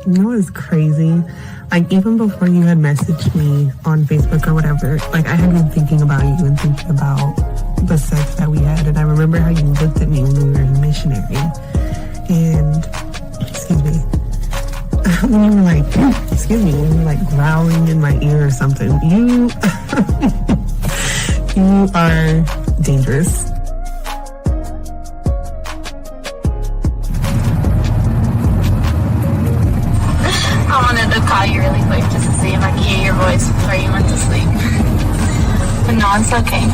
You know what's crazy? Like, even before you had messaged me on Facebook or whatever, like, I had been thinking about you and thinking about the sex that we had. And I remember how you looked at me when we were in missionary. And, excuse me, when you were like, when you were like growling in my ear or something. You, you are dangerous. I wanted to call you really quick just to see if I could hear your voice before you went to sleep. But no, it's okay.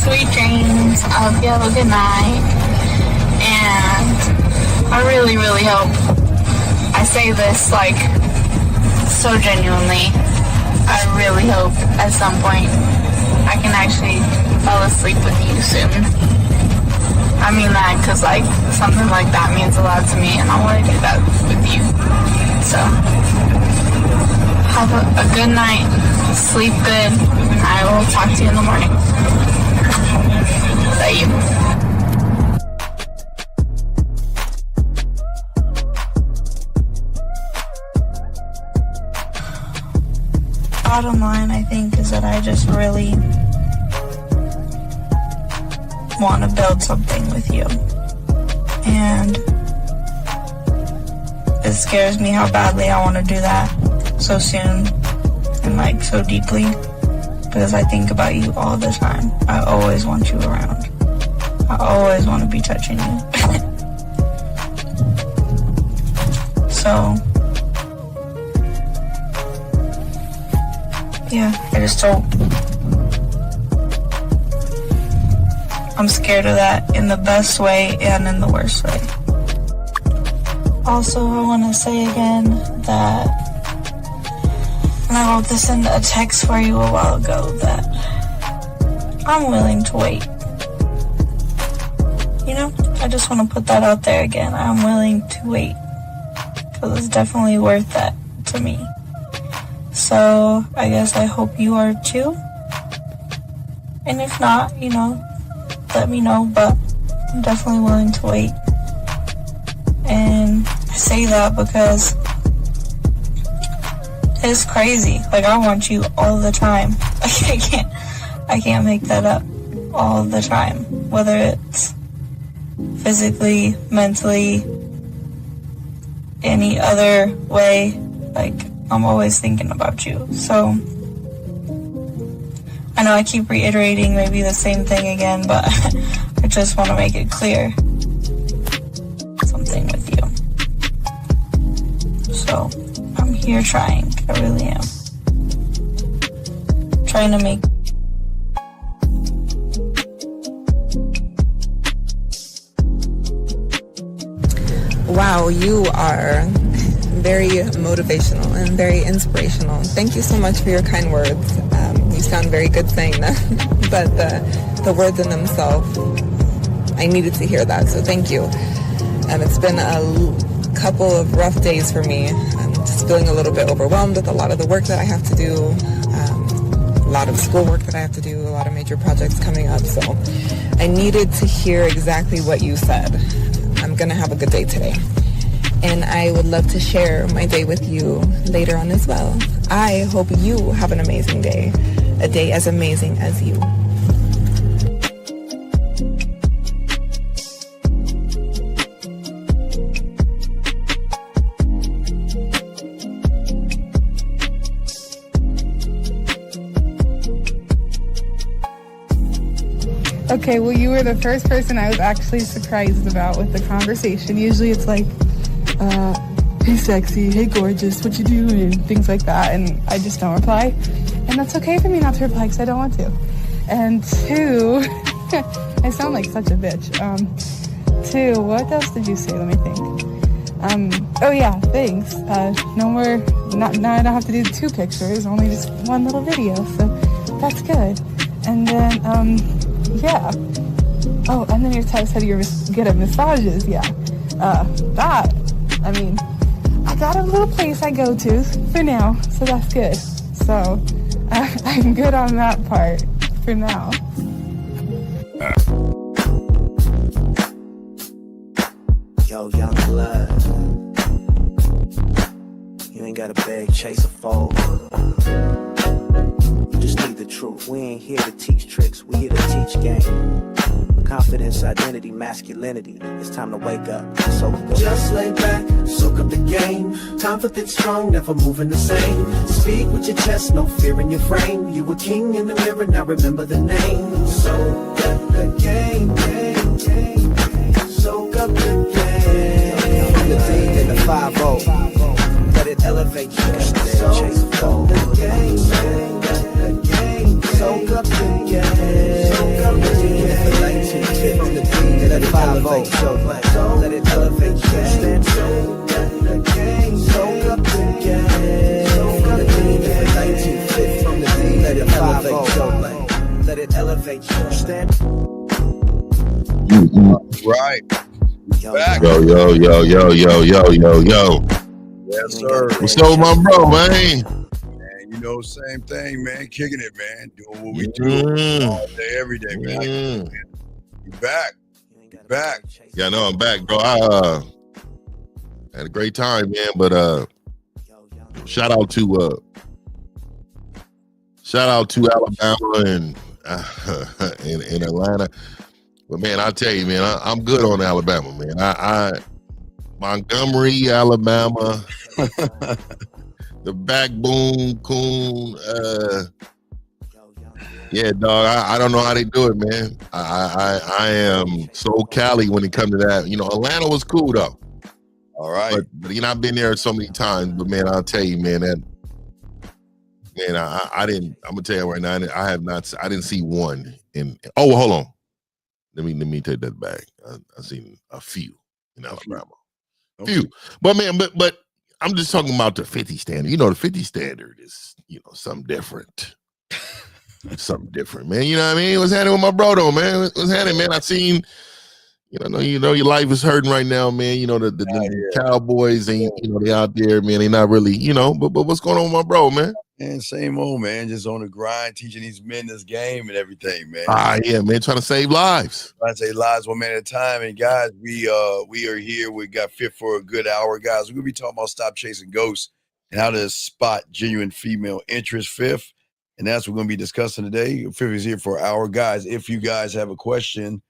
Sweet dreams. I hope you have a good night. And I really, really hope, I say this like so genuinely, I really hope at some point I can actually fall asleep with you soon. I mean that because like something like that means a lot to me and I want to do that with you. So, have a good night, sleep good, and I will talk to you in the morning. Is that you? Bottom line, I think, is that I just really want to build something with you. And it scares me how badly I want to do that so soon and like so deeply, because I think about you all the time. I always want you around. I always want to be touching you. So yeah, I just don't. I'm scared of that in the best way and in the worst way. Also, I want to say again that, and I wrote this in a text for you a while ago, that I'm willing to wait. You know, I just want to put that out there again. I'm willing to wait, because it's definitely worth that to me. So, I guess I hope you are too. And if not, you know, let me know, but I'm definitely willing to wait. And I say that because it's crazy. Like, I want you all the time. Like, I can't make that up. All the time. Whether it's physically, mentally, any other way. Like, I'm always thinking about you. So, I know I keep reiterating maybe the same thing again, but I just want to make it clear. Something with you. So, I'm here trying. I really am. Trying to make Wow, you are very motivational and very inspirational. Thank you so much for your kind words. You sound very good saying that, but the words in themselves, I needed to hear that, so thank you. It's been a couple of rough days for me. I'm just feeling a little bit overwhelmed with a lot of the work that I have to do, a lot of schoolwork that I have to do, a lot of major projects coming up, so I needed to hear exactly what you said. I'm gonna have a good day today. And I would love to share my day with you later on as well. I hope you have an amazing day. A day as amazing as you. Okay, well, you were the first person I was actually surprised about with the conversation. Usually it's like, hey sexy, hey gorgeous, what you doing, and things like that, and I just don't reply. And that's okay for me not to reply because I don't want to. And two, I sound like such a bitch. Two, what else did you say? Let me think. Oh yeah, thanks. No more, now I don't have to do 2 pictures, only just 1 little video, so that's good. And then, yeah. Oh, and then your text said you were good at massages, yeah. That, I mean, I got a little place I go to for now, so that's good. So, I'm good on that part for now. Yo, young blood. gotta beg, chase a fold. You just need the truth. We ain't here to teach tricks, we here to teach game. Confidence, identity, masculinity. It's time to wake up. So just lay back, soak up the game. Time for Fit Strong, never moving the same. Speak with your chest, no fear in your frame. You a king in the mirror, now remember the name. Soak up the game, soak up the game. From the D and the 5-0, let it elevate you. Soak up the game, soak up the game. Soak up the game. From the D and the 5-0, let it elevate you. Stand soak up the game, soak up the game. From the D and the 1950, from the D let it elevate, let it elevate you. Stand. Right. Back. Yo. Yes, sir. What's up, my bro, man? Man, you know, same thing, man. Kicking it, man. Doing what we do all day, every day, man. You back. You back. Yeah, I know I'm back, bro. I had a great time, man. But shout out to Alabama and in Atlanta. But man, I tell you, man, I'm good on Alabama, man. I Montgomery, Alabama, the backbone coon. Yeah, dog. I don't know how they do it, man. I am so Cali when it comes to that. You know, Atlanta was cool though. All right. But you know, I've been there so many times. But man, I'll tell you, man, I didn't. I'm gonna tell you right now, I didn't see one in. Oh, hold on. Let me take that back. I've seen a few in Alabama. Okay. Few. But man, but I'm just talking about the 50 standard. You know, the 50 standard is, you know, something different. Something different, man. You know what I mean? What's happening with my bro though, man? What's happening, man? I seen, you know, your life is hurting right now, man. You know, the Cowboys ain't, you know, they out there, man. They not really, you know, but what's going on with my bro, man? And same old, man, just on the grind, teaching these men this game and everything, man. Yeah, man, trying to save lives. Trying to save lives one man at a time. And guys, we are here. We got fit for a good hour, guys. We're gonna be talking about stop chasing ghosts and how to spot genuine female interest. Fifth, and that's what we're gonna be discussing today. Fifth is here for an hour, guys. If you guys have a question,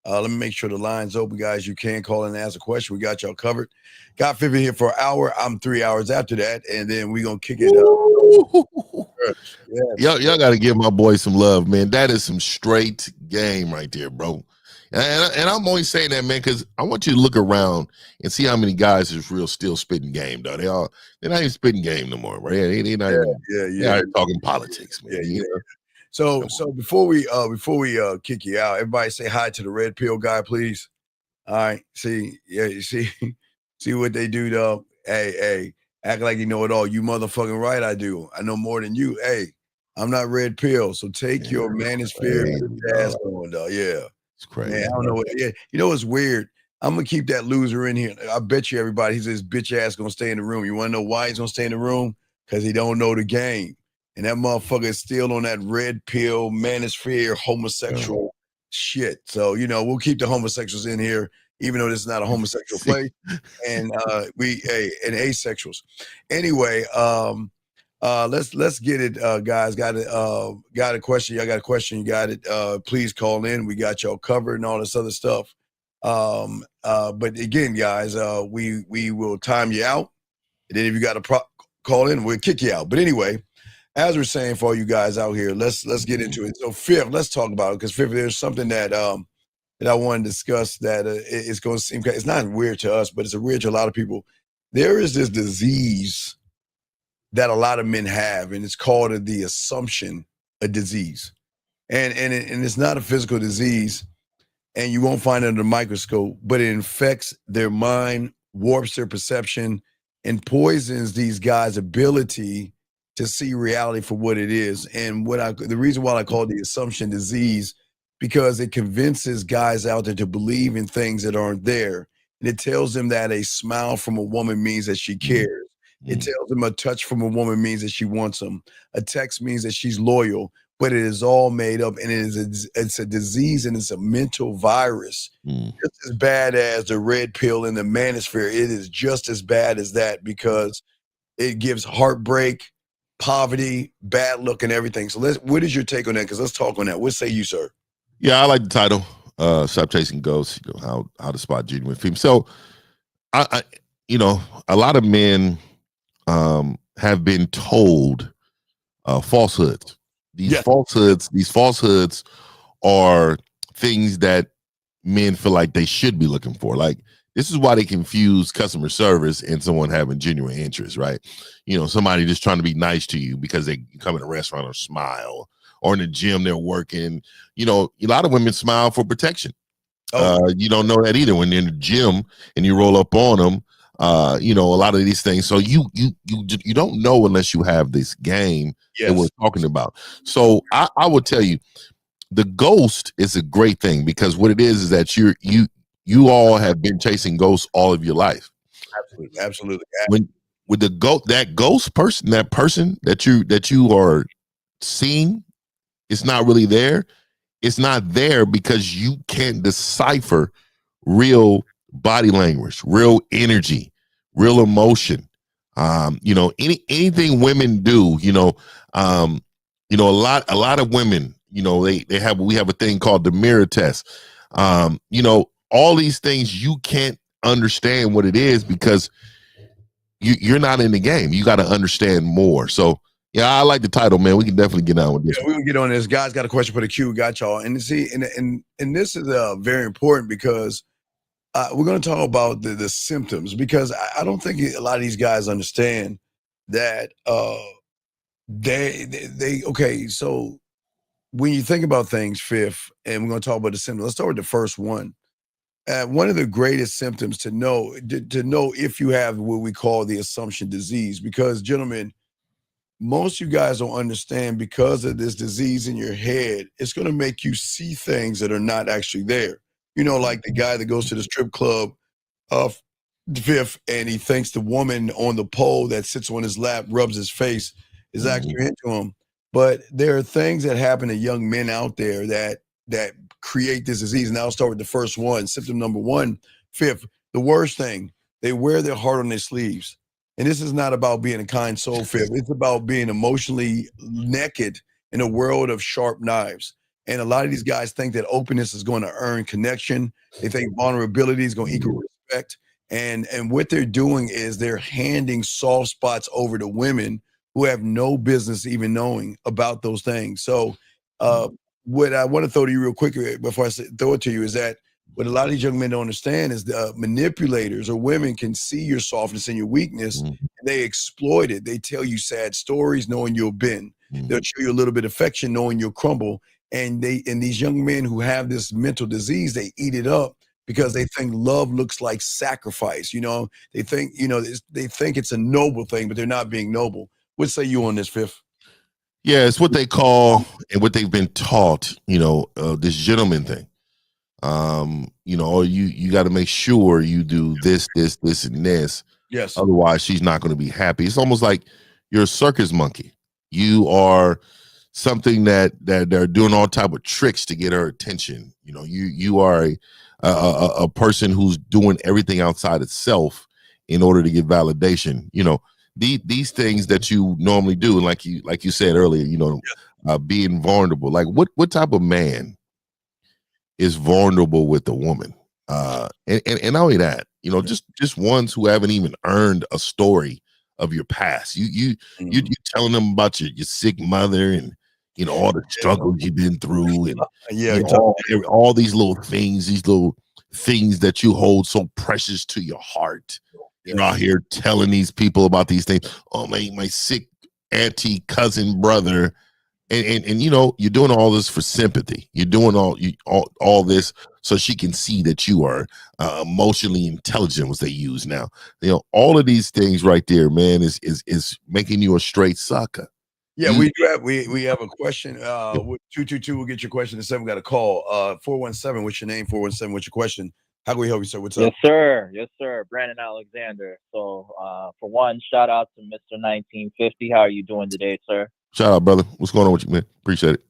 let me make sure the line's open, guys. You can call in and ask a question. We got y'all covered. Got 50 here for an hour. I'm 3 hours after that, and then we're gonna kick it up. Y'all got to give my boy some love, man. That is some straight game right there, bro. And I'm only saying that, man, because I want you to look around and see how many guys is still spitting game, though. They're not even spitting game no more, right? They're not even talking politics, man. Yeah. So before we kick you out, everybody say hi to the red pill guy, please. All right. See what they do though. Hey, act like you know it all. You motherfucking right, I do. I know more than you. Hey, I'm not red pill, so take your manosphere ass on, though. Yeah. It's crazy. Man, I don't know. You know what's weird? I'm gonna keep that loser in here. I bet you everybody he's his bitch ass gonna stay in the room. You wanna know why he's gonna stay in the room? Because he don't know the game. And that motherfucker is still on that red pill, manosphere, homosexual shit. So, you know, we'll keep the homosexuals in here, even though this is not a homosexual place. And and asexuals. Anyway, let's get it, guys. Got a question. Y'all got a question, you got it. Please call in. We got y'all covered and all this other stuff. But again, guys, we will time you out. And then if you got a call in, we'll kick you out. But anyway, as we're saying for all you guys out here, let's get into it. So Fifth, let's talk about it, because Fifth, there's something that I want to discuss that it's going to seem, it's not weird to us, but it's weird to a lot of people. There is this disease that a lot of men have, and it's called the assumption of disease. And it's not a physical disease, and you won't find it under the microscope, but it infects their mind, warps their perception, and poisons these guys' ability to see reality for what it is. And the reason why I call it the assumption disease, because it convinces guys out there to believe in things that aren't there. And it tells them that a smile from a woman means that she cares. It tells them a touch from a woman means that she wants them. A text means that she's loyal, but it is all made up, and it's a disease, and it's a mental virus. Just as bad as the red pill in the manosphere, it is just as bad as that, because It gives heartbreak, poverty, bad luck, and everything. So what is your take on that? Because let's talk on that. What say you, sir? Yeah, I like the title. Stop chasing ghosts. You know, how to spot genuine females. So I a lot of men have been told falsehoods. These falsehoods are things that men feel like they should be looking for. Like, this is why they confuse customer service and someone having genuine interest, right? You know, somebody just trying to be nice to you because they come in a restaurant or smile, or in the gym they're working. You know, a lot of women smile for protection. You don't know that either when you're in the gym and you roll up on them. You know, a lot of these things. So you don't know unless you have this game that we're talking about. So I would tell you, the ghost is a great thing, because what it is that you all have been chasing ghosts all of your life. Absolutely. When with that ghost person, that person that you are seeing, it's not really there. It's not there because you can't decipher real body language, real energy, real emotion. You know, anything women do, a lot of women, you know, we have a thing called the mirror test. You know, all these things you can't understand what it is because you're not in the game. You got to understand more. So yeah, I like the title, man. We can definitely get on with this. Yeah, we can get on this. Guys got a question for the queue. Got y'all. And see, and this is very important because we're going to talk about the symptoms, because I don't think a lot of these guys understand that they okay. So when you think about things, Fifth, and we're going to talk about the symptoms. Let's start with the first one. One of the greatest symptoms to know if you have what we call the assumption disease, because gentlemen, most of you guys don't understand, because of this disease in your head, it's going to make you see things that are not actually there. You know, like the guy that goes to the strip club of Fifth, and he thinks the woman on the pole that sits on his lap, rubs his face, is actually into him. But there are things that happen to young men out there that create this disease. And I'll start with the first one. Symptom number one, Fifth, the worst thing, they wear their heart on their sleeves. And this is not about being a kind soul, Fifth. It's about being emotionally naked in a world of sharp knives. And a lot of these guys think that openness is going to earn connection. They think vulnerability is going to equal respect. And what they're doing is they're handing soft spots over to women who have no business even knowing about those things. So what I want to throw to you real quick before I throw it to you is that what a lot of these young men don't understand is the manipulators or women can see your softness and your weakness, and they exploit it. They tell you sad stories knowing you'll bend. They'll show you a little bit of affection knowing you'll crumble. And these young men who have this mental disease, they eat it up because they think love looks like sacrifice. You know, they think it's a noble thing, but they're not being noble. What say you on this, Fifth? Yeah, it's what they call and what they've been taught, this gentleman thing. Or you got to make sure you do this, and this. Yes. Otherwise, she's not going to be happy. It's almost like you're a circus monkey. You are something that they're doing all type of tricks to get her attention. You know, you are a person who's doing everything outside itself in order to get validation. You know, these things that you normally do, like you said earlier, being vulnerable. Like what type of man is vulnerable with a woman? And not only that, just ones who haven't even earned a story of your past. You're telling them about your sick mother and all the struggles you've been through, and all these little things that you hold so precious to your heart. You're out here telling these people about these things. Oh, my sick auntie, cousin, brother. And you're doing all this for sympathy. You're doing all this so she can see that you are emotionally intelligent, what they use now. All of these things right there, man, is making you a straight sucker. Yeah, we have a question. 222 will get your question. The 7 got a call. 417, what's your name? 417, what's your question? How can we help you, sir? What's up? Yes, sir. Brandon Alexander. So for one, shout out to Mr. 1950. How are you doing today, sir? Shout out, brother. What's going on with you, man? Appreciate it.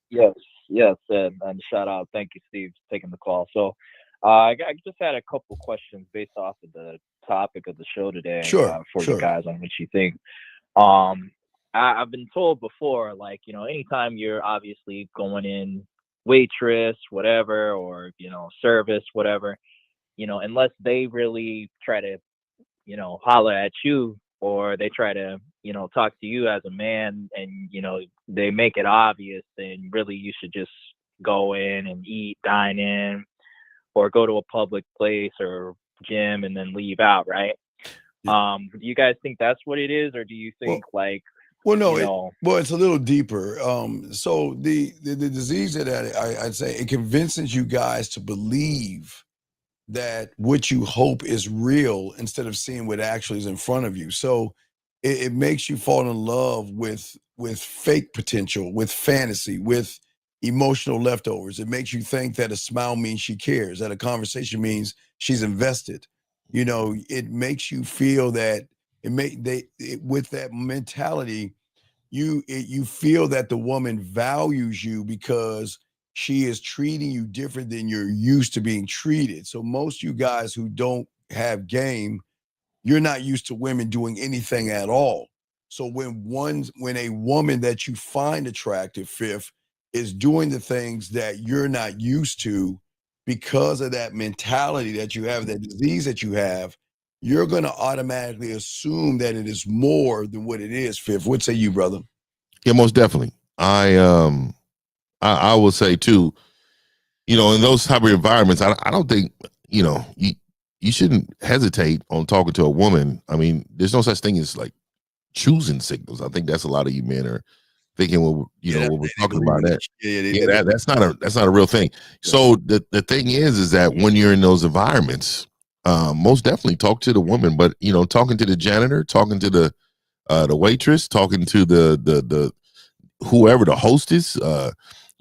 Yes, and shout out. Thank you, Steve, for taking the call. So I just had a couple questions based off of the topic of the show today. Sure, For you sure. guys on what you think. I've been told before, like, you know, anytime you're obviously going in waitress, whatever, or, you know, service, whatever, you know, unless they really try to, you know, holler at you, or they try to, you know, talk to you as a man, and, you know, they make it obvious, then really you should just go in and eat, dine in, or go to a public place or gym and then leave out, right? Yeah. Do you guys think that's what it is, or do you think Well, no, you know, it's a little deeper. So the disease that I'd say it convinces you guys to believe that what you hope is real instead of seeing what actually is in front of you. So it makes you fall in love with fake potential, with fantasy, with emotional leftovers. It makes you think that a smile means she cares, that a conversation means she's invested. You know, it makes you feel that with that mentality, you feel that the woman values you because she is treating you different than you're used to being treated. So most you guys who don't have game, you're not used to women doing anything at all. So when a woman that you find attractive, Fifth, is doing the things that you're not used to because of that mentality that you have, that disease that you have, you're going to automatically assume that it is more than what it is, Fifth. What say you, brother? Yeah, most definitely. I will say too, you know, in those type of environments, I don't think, you know, you shouldn't hesitate on talking to a woman. I mean, there's no such thing as like choosing signals. I think that's a lot of you men are thinking when we're talking about that. That's not a real thing. So the thing is that when you're in those environments, most definitely talk to the woman, but you know, talking to the janitor, talking to the waitress, talking to the whoever the hostess,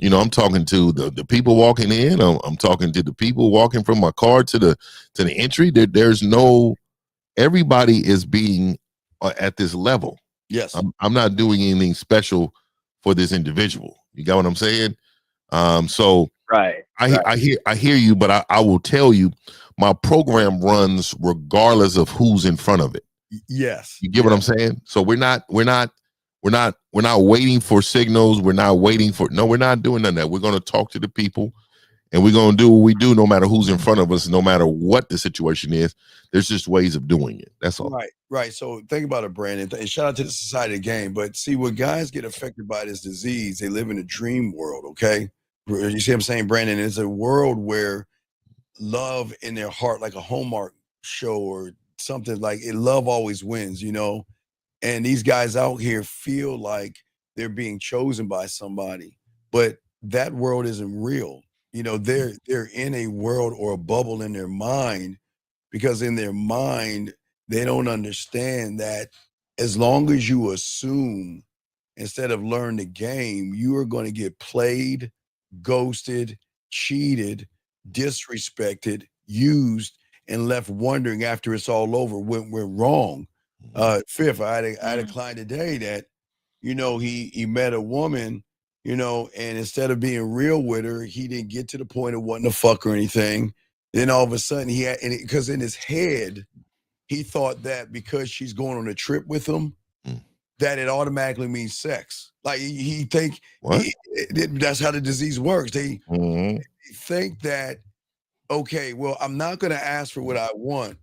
you know, I'm talking to the people walking in. I'm talking to the people walking from my car to the entry. There's no, everybody is being at this level. Yes, I'm not doing anything special for this individual. You got what I'm saying? So right. I hear you, but I will tell you, my program runs regardless of who's in front of it. Yes, you get what I'm saying? So we're not waiting for signals. We're not doing none of that. We're going to talk to the people, and we're going to do what we do no matter who's in front of us, no matter what the situation is. There's just ways of doing it. That's all. Right. So think about it, Brandon, and shout out to the Society of Game. But see, when guys get affected by this disease, they live in a dream world, okay? You see what I'm saying, Brandon? It's a world where love in their heart, like a Hallmark show or something, like love always wins, you know? And these guys out here feel like they're being chosen by somebody, but that world isn't real. You know, they're in a world or a bubble in their mind, because in their mind, they don't understand that as long as you assume instead of learn the game, you are going to get played, ghosted, cheated, disrespected, used, and left wondering after it's all over what went wrong. Fifth, I had a client today that, you know, he met a woman, you know, and instead of being real with her, he didn't get to the point of wanting to fuck or anything. Then all of a sudden because in his head, he thought that because she's going on a trip with him, that it automatically means sex. Like he think that's how the disease works. They think that, okay, well, I'm not going to ask for what I want,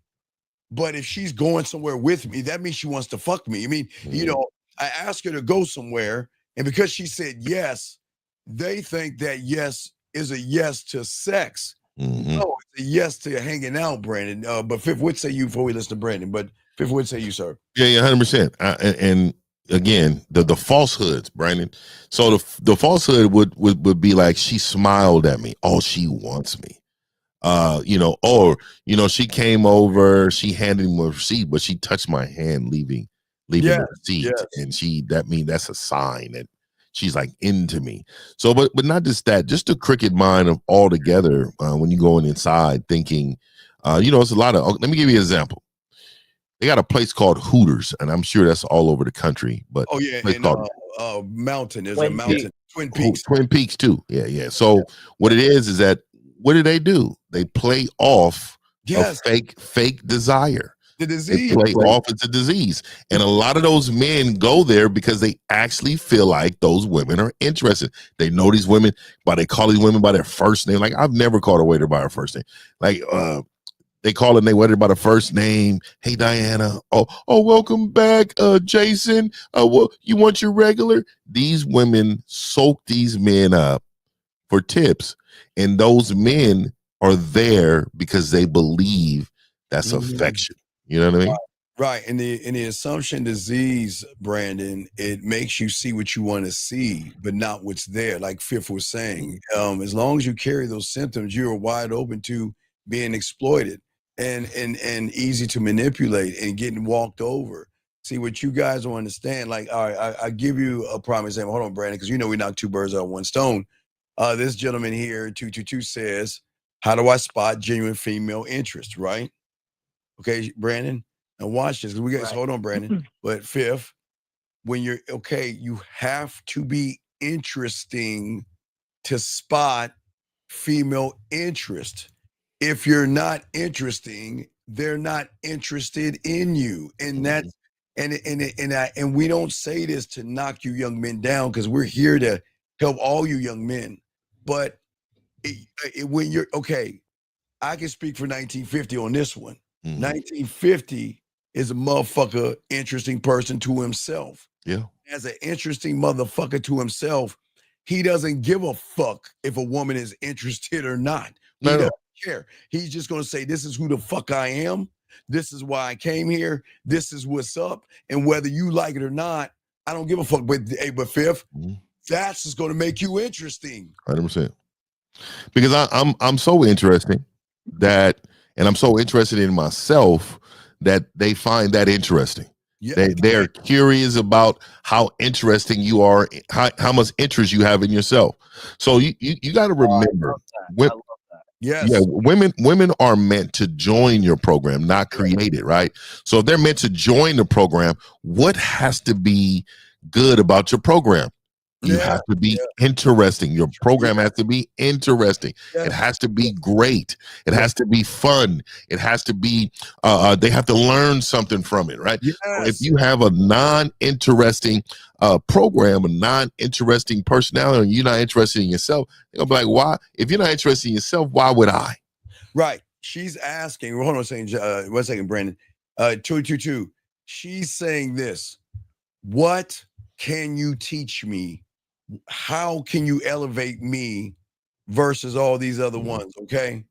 but if she's going somewhere with me, that means she wants to fuck me. I mean, you know, I asked her to go somewhere, and because she said yes, they think that yes is a yes to sex. No, it's a yes to hanging out, Brandon. But Fifth, what say you before we listen to Brandon? But Fifth, what say you, sir? Yeah, 100%. And again, the falsehoods, Brandon. So the falsehood would be like, she smiled at me. Oh, she wants me. You know, or you know, she came over, she handed me a receipt, but she touched my hand leaving the receipt, and that's a sign that she's like into me. So, but not just that, just the cricket mind of all together. When you going inside thinking, you know, it's a lot of. Let me give you an example. They got a place called Hooters, and I'm sure that's all over the country. But Mountain. There's a mountain. Twin Peaks. Twin Peaks too. Yeah. So what it is that what do? They play off a fake desire. The They disease. play off it's a disease. And a lot of those men go there because they actually feel like those women are interested. They know these women, but they call these women by their first name. Like, I've never called a waiter by her first name. Like, they call they waiter by the first name. Hey, Diana. Oh, welcome back, Jason. Well, you want your regular? These women soak these men up for tips, and those men are there because they believe that's affection. You know what I mean? Right. And the assumption disease, Brandon, it makes you see what you want to see, but not what's there. Like Fifth was saying, as long as you carry those symptoms, you're wide open to being exploited and easy to manipulate and getting walked over. See, what you guys don't understand, like, all right, I give you a prime example. Hold on, Brandon, because we knock two birds out of one stone. This gentleman here, 222, says, how do I spot genuine female interest, right? Okay, Brandon, now watch this. We got hold on, Brandon. But Fifth, when you're you have to be interesting to spot female interest. If you're not interesting, they're not interested in you. And that's and we don't say this to knock you young men down, because we're here to help all you young men. But when you're I can speak for 1950 on this one. 1950 is a motherfucker interesting person to himself. Yeah. As an interesting motherfucker to himself, he doesn't give a fuck if a woman is interested or not. He doesn't care. He's just going to say, this is who the fuck I am. This is why I came here. This is what's up. And whether you like it or not, I don't give a fuck. But Fifth, that's just going to make you interesting. 100%. Because I'm so interesting that, and I'm so interested in myself that they find that interesting. Yeah. They're curious about how interesting you are, how much interest you have in yourself. So you got to remember, women are meant to join your program, not create it, right? So if they're meant to join the program, what has to be good about your program? You have to be interesting. Your program has to be interesting. It has to be great. It has to be fun. It has to be, they have to learn something from it, right? Yes. So if you have a non-interesting program, a non-interesting personality, and you're not interested in yourself, they're gonna be like, why? If you're not interested in yourself, why would I? Right. She's asking, hold on a second, 1 second, Brandon. 222. She's saying this. What can you teach me? How can you elevate me versus all these other ones? Okay.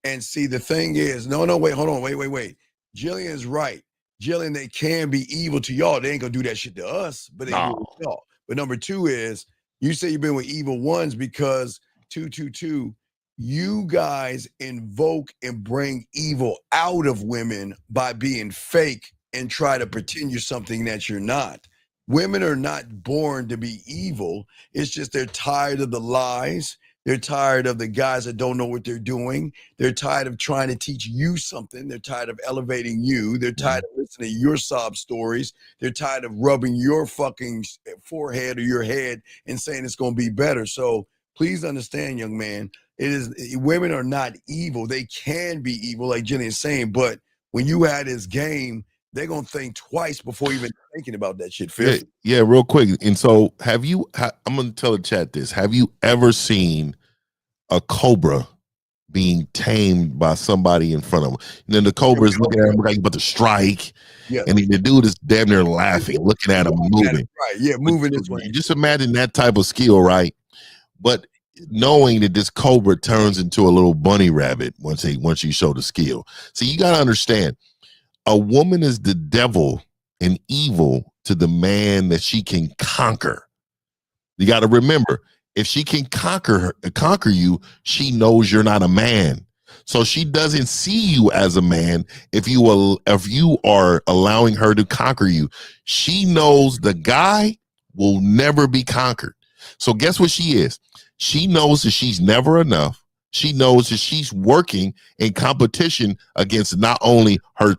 And see, the thing is, wait, hold on, wait. Jillian's right. Jillian, they can be evil to y'all. They ain't gonna do that shit to us, but they do it to y'all. But number two is, you say you've been with evil ones because 222, you guys invoke and bring evil out of women by being fake and try to pretend you're something that you're not. Women are not born to be evil. It's just they're tired of the lies. They're tired of the guys that don't know what they're doing. They're tired of trying to teach you something. They're tired of elevating you. They're tired of listening to your sob stories. They're tired of rubbing your fucking forehead or your head and saying it's going to be better. So please understand, young man, women are not evil. They can be evil, like Jenny is saying, but when you had this game, they're going to think twice before even thinking about that shit. Yeah, real quick. And so I'm going to tell the chat this. Have you ever seen a cobra being tamed by somebody in front of them? And then the cobra is looking at him like he's about to strike. Yeah. And the dude is damn near laughing, looking at him, moving. Right. Yeah, moving this way. Just imagine that type of skill, right? But knowing that this cobra turns into a little bunny rabbit once you show the skill. So you got to understand, a woman is the devil and evil to the man that she can conquer. You got to remember, if she can conquer you, she knows you're not a man. So she doesn't see you as a man if you are allowing her to conquer you. She knows the guy will never be conquered. So guess what she is? She knows that she's never enough. She knows that she's working in competition against not only her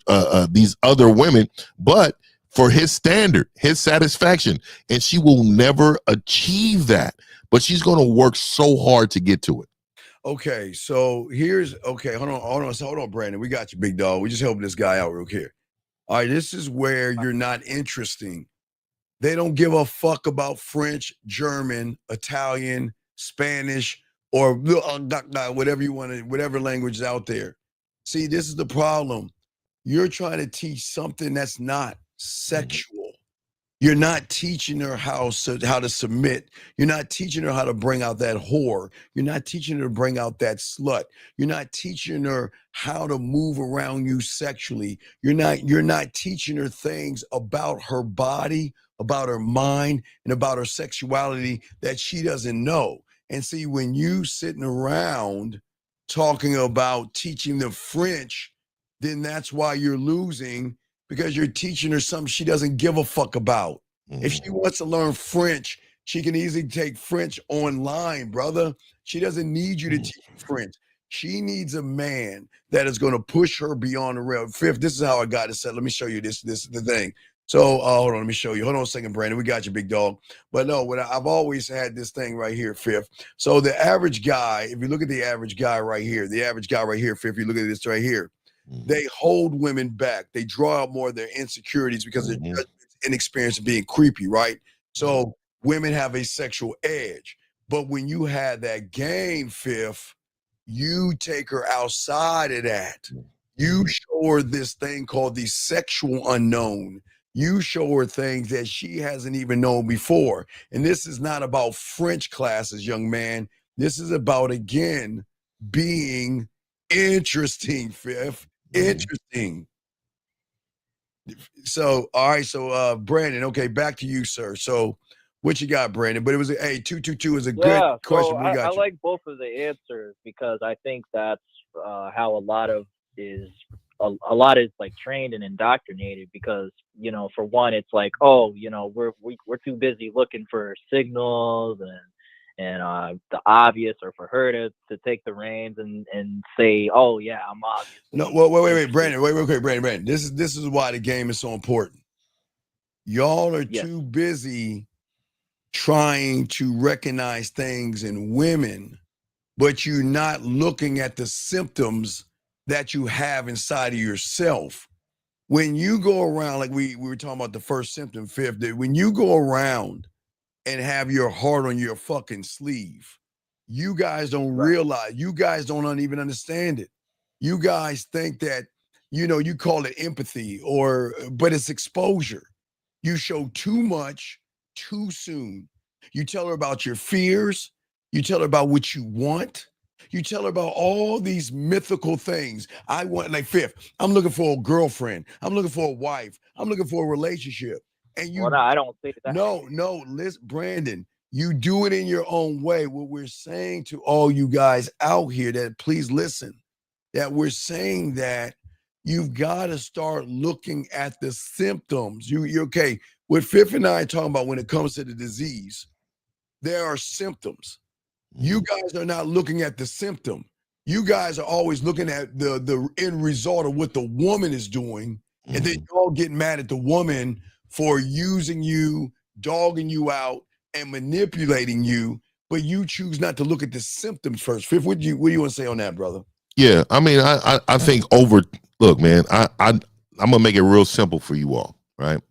these other women, but for his standard, his satisfaction. And she will never achieve that. But she's going to work so hard to get to it. Okay, so hold on, Brandon. We got you, big dog. We just helping this guy out real here. All right, this is where you're not interesting. They don't give a fuck about French, German, Italian, Spanish, or whatever you want to, whatever language is out there. See, this is the problem. You're trying to teach something that's not sexual. You're not teaching her how to submit. You're not teaching her how to bring out that whore. You're not teaching her to bring out that slut. You're not teaching her how to move around you sexually. You're not teaching her things about her body, about her mind, and about her sexuality that she doesn't know. And see, when you sitting around talking about teaching the French, then that's why you're losing, because you're teaching her something she doesn't give a fuck about. If she wants to learn French, she can easily take French online, brother. She doesn't need you to teach French. She needs a man that is going to push her beyond the rail. Fifth, this is how I got it set. Let me show you this is the thing. So hold on, let me show you. Hold on a second, Brandon. We got you, big dog. But no, I've always had this thing right here, Fifth. So the average guy, if you look at the average guy right here, Fifth, you look at this right here, they hold women back. They draw out more of their insecurities because they're inexperienced and being creepy, right? So women have a sexual edge. But when you have that game, Fifth, you take her outside of that. You show her this thing called the sexual unknown. You show her things that she hasn't even known before. And this is not about French classes, young man. This is about, again, being interesting, Fifth. Interesting. So, all right. So, Brandon, okay, back to you, sir. So, what you got, Brandon? But it was 222 is a good question. So I like both of the answers because I think that's how a lot is like trained and indoctrinated. Because for one, it's like, oh, we're too busy looking for signals and the obvious, or for her to take the reins and say, oh yeah, I'm obvious. No, wait, Brandon, Brandon. This is why the game is so important. Y'all are too busy trying to recognize things in women, but you're not looking at the symptoms that you have inside of yourself. When you go around, like we were talking about the first symptom, Fifth, that when you go around and have your heart on your fucking sleeve, you guys don't realize, you guys don't even understand it. You guys think that, you call it empathy, but it's exposure. You show too much too soon. You tell her about your fears. You tell her about what you want. You tell her about all these mythical things. I want, like, Fifth, I'm looking for a girlfriend. I'm looking for a wife. I'm looking for a relationship. And no, I don't think that. No, listen, Brandon, you do it in your own way. What we're saying to all you guys out here, that please listen, that we're saying that you've got to start looking at the symptoms. You're okay. What Fifth and I are talking about when it comes to the disease, there are symptoms. You guys are not looking at the symptom. You guys are always looking at the end result of what the woman is doing. And then you all get mad at the woman for using you, dogging you out, and manipulating you, but you choose not to look at the symptoms first. Fifth, what do you want to say on that, brother? Yeah, I mean, I think look, man, I'm gonna make it real simple for you all, right?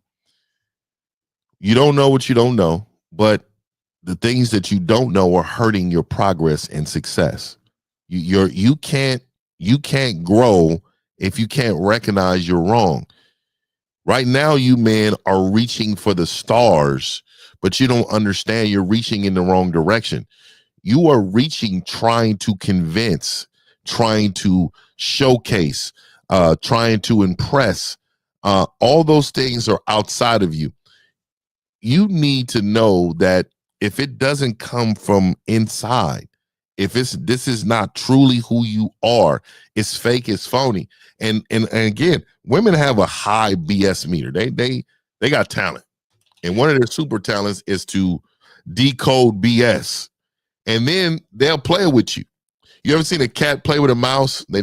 You don't know what you don't know, but the things that you don't know are hurting your progress and success. You can't grow if you can't recognize you're wrong. Right now, you men are reaching for the stars, but you don't understand you're reaching in the wrong direction. You are reaching, trying to convince, trying to showcase, trying to impress. All those things are outside of you. You need to know that if it doesn't come from inside, if this is not truly who you are, it's fake, it's phony. And again, women have a high BS meter. They got talent. And one of their super talents is to decode BS. And then they'll play with you. You ever seen a cat play with a mouse? They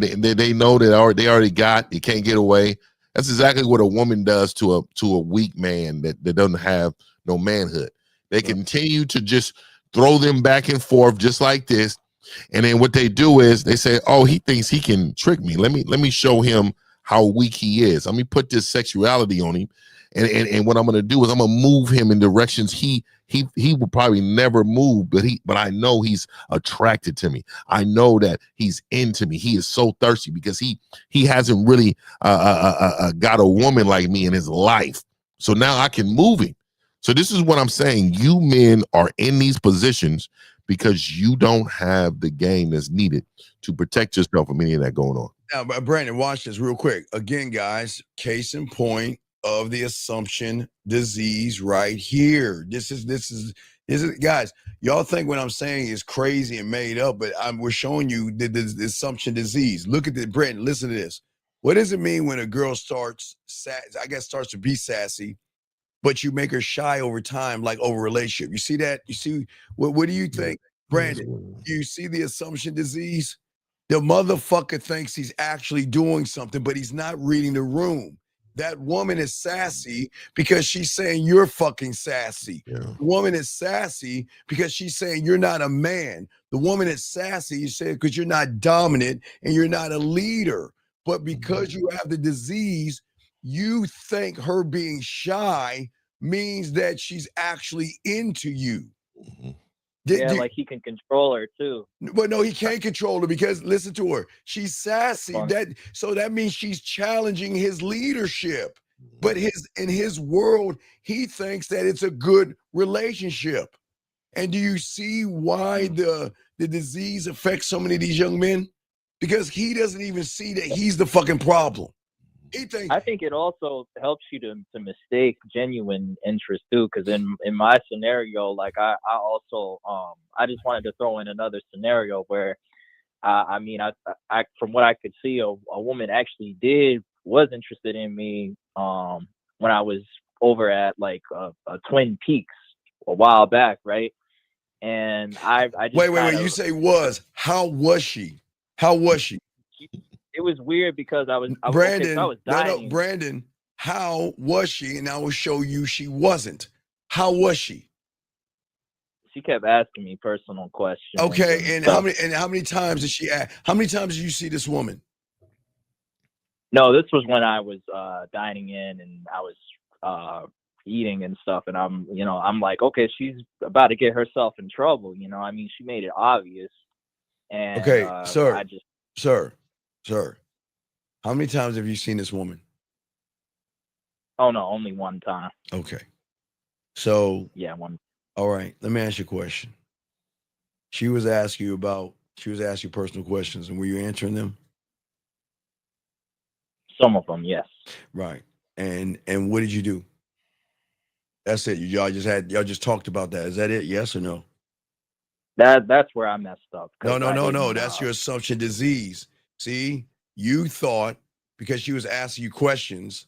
know that they already got, you can't get away. That's exactly what a woman does to a weak man that doesn't have no manhood. They continue to just throw them back and forth just like this. And then what they do is they say, oh, he thinks he can trick me. Let me show him how weak he is. Let me put this sexuality on him. And what I'm gonna do is I'm gonna move him in directions he will probably never move, but I know he's attracted to me. I know that he's into me. He is so thirsty because he hasn't really got a woman like me in his life. So now I can move him. So this is what I'm saying. You men are in these positions because you don't have the game that's needed to protect yourself from any of that going on. Now, Brandon, watch this real quick. Again, guys, case in point of the assumption disease right here. This is guys, y'all think what I'm saying is crazy and made up, but we're showing you the assumption disease. Look at the Brandon, listen to this. What does it mean when a girl starts to be sassy, but you make her shy over time, like over a relationship? You see that? You see what do you think, Brandon? Do you see the assumption disease? The motherfucker thinks he's actually doing something, but he's not reading the room. That woman is sassy because she's saying you're fucking sassy. Yeah. The woman is sassy because she's saying you're not a man. The woman is sassy, you say, because you're not dominant and you're not a leader. But because you have the disease, you think her being shy means that she's actually into you. Mm-hmm. Like he can control her too. But no, he can't control her because listen to her. She's sassy. So that means she's challenging his leadership. But in his world, he thinks that it's a good relationship. And do you see why the disease affects so many of these young men? Because he doesn't even see that he's the fucking problem. I think it also helps you to mistake genuine interest too, because in my scenario, like I also I just wanted to throw in another scenario where I from what I could see, a woman actually was interested in me when I was over at like a Twin Peaks a while back, right? And I just wait, you say was. How was she? It was weird because I was Brandon. I was dying. No, Brandon. How was she? And I will show you she wasn't. How was she? She kept asking me personal questions. Okay, and how many times did she ask? How many times did you see this woman? No, this was when I was dining in and I was eating and stuff, and I'm like, okay, she's about to get herself in trouble. I mean, she made it obvious. And okay, Sir, how many times have you seen this woman? Oh, no, only one time. Okay. So. Yeah, one. All right. Let me ask you a question. She was asking you personal questions, and were you answering them? Some of them, yes. Right. And what did you do? That's it. Y'all just talked about that. Is that it? Yes or no? That's where I messed up. No. That's your assumption disease. See, you thought because she was asking you questions,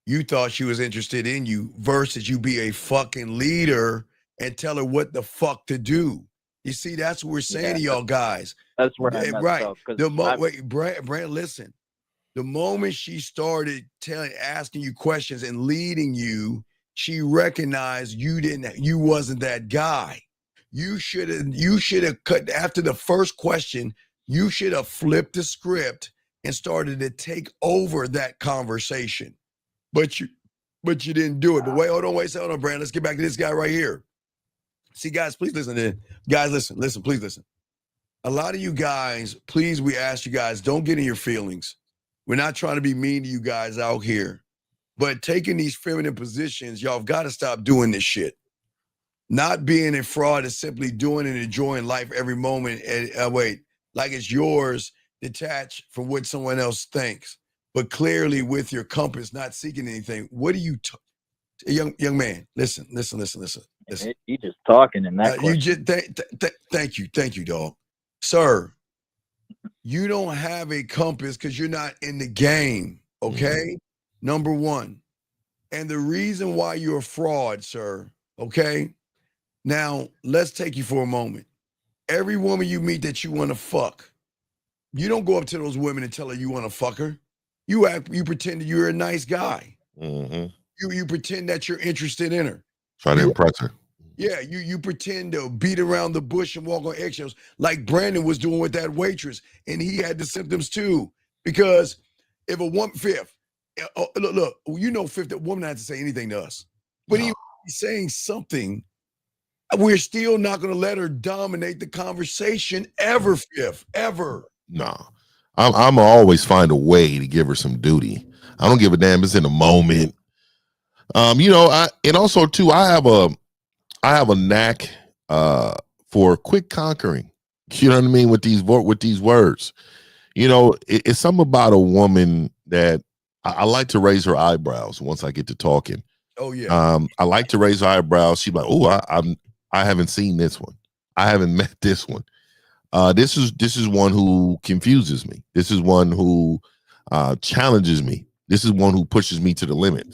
you thought she was interested in you versus you be a fucking leader and tell her what the fuck to do. You see, that's what we're saying to y'all guys. That's where I messed up. Brand, listen. The moment she started asking you questions and leading you, she recognized you wasn't that guy. You should have cut after the first question. You should have flipped the script and started to take over that conversation. But you didn't do it. But hold on, Brand. Let's get back to this guy right here. See, guys, please listen. Guys, listen, please listen. A lot of you guys, please, we ask you guys, don't get in your feelings. We're not trying to be mean to you guys out here. But taking these feminine positions, y'all have got to stop doing this shit. Not being a fraud is simply doing and enjoying life every moment. Like it's yours, detached from what someone else thinks, but clearly with your compass, not seeking anything. What do you, young man? Listen. You just talking in that. You just thank you, dog, sir. You don't have a compass because you're not in the game. Okay, number one, and the reason why you're a fraud, sir. Okay. Now, let's take you for a moment. Every woman you meet that you want to fuck, you don't go up to those women and tell her you want to fuck her. You pretend that you're a nice guy. Mm-hmm. You pretend that you're interested in her. Try to impress her. Yeah, you pretend to beat around the bush and walk on eggshells like Brandon was doing with that waitress, and he had the symptoms too. Because If a woman, Fifth, look, you know, Fifth, that woman not to say anything to us. But he's saying something. We're still not going to let her dominate the conversation ever, Fifth, ever. No. I'm always find a way to give her some duty. I don't give a damn. It's in the moment. You know, and also too, I have a knack for quick conquering. You know what I mean? With these words. You know, it's something about a woman that I like to raise her eyebrows once I get to talking. Oh yeah. I like to raise her eyebrows. She's like, oh, I haven't seen this one. I haven't met this one. This is one who confuses me. This is one who challenges me. This is one who pushes me to the limit.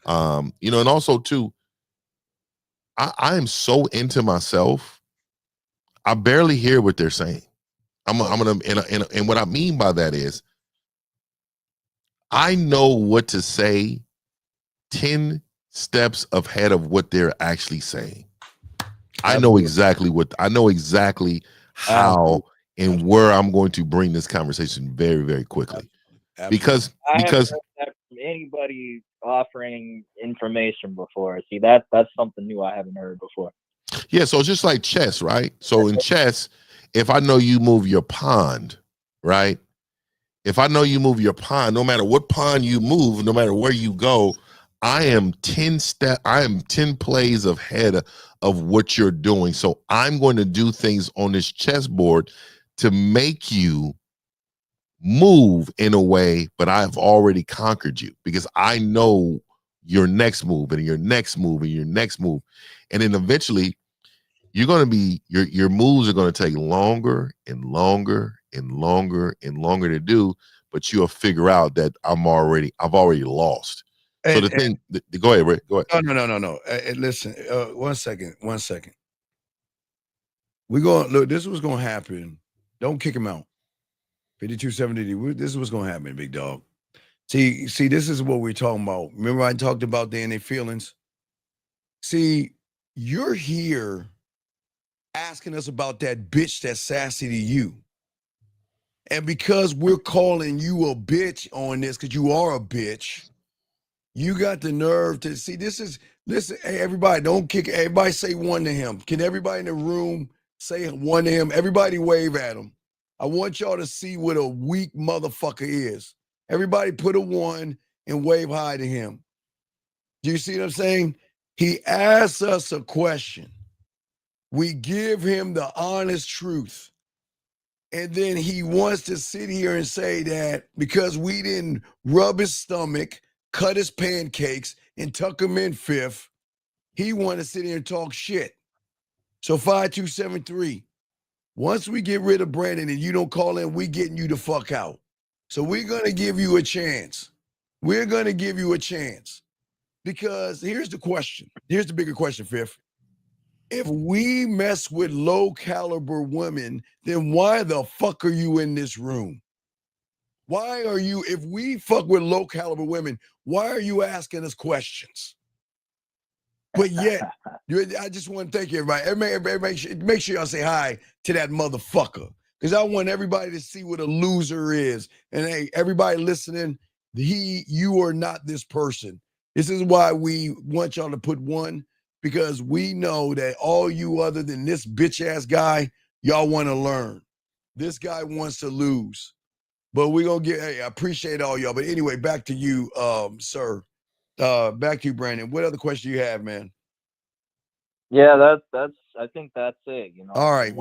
You know, and also too, I am so into myself. I barely hear what they're saying. And what I mean by that is, I know what to say 10 steps ahead of what they're actually saying. I know exactly how and where I'm going to bring this conversation very, very quickly. Because I haven't heard that from anybody offering information before. See, that's something new I haven't heard before. Yeah, so it's just like chess, right? So in chess, if I know you move your pawn, right? If I know you move your pawn, no matter what pawn you move, no matter where you go, I am 10 plays ahead of what you're doing. So I'm going to do things on this chessboard to make you move in a way, but I've already conquered you because I know your next move and your next move and your next move. And then eventually you're going to be, your moves are going to take longer and longer and longer and longer to do, but you'll figure out that I've already lost. So the thing, go ahead, Rick. Go ahead. No. Listen, 1 second. We're going, look, this is what's going to happen. Don't kick him out. 5270, this is what's going to happen, big dog. See, this is what we're talking about. Remember I talked about their feelings? See, you're here asking us about that bitch that's sassy to you. And because we're calling you a bitch on this, because you are a bitch, you got the nerve to see listen, hey, everybody, don't kick, everybody say one to him. Can everybody in the room say one to him? Everybody wave at him. I want y'all to see what a weak motherfucker is. Everybody put a one and wave hi to him. Do you see what I'm saying? He asks us a question. We give him the honest truth. And then he wants to sit here and say that because we didn't rub his stomach, cut his pancakes, and tuck him in fifth, he want to sit here and talk shit. So 5273, once we get rid of Brandon and you don't call in, we getting you the fuck out. So we're going to give you a chance. We're going to give you a chance. Because here's the question. Here's the bigger question, Fifth. If we mess with low caliber women, then why the fuck are you in this room? Why are you, if we fuck with low caliber women, why are you asking us questions? But yet, I just want to thank you, everybody. Everybody make sure y'all say hi to that motherfucker. Because I want everybody to see what a loser is. And hey, everybody listening, you are not this person. This is why we want y'all to put one, because we know that all you other than this bitch ass guy, y'all want to learn. This guy wants to lose. But we're going to hey, I appreciate all y'all. But anyway, back to you, sir. Back to you, Brandon. What other question you have, man? Yeah, I think that's it. You know. All right.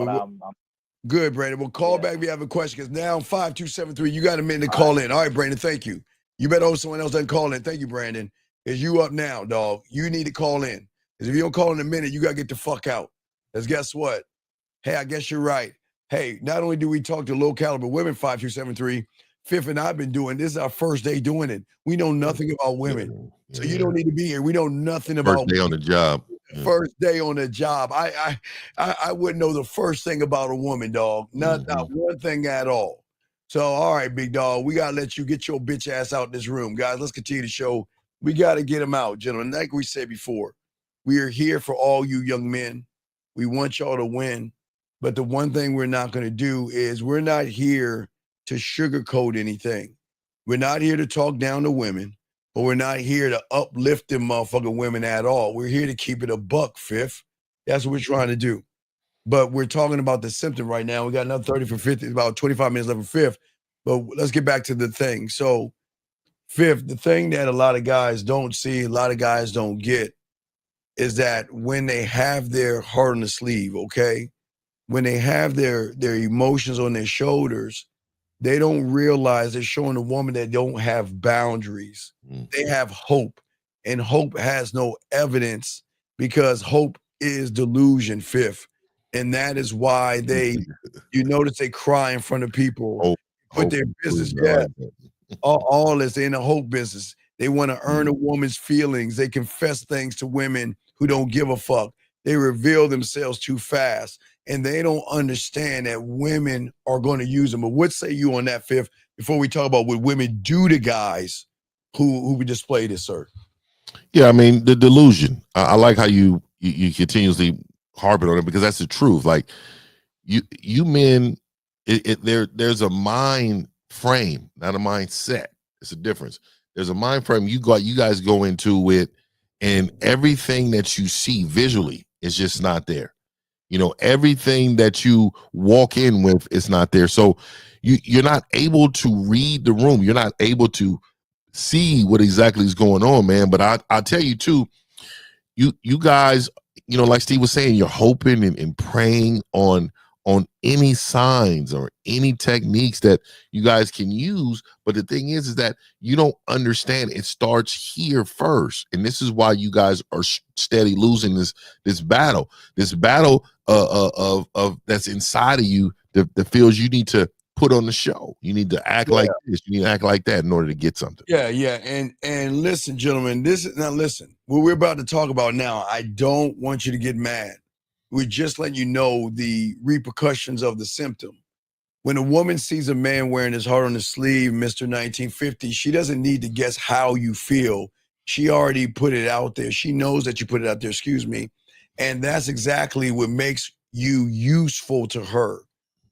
Good, Brandon. We'll call back if you have a question, because now 5273, you got a minute to call in. All right, Brandon, thank you. You better hope someone else doesn't call in. Thank you, Brandon. Because you up now, dog. You need to call in. Because if you don't call in a minute, you got to get the fuck out. Because guess what? Hey, I guess you're right. Hey, not only do we talk to low caliber women, 5273, Fifth and I've been doing this is our first day doing it. We know nothing about women. So you don't need to be here. We know nothing about first day on the job. First day on the job. I wouldn't know the first thing about a woman, dog. Not one thing at all. So, all right, big dog, we got to let you get your bitch ass out this room. Guys, let's continue the show. We got to get him out, gentlemen. Like we said before, we are here for all you young men. We want y'all to win. But the one thing we're not going to do is we're not here to sugarcoat anything. We're not here to talk down to women, but we're not here to uplift them motherfucking women at all. We're here to keep it a buck, Fifth. That's what we're trying to do. But we're talking about the symptom right now. We got another 30 for 50, about 25 minutes left for Fifth. But let's get back to the thing. So, Fifth, the thing that a lot of guys don't see, a lot of guys don't get, is that when they have their heart on the sleeve, okay, when they have their emotions on their shoulders, they don't realize they're showing a woman that don't have boundaries. They have hope, and hope has no evidence because hope is delusion, Fifth. And that is why you notice they cry in front of people, put their business, all this, they're in the hope business. They want to earn a woman's feelings. They confess things to women who don't give a fuck. They reveal themselves too fast, and they don't understand that women are going to use them. But what say you on that, Fifth, before we talk about what women do to guys who display this, sir? Yeah, I mean, the delusion. I like how you continuously harping on it, because that's the truth. Like you men, there's a mind frame, not a mindset. It's a difference. There's a mind frame you guys go into it, and everything that you see visually is just not there. You know, everything that you walk in with is not there. So you're not able to read the room. You're not able to see what exactly is going on, man. But I'll tell you too, you guys, you know, like Steve was saying, you're hoping and praying on any signs or any techniques that you guys can use. But the thing is that you don't understand it starts here first. And this is why you guys are steady losing this battle of that's inside of you that feels you need to put on the show. You need to act like this. You need to act like that in order to get something. Yeah. And listen, gentlemen, listen, what we're about to talk about now, I don't want you to get mad. We're just letting you know the repercussions of the symptom. When a woman sees a man wearing his heart on his sleeve, Mr. 1950, she doesn't need to guess how you feel. She already put it out there. She knows that you put it out there, excuse me. And that's exactly what makes you useful to her.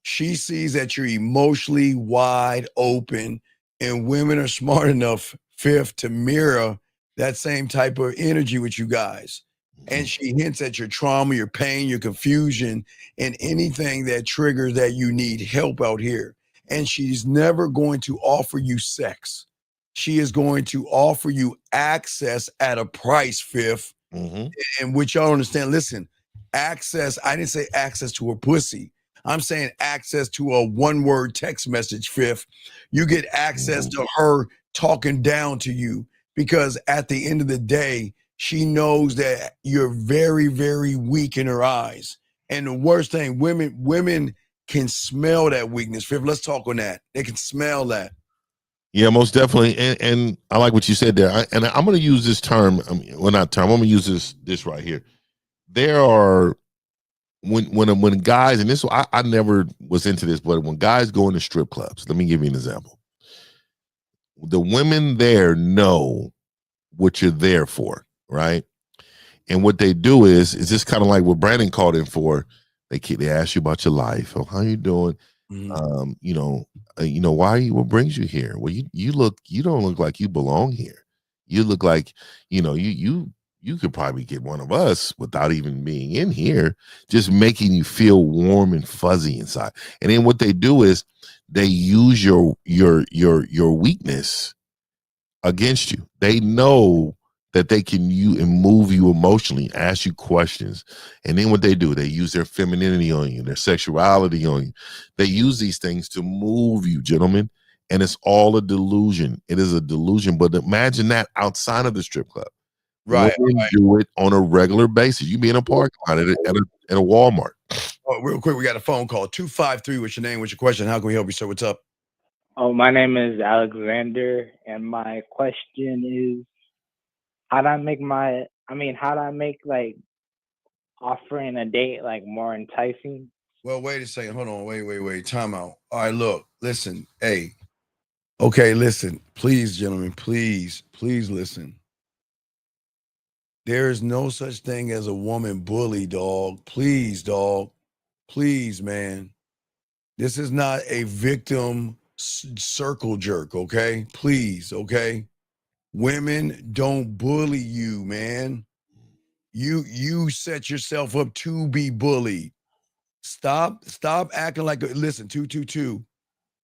She sees that you're emotionally wide open, and women are smart enough, Fifth, to mirror that same type of energy with you guys. And she hints at your trauma, your pain, your confusion, and anything that triggers that you need help out here. And she's never going to offer you sex. She is going to offer you access at a price, Fifth. And which y'all understand, listen, access, I didn't say access to her pussy. I'm saying access to a one-word text message, Fifth. You get access to her talking down to you, because at the end of the day, she knows that you're very, very weak in her eyes. And the worst thing, women can smell that weakness. Fifth, let's talk on that. They can smell that. Yeah, most definitely. And I like what you said there. And I'm going to use this term. Not term. I'm going to use this right here. There are when guys, and this I never was into this, but when guys go into strip clubs, let me give you an example. The women there know what you're there for. Right. And what they do is just kind of like what Brandon called in for. They ask you about your life. Oh, how you doing? Why what brings you here? Well, you don't look like you belong here. You look like, you could probably get one of us without even being in here, just making you feel warm and fuzzy inside. And then what they do is they use your weakness against you. They know that they can move you emotionally, ask you questions. And then what they do, they use their femininity on you, their sexuality on you. They use these things to move you, gentlemen. And it's all a delusion. It is a delusion. But imagine that outside of the strip club. Right. Women do it on a regular basis. You be in a parking lot at a Walmart. Oh, real quick, we got a phone call. 253, what's your name? What's your question? How can we help you, sir? What's up? Oh, my name is Alexander, and my question is, how do I make like offering a date like more enticing? Well, wait a second. Hold on. Wait. Time out. All right, look, listen. Hey. Okay, listen. Please, gentlemen, please listen. There is no such thing as a woman bully, dog. Please, dog. Please, man. This is not a victim circle jerk, okay? Please, okay? Women don't bully you, man. You set yourself up to be bullied. Stop acting like listen, 222.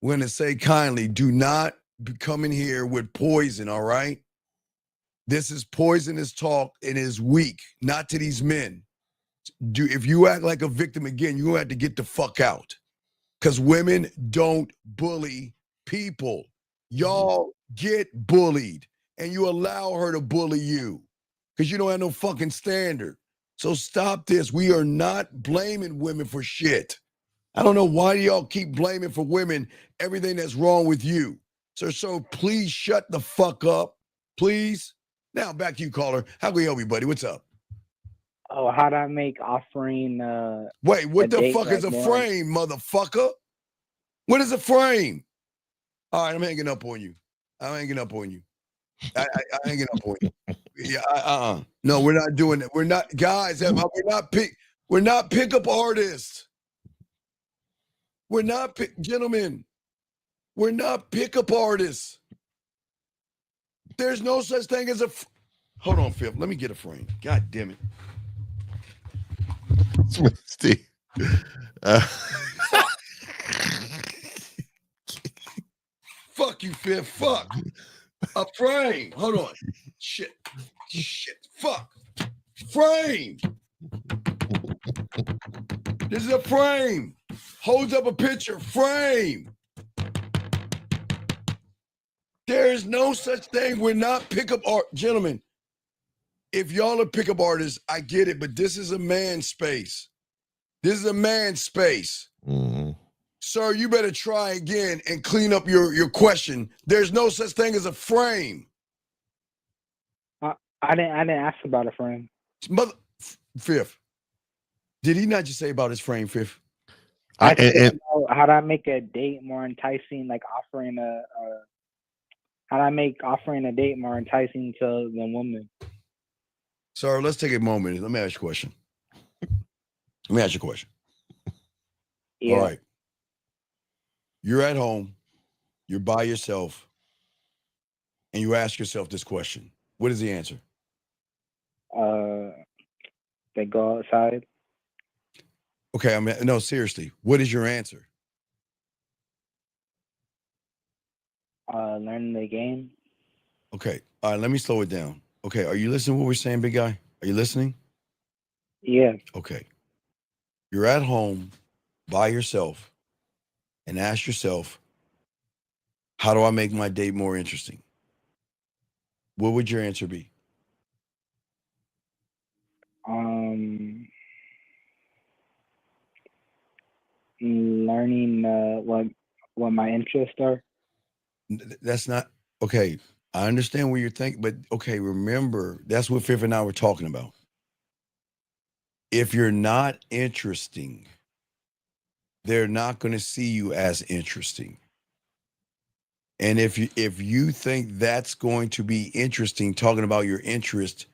We're gonna say kindly, do not come in here with poison, all right? This is poisonous talk and is weak, not to these men. If you act like a victim again, you're gonna have to get the fuck out. Because women don't bully people. Y'all get bullied and you allow her to bully you because you don't have no fucking standard. So stop this. We are not blaming women for shit. I don't know why y'all keep blaming for women everything that's wrong with you. So please shut the fuck up, please. Now back to you, caller. How can we help you, buddy? What's up? Oh, how'd I make offering Wait, what the date, fuck is like, a more- frame, motherfucker? What is a frame? All right, I'm hanging up on you. I'm hanging up on you. I'm hanging up on you. Yeah, No, we're not doing that. We're not, guys. We're not pickup artists. We're not gentlemen. We're not pickup artists. There's no such thing as a. Hold on, Phil. Let me get a frame. God damn it. Steve. Fuck you, Phil. Fuck. A frame. Hold on. Shit. Fuck. Frame. This is a frame. Holds up a picture. Frame. There is no such thing. We're not pickup art. Gentlemen, if y'all are pickup artists, I get it, but this is a man space. This is a man space. Mm-hmm. Sir, you better try again and clean up your question. There's no such thing as a frame. I didn't ask about a frame. Fifth. Did he not just say about his frame, Fifth? How do I make a date more enticing? Like how do I make offering a date more enticing to the woman? Sir, let's take a moment. Let me ask you a question. Yeah. All right. You're at home, you're by yourself, and you ask yourself this question. What is the answer? They go outside. Okay, no, seriously. What is your answer? Learn the game. Okay. All right, let me slow it down. Okay, are you listening to what we're saying, big guy? Are you listening? Yeah. Okay. You're at home by yourself and ask yourself, how do I make my date more interesting? What would your answer be? Learning what my interests are. That's not okay. I understand what you're thinking, but okay, remember, that's what Fifth and I were talking about. If you're not interesting, they're not going to see you as interesting. And if you think that's going to be interesting, talking about your interest,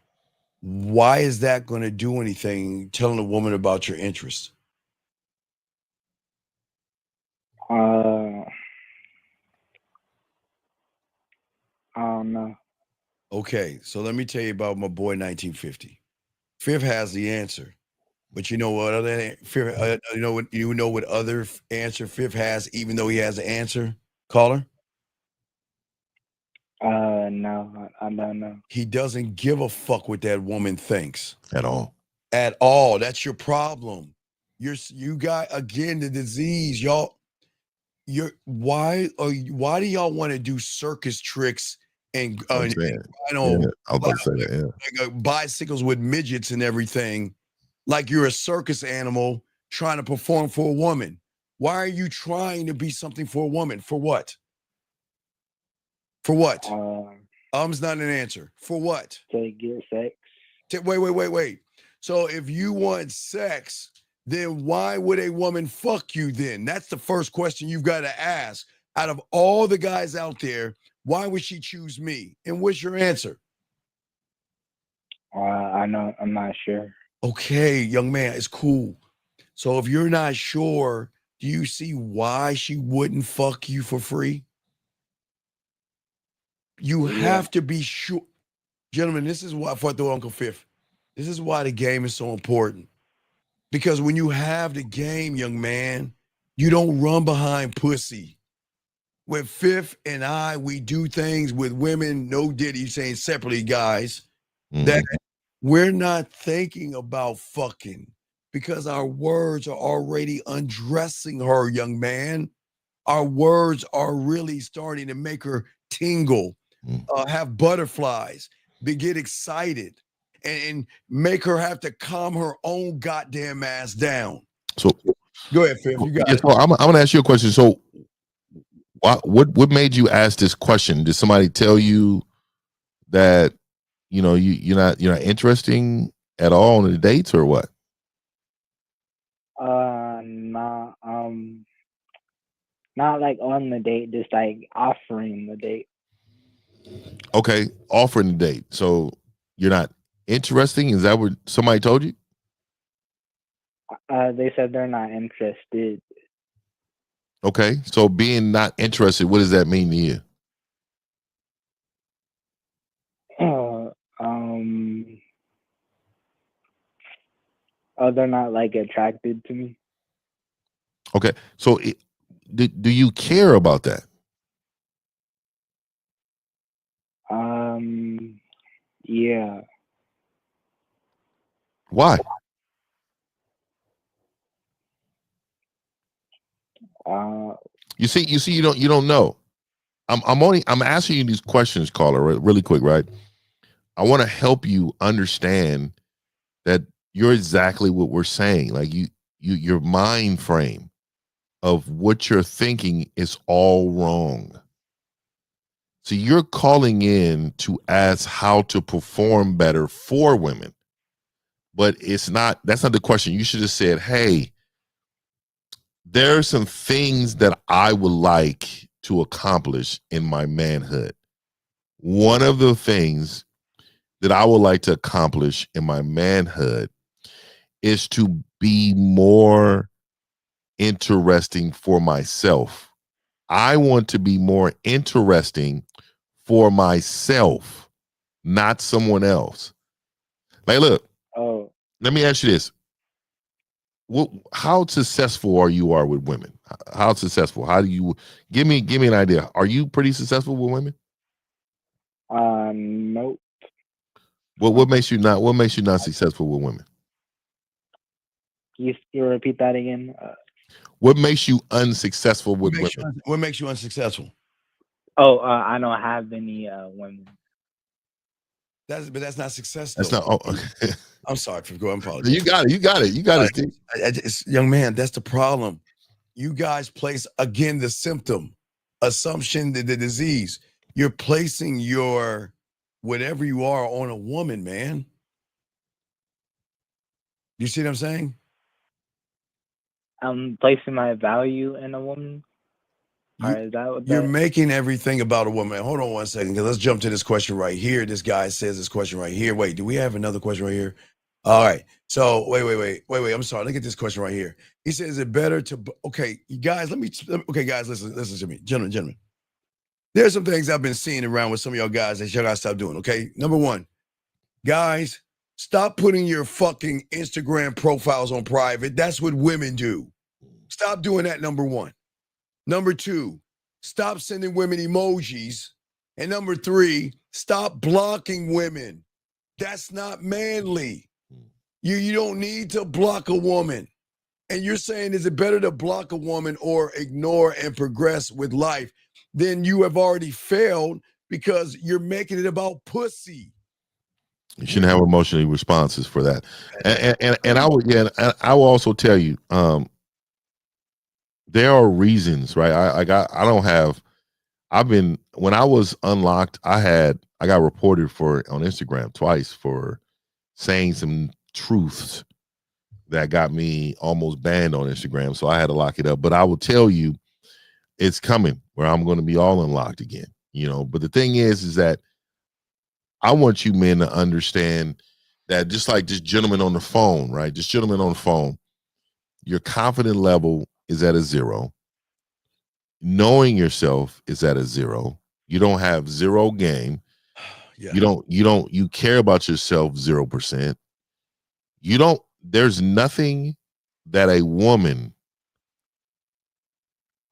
why is that going to do anything telling a woman about your interest? I don't know. Okay, so let me tell you about my boy 1950. Fifth has the answer, but you know what other Fifth, you know what other answer Fifth has, even though he has the answer, caller? No, I don't know. He doesn't give a fuck what that woman thinks At all. At all. That's your problem. You got again the disease, y'all. Why do y'all want to do circus tricks and I was about to say that, yeah. Bicycles with midgets and everything, like you're a circus animal trying to perform for a woman? Why are you trying to be something for a woman? For what? For what? Not an answer. For what? To get sex. Wait. So if you want sex, then why would a woman fuck you then? That's the first question you've got to ask. Out of all the guys out there, why would she choose me? And what's your answer? I'm not sure. Okay, young man, it's cool. So if you're not sure, Do you see why she wouldn't fuck you for free? You have to be sure. Gentlemen, this is why, for the Uncle Fifth, this is why the game is so important. Because when you have the game, young man, you don't run behind pussy. With Fifth and I, we do things with women, no Diddy saying separately, guys, that we're not thinking about fucking because our words are already undressing her, young man. Our words are really starting to make her tingle, have butterflies, get excited, and make her have to calm her own goddamn ass down. So go ahead, Fifth. You got it. So I'm gonna ask you a question. So what made you ask this question? Did somebody tell you that you're not interesting at all on the dates, or what? Nah, not like on the date, just like offering the date. Okay, offering the date. So you're not interesting? Is that what somebody told you? They said they're not interested. Okay, so being not interested, what does that mean to you? They're not like attracted to me. Okay, so do you care about that? Yeah. Why? You see, you don't know. I'm asking you these questions, caller, really quick, right? I want to help you understand that you're exactly what we're saying. Like your mind frame of what you're thinking is all wrong. So you're calling in to ask how to perform better for women, but that's not the question. You should have said, hey, there are some things that I would like to accomplish in my manhood. One of the things that I would like to accomplish in my manhood is to be more interesting for myself. I want to be more interesting for myself, not someone else. Like, look, let me ask you this. How successful are you with women? How successful? How do you give me an idea? Are you pretty successful with women? Nope. What makes you not successful with women? You repeat that again? What makes you unsuccessful with women? What makes you unsuccessful? I don't have any women. But that's not success. That's not. Okay. I'm sorry for going. Apologize. You got it. Steve. Young man, that's the problem. You guys place again the symptom, assumption, the disease. You're placing your whatever you are on a woman, man. You see what I'm saying? I'm placing my value in a woman. Is that what you're making everything about a woman? Hold on one second, because let's jump to this question right here. This guy says this question right here. Wait, do we have another question right here? All right. So wait. I'm sorry. Look at this question right here. He says, "Is it better to?" Okay, you guys. Okay, guys, listen to me, gentlemen. There's some things I've been seeing around with some of y'all guys that y'all gotta stop doing. Okay, number one, guys, stop putting your fucking Instagram profiles on private. That's what women do. Stop doing that. Number one. Number two, stop sending women emojis. And number three, stop blocking women. That's not manly. You don't need to block a woman. And you're saying, is it better to block a woman or ignore and progress with life? Then you have already failed because you're making it about pussy. You shouldn't have emotional responses for that. And I will also tell you, there are reasons, right? When I was unlocked, I got reported on Instagram twice for saying some truths that got me almost banned on Instagram. So I had to lock it up. But I will tell you, it's coming where I'm going to be all unlocked again, But the thing is that I want you men to understand that just like this gentleman on the phone, right? This gentleman on the phone, your confidence level is at a 0. Knowing yourself is at a 0. You don't have 0 game. Yeah. You care about yourself 0%. There's nothing that a woman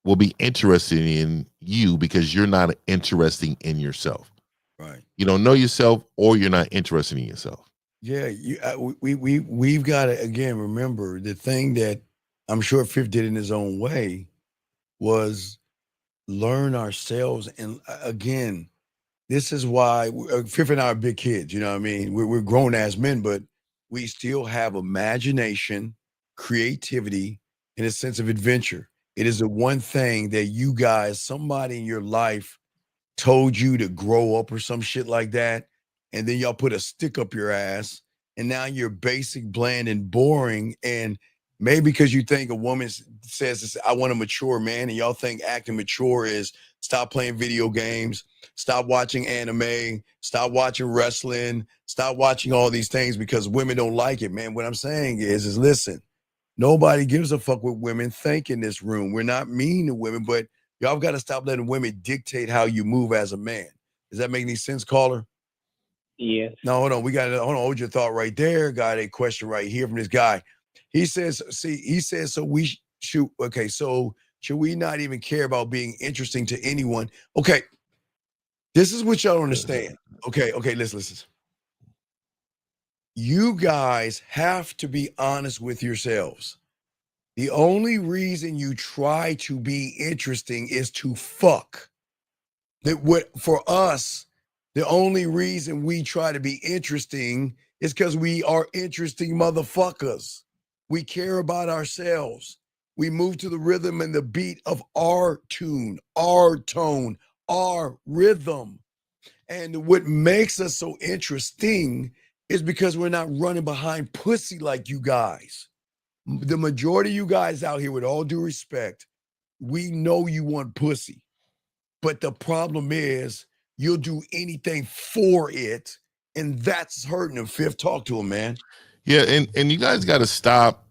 will be interested in you because you're not interesting in yourself. Right. You don't know yourself, or you're not interested in yourself. Yeah, we've got to again remember the thing that I'm sure Fifth did in his own way was learn ourselves. And again, this is why Fifth and I are big kids. You know what I mean? We're grown ass men, but we still have imagination, creativity, and a sense of adventure. It is the one thing that you guys, somebody in your life told you to grow up or some shit like that, and then y'all put a stick up your ass, and now you're basic, bland, and boring. And maybe because you think a woman says, I want a mature man, and y'all think acting mature is stop playing video games, stop watching anime, stop watching wrestling, stop watching all these things because women don't like it, man. What I'm saying is listen, nobody gives a fuck what women think in this room. We're not mean to women, but y'all got to stop letting women dictate how you move as a man. Does that make any sense, caller? Yes. No, hold on. Hold your thought right there. Got a question right here from this guy. He says, so we should, okay, so should we not even care about being interesting to anyone? Okay. This is what y'all don't understand. Okay, listen. You guys have to be honest with yourselves. The only reason you try to be interesting is to fuck. For us, the only reason we try to be interesting is because we are interesting motherfuckers. We care about ourselves. We move to the rhythm and the beat of our tune, our tone, our rhythm. And what makes us so interesting is because we're not running behind pussy like you guys. The majority of you guys out here, with all due respect, we know you want pussy. But the problem is you'll do anything for it, and that's hurting him. Fifth, talk to him, man. Yeah, and you guys got to stop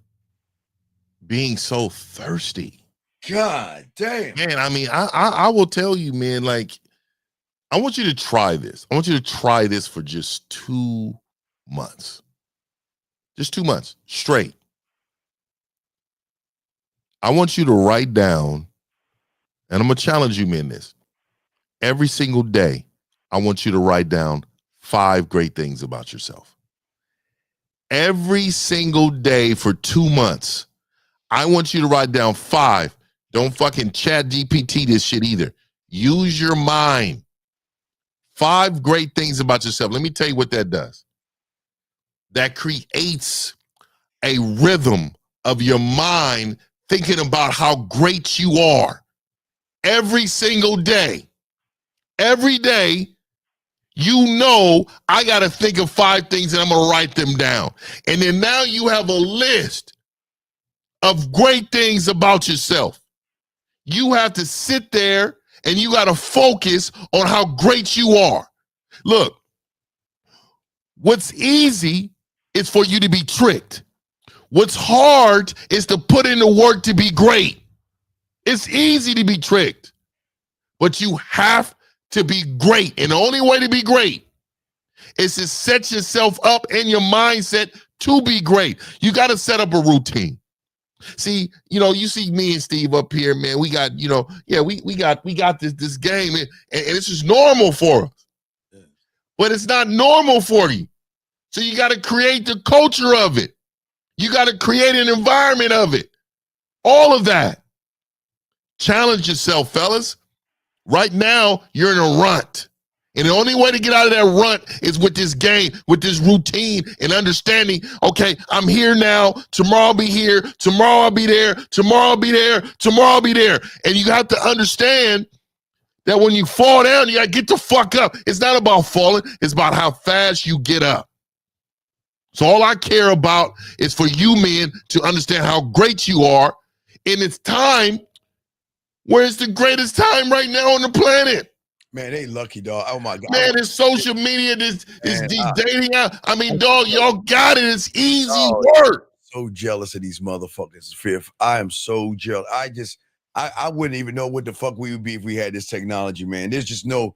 being so thirsty. God damn. Man, I mean, I will tell you, man, like, I want you to try this. I want you to try this for just 2 months. Just 2 months straight. I want you to write down, and I'm going to challenge you, men, this. Every single day, I want you to write down 5 great things about yourself. Every single day for 2 months, I want you to write down 5. Don't fucking chat GPT this shit either. Use your mind. 5 great things about yourself. Let me tell you what that does. That creates a rhythm of your mind thinking about how great you are. Every single day. Every day, you know, I got to think of 5 things and I'm going to write them down. And then now you have a list of great things about yourself. You have to sit there and you got to focus on how great you are. Look, what's easy is for you to be tricked. What's hard is to put in the work to be great. It's easy to be tricked, but you have to be great. And the only way to be great is to set yourself up in your mindset to be great. You got to set up a routine. See, you see me and Steve up here, man. We got, we got this game, and this is normal for us. But it's not normal for you. So you got to create the culture of it. You got to create an environment of it. All of that. Challenge yourself, fellas. Right now, you're in a rut. And the only way to get out of that rut is with this game, with this routine and understanding, okay, I'm here now. Tomorrow I'll be here. Tomorrow I'll be there. Tomorrow I'll be there. Tomorrow I'll be there. And you have to understand that when you fall down, you got to get the fuck up. It's not about falling. It's about how fast you get up. So all I care about is for you men to understand how great you are. And it's time where it's the greatest time right now on the planet. Man, they lucky, dog. Oh, my God. Man, it's social media, this dating out. I mean, dog, y'all got it. It's easy work. so jealous of these motherfuckers, Fifth. I am so jealous. I wouldn't even know what the fuck we would be if we had this technology, man. There's just no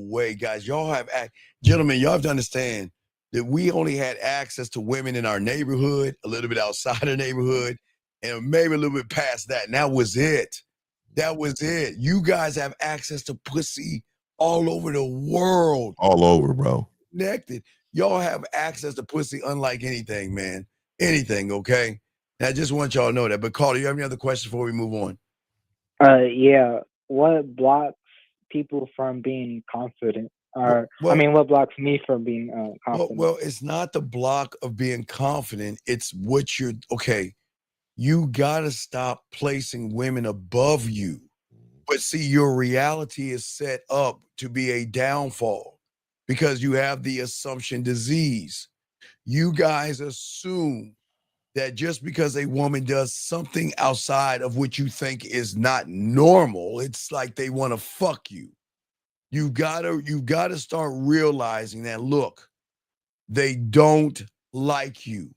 way, guys. Gentlemen, y'all have to understand that we only had access to women in our neighborhood, a little bit outside the neighborhood, and maybe a little bit past that. And that was it. That was it. You guys have access to pussy all over the world. All over, bro. Connected. Y'all have access to pussy unlike anything, man. Anything, okay? And I just want y'all to know that. But Carter, you have any other questions before we move on? Yeah. What blocks people from being confident? Or what blocks me from being confident? Well, it's not the block of being confident. It's what you're okay. You gotta stop placing women above you. But see, your reality is set up to be a downfall because you have the assumption disease. You guys assume that just because a woman does something outside of what you think is not normal, it's like they want to fuck you. You gotta start realizing that, look, they don't like you.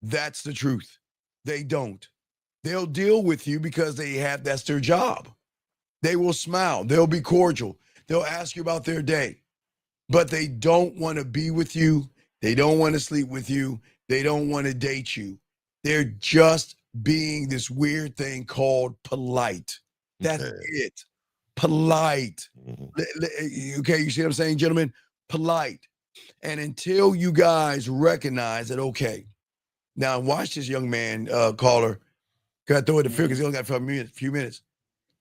That's the truth. They don't. They'll deal with you because that's their job. They will smile. They'll be cordial. They'll ask you about their day, but they don't want to be with you. They don't want to sleep with you. They don't want to date you. They're just being this weird thing called polite. That's it. Polite. Okay, you see what I'm saying, gentlemen? Polite. And until you guys recognize that, okay, now watch this young man, caller. Got to throw it to Phil because he only got a few minutes.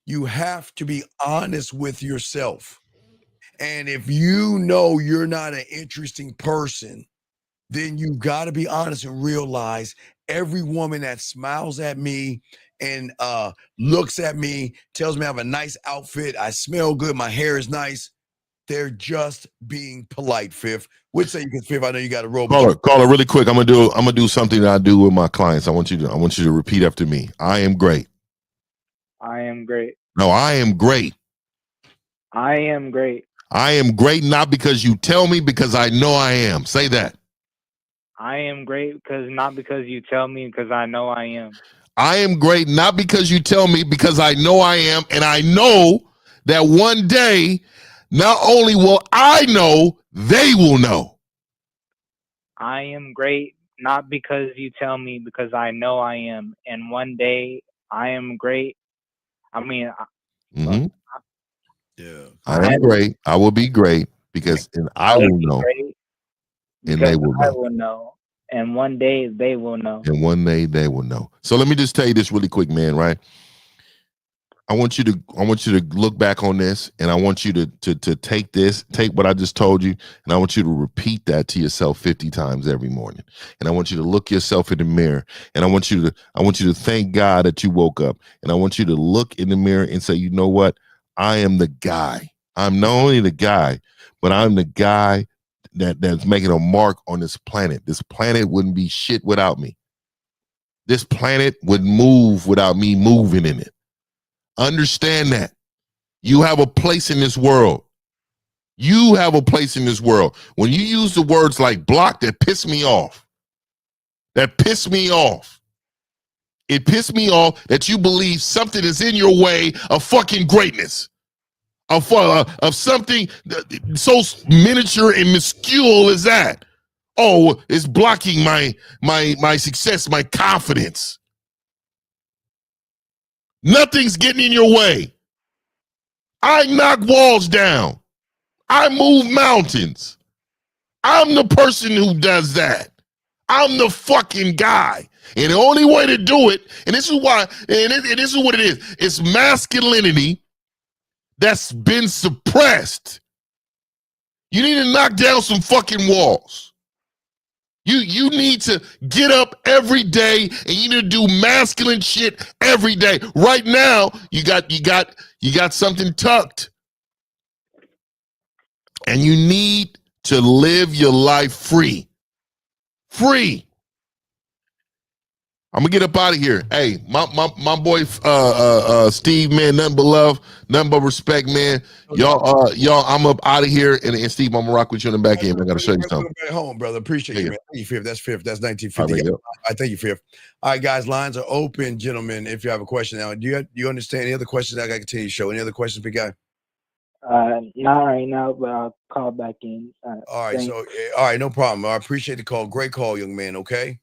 You have to be honest with yourself. And if you know you're not an interesting person, then you got to be honest and realize every woman that smiles at me and looks at me, tells me I have a nice outfit, I smell good, my hair is nice, they're just being polite, Fifth. Would say you can, Fifth. I know you got a robot. Caller, really quick. I'm gonna do something that I do with my clients. I want you to repeat after me. I am great. I am great. No, I am great. I am great. I am great not because you tell me, because I know I am. Say that. I am great not because you tell me, because I know I am. I am great not because you tell me, because I know I am, and I know that one day, not only will I know, they will know. I am great not because you tell me, because I know I am, and one day I am great. I mean, yeah, I am great. I will be great because I will know, and they will know. I will know, and one day they will know. And one day they will know. So let me just tell you this really quick, man. Right? I want you to look back on this, and I want you to take what I just told you, and I want you to repeat that to yourself 50 times every morning. And I want you to look yourself in the mirror, and I want you to thank God that you woke up. And I want you to look in the mirror and say, you know what? I am the guy. I'm not only the guy, but I'm the guy that's making a mark on this planet. This planet wouldn't be shit without me. This planet would move without me moving in it. Understand that. You have a place in this world. You have a place in this world. When you use the words like block, that piss me off. That piss me off. It pissed me off that you believe something is in your way of fucking greatness. Of something so miniature and minuscule as that. Oh, it's blocking my success, my confidence. Nothing's getting in your way. I knock walls down. I move mountains. I'm the person who does that. I'm the fucking guy. And the only way to do it, and this is why, and this is what it is, it's masculinity that's been suppressed. You need to knock down some fucking walls. You need to get up every day, and you need to do masculine shit every day. Right now, you got something tucked. And you need to live your life free. Free. I'm gonna get up out of here. Hey, my boy Steve, man, nothing but love, nothing but respect, man. Y'all, I'm up out of here, and Steve, I'm gonna rock with you in the back end. I gotta show you something. Back home, brother. Appreciate you, man. Thank you, Fifth. That's Fifth. That's 1950. I thank you, Fifth. All right, guys, lines are open, gentlemen. If you have a question now, do you understand any other questions? I got to continue to show. Any other questions, big guy? Not right now, but I'll call back in. All right, all right, no problem. I appreciate the call. Great call, young man. Okay.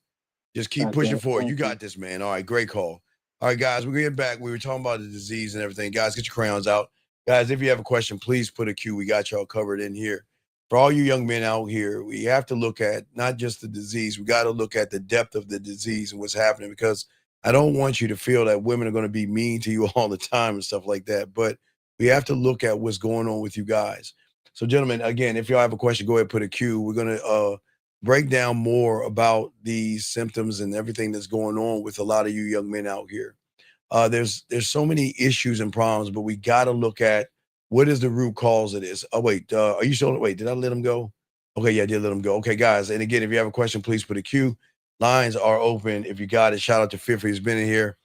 Just keep pushing forward. You got this, man. All right, great call. All right, guys, we're getting back. We were talking about the disease and everything. Guys, get your crayons out. Guys, if you have a question, please put a Q. We got y'all covered in here. For all you young men out here, we have to look at not just the disease. We got to look at the depth of the disease and what's happening, because I don't want you to feel that women are going to be mean to you all the time and stuff like that. But we have to look at what's going on with you guys. So, gentlemen, again, if y'all have a question, go ahead and put a Q. We're going to break down more about these symptoms and everything that's going on with a lot of you young men out here. There's so many issues and problems, but we got to look at what is the root cause of this. Oh, wait, are you still, wait, did I let him go? Okay, yeah, I did let him go. Okay, guys, and again, if you have a question, please put a Q. Lines are open. If you got it, shout out to Fifth, he's been in here.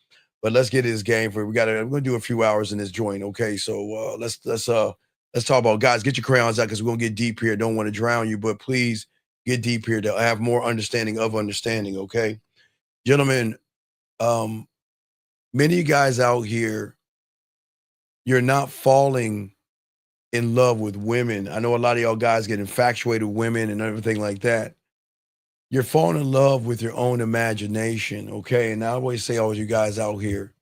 But let's get his game for. I'm going to do a few hours in this joint. Okay, so let's talk about, guys. Get your crayons out, because we're going to get deep here. Don't want to drown you, but please get deep here to have more understanding of understanding. Okay, gentlemen, many of you guys out here, you're not falling in love with women. I know a lot of y'all guys get infatuated with women and everything like that. You're falling in love with your own imagination, okay? And I always say, all you guys out here,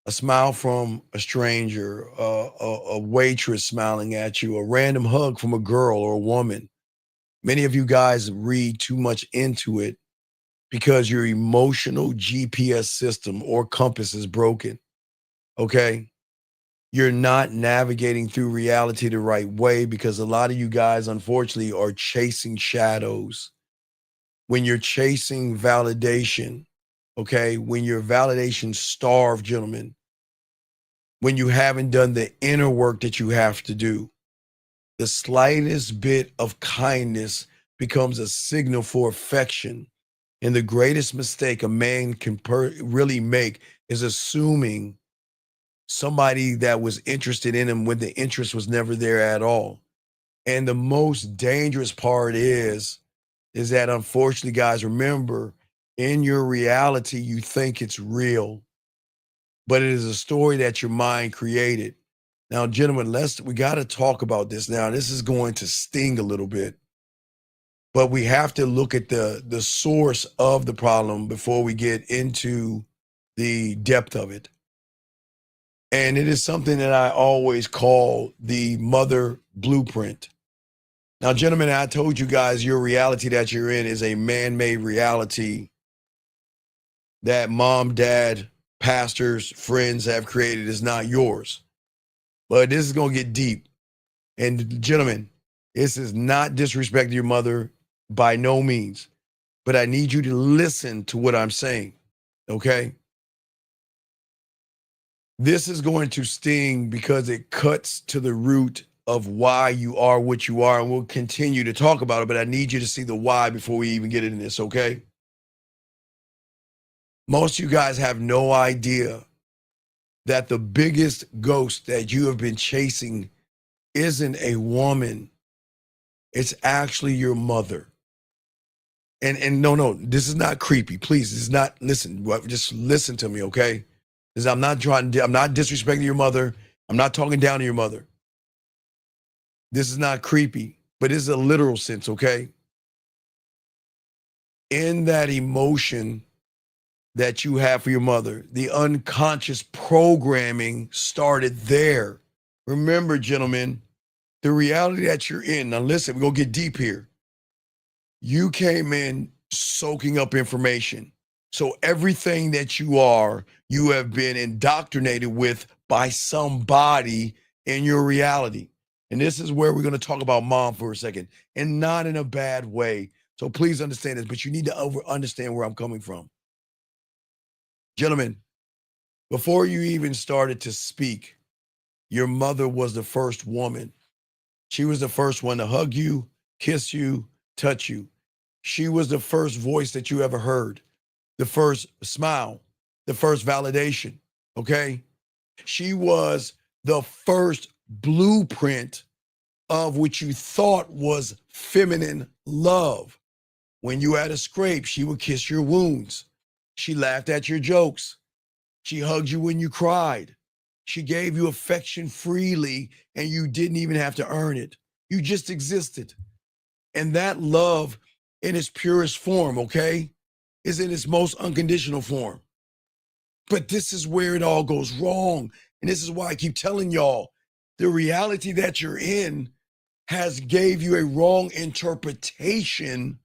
a smile from a stranger, a waitress smiling at you, a random hug from a girl or a woman. Many of you guys read too much into it because your emotional GPS system or compass is broken, okay? You're not navigating through reality the right way, because a lot of you guys, unfortunately, are chasing shadows. When you're chasing validation, okay, when you're validation starved, gentlemen, when you haven't done the inner work that you have to do, the slightest bit of kindness becomes a signal for affection. And the greatest mistake a man can really make is assuming somebody that was interested in him when the interest was never there at all. And the most dangerous part is that, unfortunately, guys, remember, in your reality, you think it's real, but it is a story that your mind created. Now, gentlemen, we got to talk about this now. This is going to sting a little bit, but we have to look at the source of the problem before we get into the depth of it. And it is something that I always call the mother blueprint. Now, gentlemen, I told you guys your reality that you're in is a man-made reality that mom, dad, pastors, friends have created. Is not yours. But this is going to get deep. And gentlemen, this is not disrespect to your mother by no means. But I need you to listen to what I'm saying, okay? This is going to sting because it cuts to the root of why you are what you are, and we'll continue to talk about it, but I need you to see the why before we even get into this, okay? Most of you guys have no idea that the biggest ghost that you have been chasing isn't a woman. It's actually your mother. And no, this is not creepy. Please, this is not, listen, just listen to me, okay? I'm not disrespecting your mother. I'm not talking down to your mother. This is not creepy, but it's a literal sense, okay? In that emotion that you have for your mother, the unconscious programming started there. Remember, gentlemen, the reality that you're in, now listen, we're going to get deep here. You came in soaking up information. So everything that you are, you have been indoctrinated with by somebody in your reality. And this is where we're going to talk about mom for a second, and not in a bad way. So please understand this, but you need to understand where I'm coming from. Gentlemen, before you even started to speak, your mother was the first woman. She was the first one to hug you, kiss you, touch you. She was the first voice that you ever heard. the first smile, the first validation, okay? She was the first blueprint of what you thought was feminine love. When you had a scrape, she would kiss your wounds. She laughed at your jokes. She hugged you when you cried. She gave you affection freely, and you didn't even have to earn it. You just existed. And that love in its purest form, okay, is in its most unconditional form. But this is where it all goes wrong. And this is why I keep telling y'all, the reality that you're in has gave you a wrong interpretation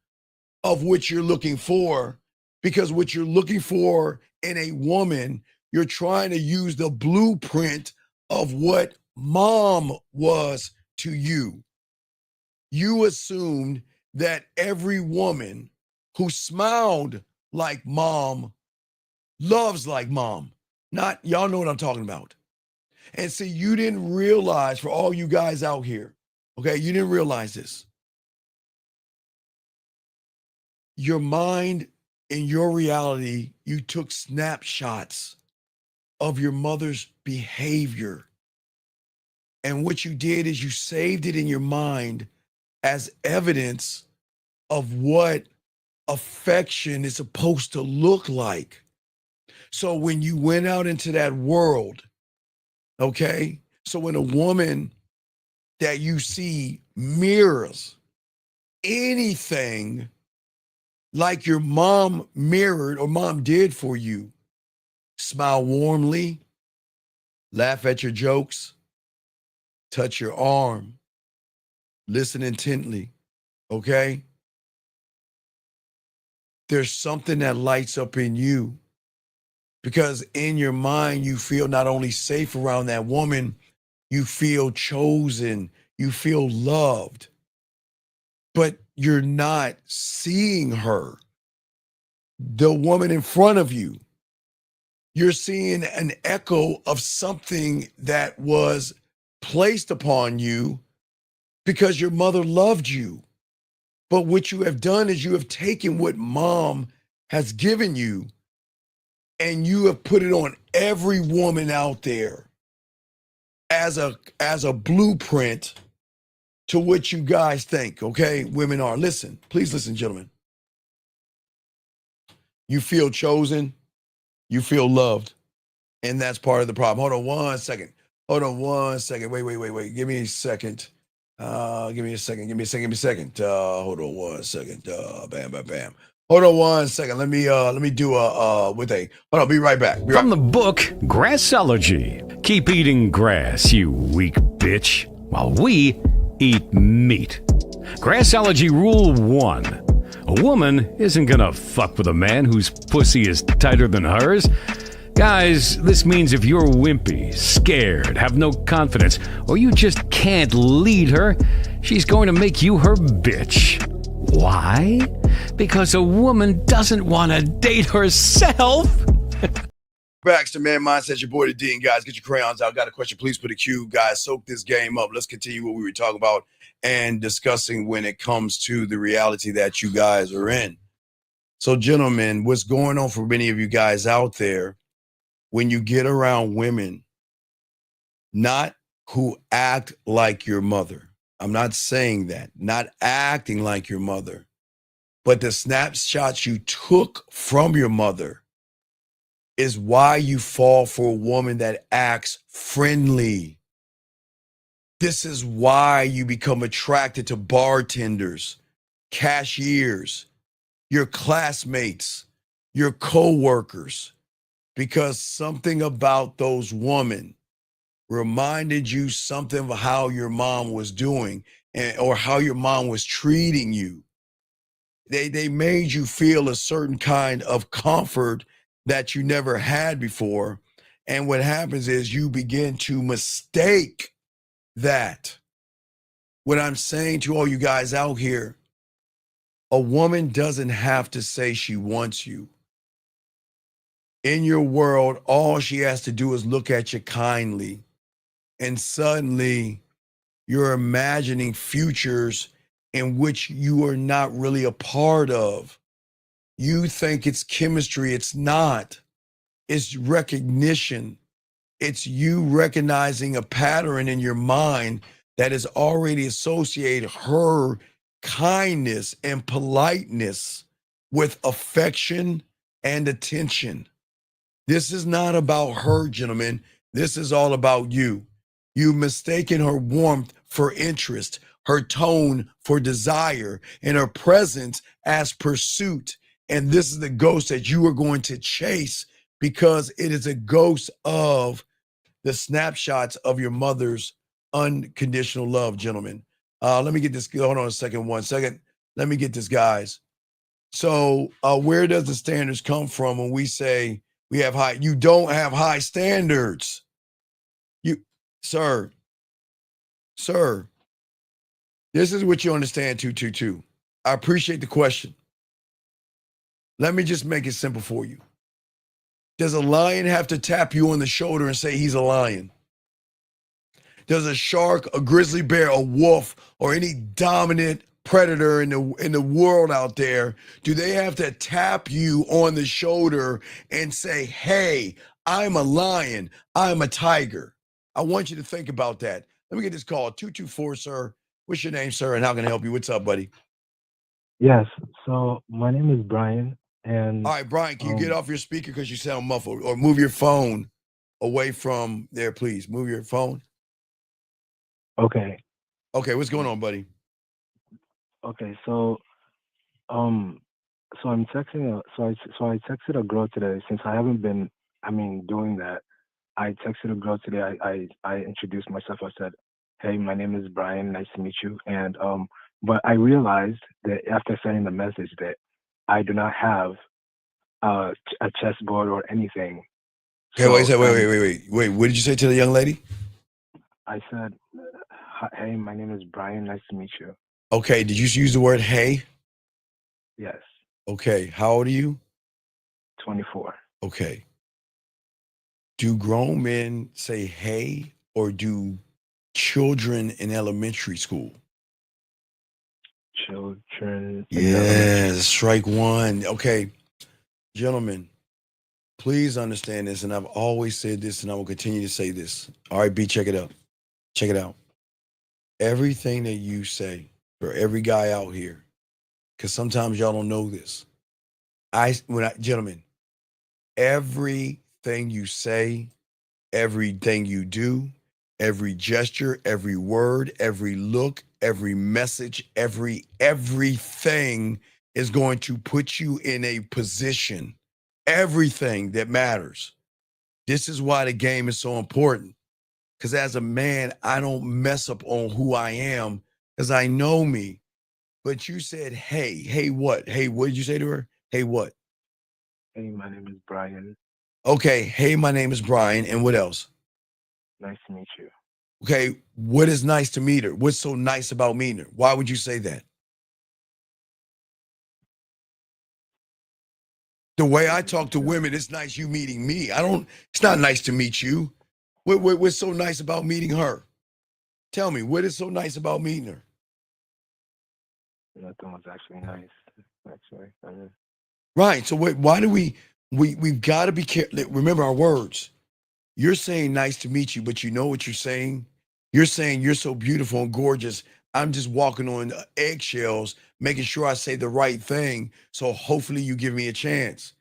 of what you're looking for, because what you're looking for in a woman, you're trying to use the blueprint of what mom was to you. You assumed that every woman who smiled like mom loves like mom. Not, y'all know what I'm talking about. And see, you didn't realize, for all you guys out here, okay, you didn't realize this. Your mind and your reality, you took snapshots of your mother's behavior. And what you did is you saved it in your mind as evidence of what affection is supposed to look like. So when you went out into that world, okay, so when a woman that you see mirrors anything like your mom mirrored or mom did for you, smile warmly, laugh at your jokes, touch your arm, listen intently, okay? There's something that lights up in you, because in your mind, you feel not only safe around that woman, you feel chosen, you feel loved, but you're not seeing her, the woman in front of you. You're seeing an echo of something that was placed upon you because your mother loved you. But what you have done is you have taken what mom has given you and you have put it on every woman out there as a blueprint to what you guys think, okay, women are. Listen, please listen, gentlemen. You feel chosen, you feel loved, and that's part of the problem. Hold on one second. Wait. Give me a second. Give me a second. Hold on one second. Bam. Hold on one second. Let me do hold on, be right back. From the book, Grassology. Keep eating grass, you weak bitch, while we eat meat. Grassology Rule 1. A woman isn't gonna fuck with a man whose pussy is tighter than hers. Guys, this means if you're wimpy, scared, have no confidence, or you just can't lead her, she's going to make you her bitch. Why? Because a woman doesn't want to date herself. Baxter, Man Mindset, your boy the Dean. Guys, get your crayons out. Got a question? Please put a cue. Guys, soak this game up. Let's continue what we were talking about and discussing when it comes to the reality that you guys are in. So, gentlemen, what's going on for many of you guys out there when you get around women, not who act like your mother? I'm not saying that, not acting like your mother, but the snapshots you took from your mother is why you fall for a woman that acts friendly. This is why you become attracted to bartenders, cashiers, your classmates, your co-workers, because something about those women reminded you something of how your mom was doing or how your mom was treating you. They made you feel a certain kind of comfort that you never had before. And what happens is you begin to mistake that. What I'm saying to all you guys out here, a woman doesn't have to say she wants you. In your world, all she has to do is look at you kindly. And suddenly you're imagining futures in which you are not really a part of. You think it's chemistry. It's not. It's recognition. It's you recognizing a pattern in your mind that is already associated her kindness and politeness with affection and attention. This is not about her, gentlemen. This is all about you. You've mistaken her warmth for interest, her tone for desire, and her presence as pursuit. And this is the ghost that you are going to chase because it is a ghost of the snapshots of your mother's unconditional love, gentlemen. Let me get this. Hold on a second. 1 second. Let me get this, guys. So where does the standards come from when we say we have high? You don't have high standards. You, sir, this is what you understand, 222. I appreciate the question. Let me just make it simple for you. Does a lion have to tap you on the shoulder and say he's a lion? Does a shark, a grizzly bear, a wolf, or any dominant predator in the world out there, do they have to tap you on the shoulder and say, hey, I'm a lion, I'm a tiger? I want you to think about that. Let me get this call. 224, sir. What's your name, sir, and how can I help you? What's up, buddy? Yes. So my name is Brian, and All right, Brian, can you get off your speaker because you sound muffled, or move your phone away from there, please? Move your phone. okay. Okay, what's going on, buddy? Okay. So so I'm texting. So I texted a girl today. Since I haven't been, doing that. I texted a girl today. I introduced myself. I said, "Hey, my name is Brian. Nice to meet you." And but I realized that after sending the message that I do not have a chessboard or anything. Okay, wait. What did you say to the young lady? I said, "Hey, my name is Brian. Nice to meet you." Okay, did you use the word hey? Yes. Okay, how old are you? 24. Okay. Do grown men say hey, or do children in elementary school? Children. Yeah, strike one. Okay, gentlemen, please understand this, and I've always said this, and I will continue to say this. All right, B, check it out. Check it out. Everything that you say, for every guy out here, because sometimes y'all don't know this. Gentlemen, everything you say, everything you do, every gesture, every word, every look, every message, everything is going to put you in a position. Everything that matters. This is why the game is so important. Because as a man, I don't mess up on who I am because I know me. But you said, hey, what? Hey, what did you say to her? Hey, what? Hey, my name is Brian. Okay, hey, my name is Brian. And what else? Nice to meet you. Okay, what is nice to meet her? What's so nice about meeting her? Why would you say that? The way I talk to women, it's nice you meeting me. It's not nice to meet you. What's so nice about meeting her? Tell me, what is so nice about meeting her? Nothing was actually nice, actually. Right, so why do we've got to be careful. Remember our words. You're saying nice to meet you, but you know what you're saying? You're saying you're so beautiful and gorgeous. I'm just walking on eggshells, making sure I say the right thing. So hopefully you give me a chance.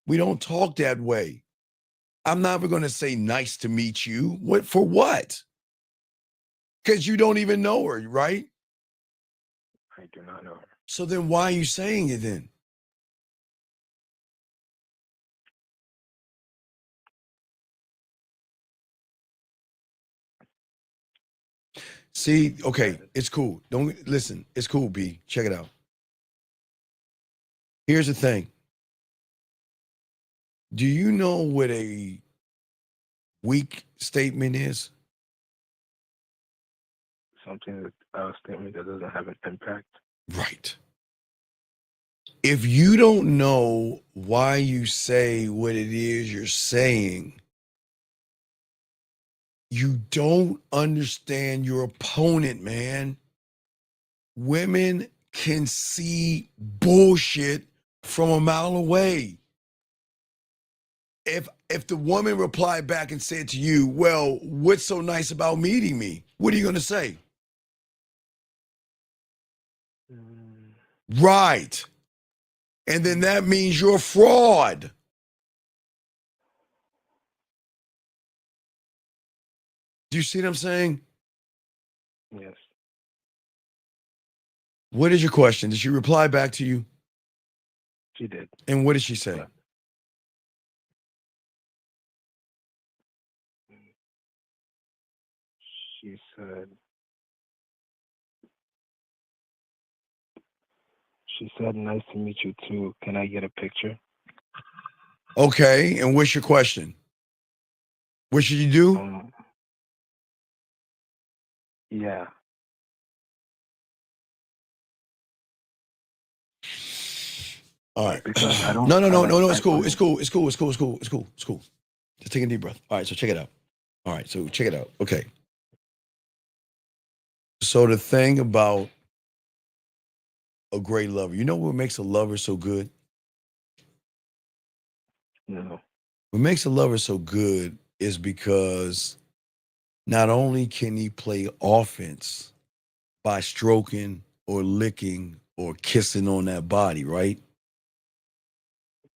We don't talk that way. I'm never going to say nice to meet you. What for what? Because you don't even know her, right? I do not know her. So then why are you saying it then? See, okay, it's cool. Don't listen. It's cool, B. Check it out. Here's the thing. Do you know what a weak statement is? A statement that doesn't have an impact. Right. If you don't know why you say what it is you're saying, you don't understand your opponent, man. Women can see bullshit from a mile away. If the woman replied back and said to you, well, what's so nice about meeting me? What are you going to say? Right. And then that means you're a fraud. Do you see what I'm saying? Yes. What is your question? Did she reply back to you? She did. And what did she say? She said, nice to meet you too. Can I get a picture? Okay. And what's your question? What should you do? Yeah. All right. Because I don't. No. It's cool. It's cool. Just take a deep breath. All right. So check it out. All right. So check it out. Okay. So the thing about a great lover, you know what makes a lover so good? No. What makes a lover so good is because not only can he play offense by stroking or licking or kissing on that body, right?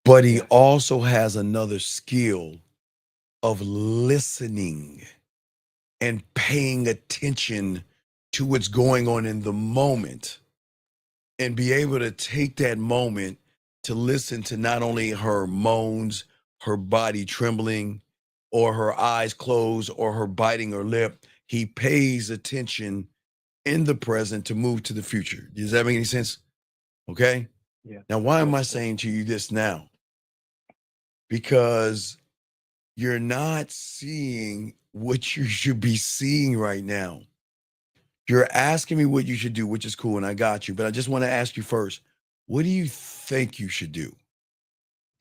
But he also has another skill of listening and paying attention to what's going on in the moment and be able to take that moment to listen to not only her moans, her body trembling, or her eyes closed, or her biting her lip. He pays attention in the present to move to the future. Does that make any sense? Okay. Yeah. Now, why am I saying to you this now? Because you're not seeing what you should be seeing right now. You're asking me what you should do, which is cool, and I got you. But I just want to ask you first, what do you think you should do?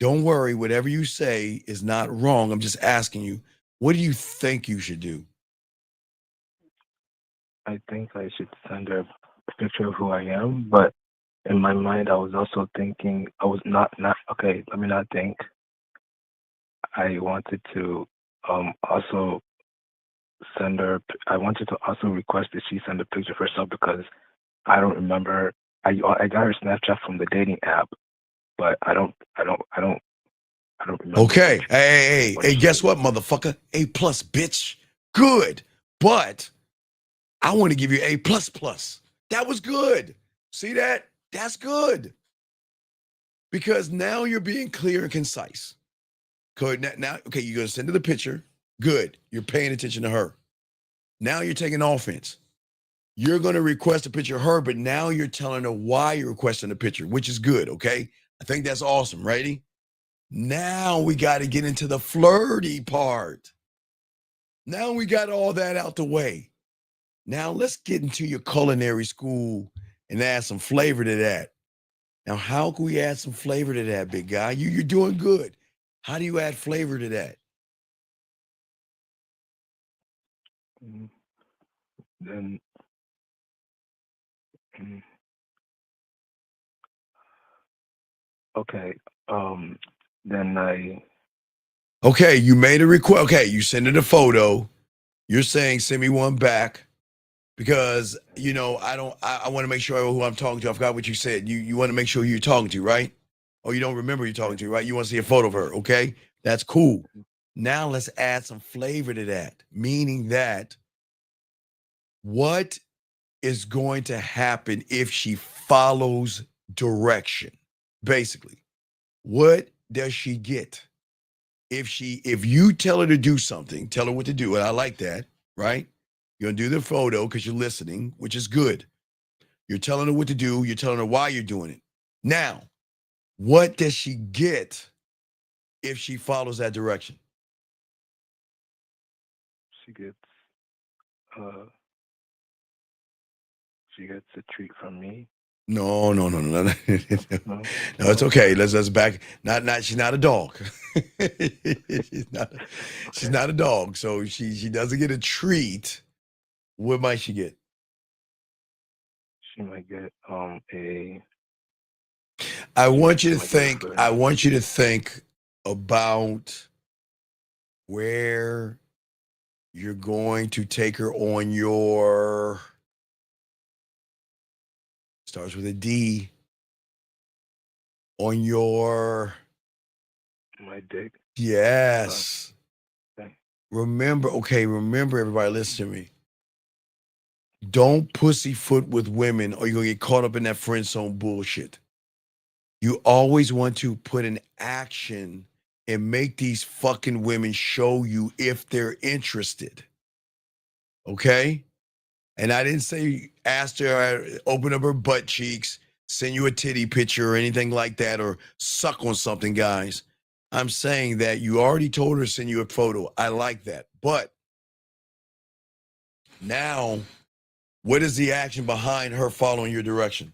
Don't worry, whatever you say is not wrong. I'm just asking you, what do you think you should do? I think I should send her a picture of who I am, but in my mind, I was also thinking, I was not, okay, let me not think. I wanted to also send her, I wanted to also request that she send a picture of herself because I don't remember, I got her Snapchat from the dating app, but I don't remember. Okay. Hey, guess what, motherfucker? A+, bitch. Good. But I want to give you A++. That was good. See that? That's good. Because now you're being clear and concise. Good. Now, okay, you're going to send her the picture. Good. You're paying attention to her. Now you're taking offense. You're going to request a picture of her, but now you're telling her why you're requesting a picture, which is good, okay? I think that's awesome, righty? Now we got to get into the flirty part. Now we got all that out the way. Now let's get into your culinary school and add some flavor to that. Now, how can we add some flavor to that, big guy? You're doing good. How do you add flavor to that? Then, okay, then Okay, you made a request. Okay, you send it a photo. You're saying send me one back because, you know, I want to make sure who I'm talking to. I forgot what you said. You want to make sure who you're talking to, right? Or you don't remember who you're talking to, right? You want to see a photo of her, okay? That's cool. Now let's add some flavor to that, meaning that what is going to happen if she follows direction? Basically, what does she get? If you tell her to do something, tell her what to do. And I like that, right? You're gonna do the photo because you're listening, which is good. You're telling her what to do, you're telling her why you're doing it. Now, what does she get if she follows that direction? she gets a treat from me. No. No, it's okay. Let's back. Not. She's not a dog. She's not a dog. So she doesn't get a treat. What might she get? She might get I want you to My think. girlfriend. I want you to think about where you're going to take her on your. Starts with a D. On your. My dick. Yes. Okay. Remember, everybody, listen to me. Don't pussyfoot with women or you're going to get caught up in that friend zone bullshit. You always want to put an action and make these fucking women show you if they're interested. Okay? And I didn't say ask her, open up her butt cheeks, send you a titty picture or anything like that, or suck on something, guys. I'm saying that you already told her to send you a photo. I like that. But now, what is the action behind her following your direction?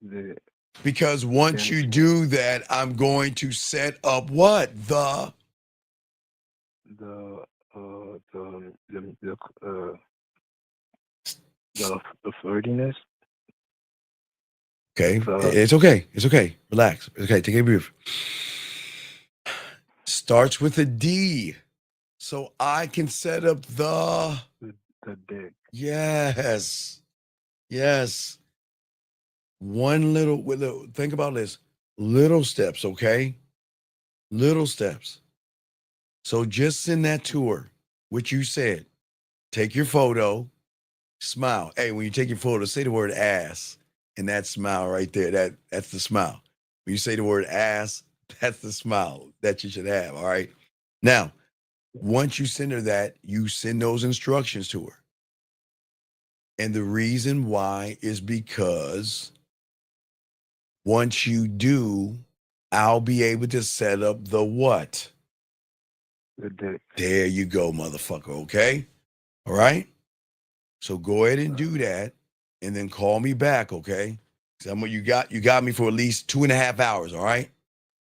The Because once you do that, I'm going to set up what? the the flirtiness. Okay. It's okay. It's okay. Relax. It's okay. Take a breath. Starts with a D. So I can set up the dick. Yes. Yes. Think about this. Little steps, okay? Little steps. So just send that to her, which you said. Take your photo, smile. Hey, when you take your photo, say the word ass. And that smile right there, that's the smile. When you say the word ass, that's the smile that you should have. All right. Now, once you send her that, you send those instructions to her. And the reason why is because once you do, I'll be able to set up the what? The dick. There you go, motherfucker. Okay. All right. So go ahead and do that, and then call me back, okay? You got me for at least 2.5 hours, all right?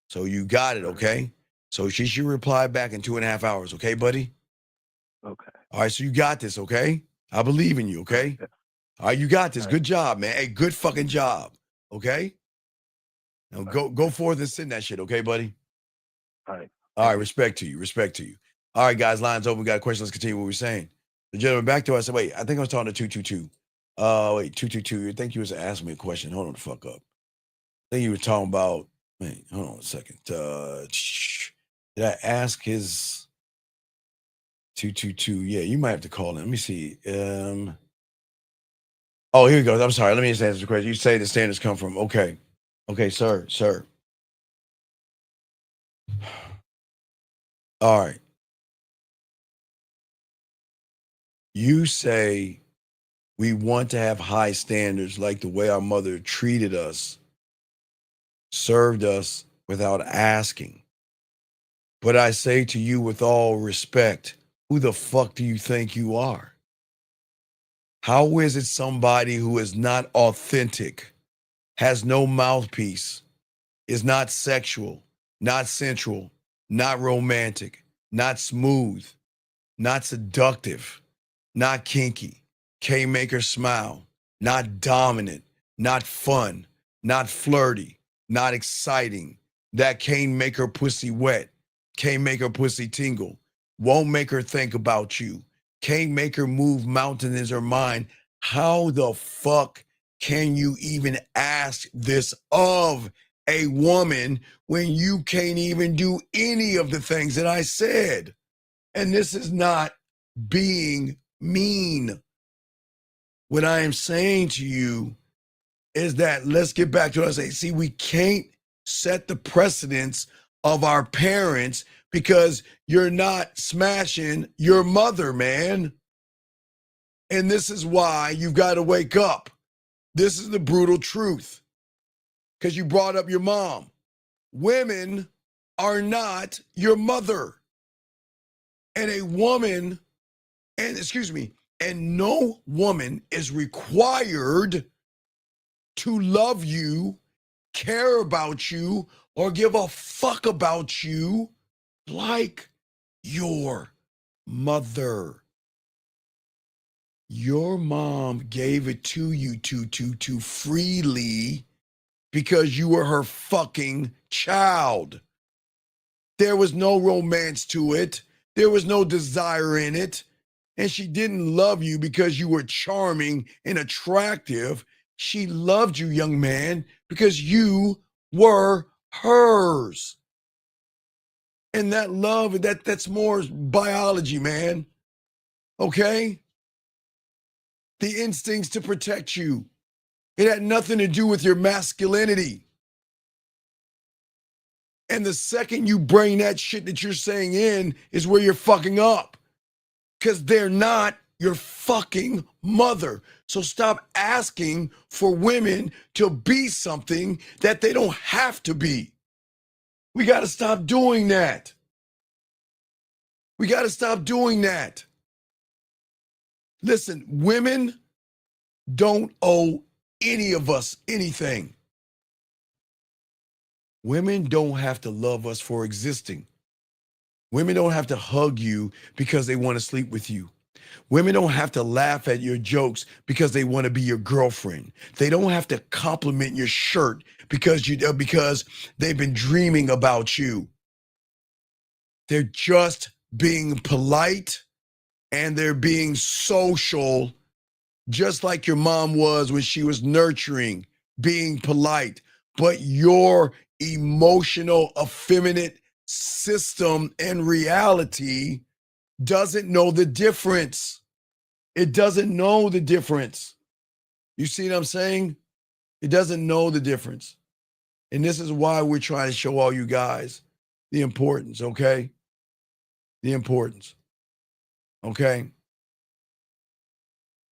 So you got it, okay? So she should reply back in 2.5 hours, okay, buddy? Okay. All right, so you got this, okay? I believe in you, okay? All right, you got this. Good job, man. Hey, good fucking job, okay? Now go forth and send that shit, okay, buddy? All right. All right, respect to you. All right, guys, lines open. We got a question. Let's continue what we're saying. The gentleman back to us. Wait, I think I was talking to 222. Wait, 222. I think you was asking me a question. Hold on the fuck up. I think you were talking about, wait, hold on a second. Did I ask his 222? Yeah, you might have to call him. Let me see. Oh, here he goes. I'm sorry. Let me just answer the question. You say the standards come from. Okay. Okay, sir. All right. You say we want to have high standards like the way our mother treated us, served us without asking. But I say to you with all respect, who the fuck do you think you are? How is it somebody who is not authentic, has no mouthpiece, is not sexual, not sensual, not romantic, not smooth, not seductive, not kinky, can't make her smile, not dominant, not fun, not flirty, not exciting, that can't make her pussy wet, can't make her pussy tingle, won't make her think about you, can't make her move mountains in her mind? How the fuck can you even ask this of a woman when you can't even do any of the things that I said? And this is not being mean. What I am saying to you is that let's get back to what I say. See, we can't set the precedence of our parents because you're not smashing your mother, man. And this is why you've got to wake up. This is the brutal truth. Because you brought up your mom. Women are not your mother. And a woman, and no woman is required to love you, care about you, or give a fuck about you like your mother. Your mom gave it to you to freely because you were her fucking child. There was no romance to it. There was no desire in it. And she didn't love you because you were charming and attractive. She loved you, young man, because you were hers. And that love, that's more biology, man. Okay? The instincts to protect you. It had nothing to do with your masculinity. And the second you bring that shit that you're saying in is where you're fucking up. Because they're not your fucking mother. So stop asking for women to be something that they don't have to be. We got to stop doing that. We got to stop doing that. Listen, women don't owe any of us anything. Women don't have to love us for existing. Women don't have to hug you because they want to sleep with you. Women don't have to laugh at your jokes because they want to be your girlfriend. They don't have to compliment your shirt because they've been dreaming about you. They're just being polite and they're being social, just like your mom was when she was nurturing, being polite. But your emotional, effeminate system and reality doesn't know the difference. It doesn't know the difference. You see what I'm saying? It doesn't know the difference. And this is why we're trying to show all you guys the importance, okay? The importance, okay?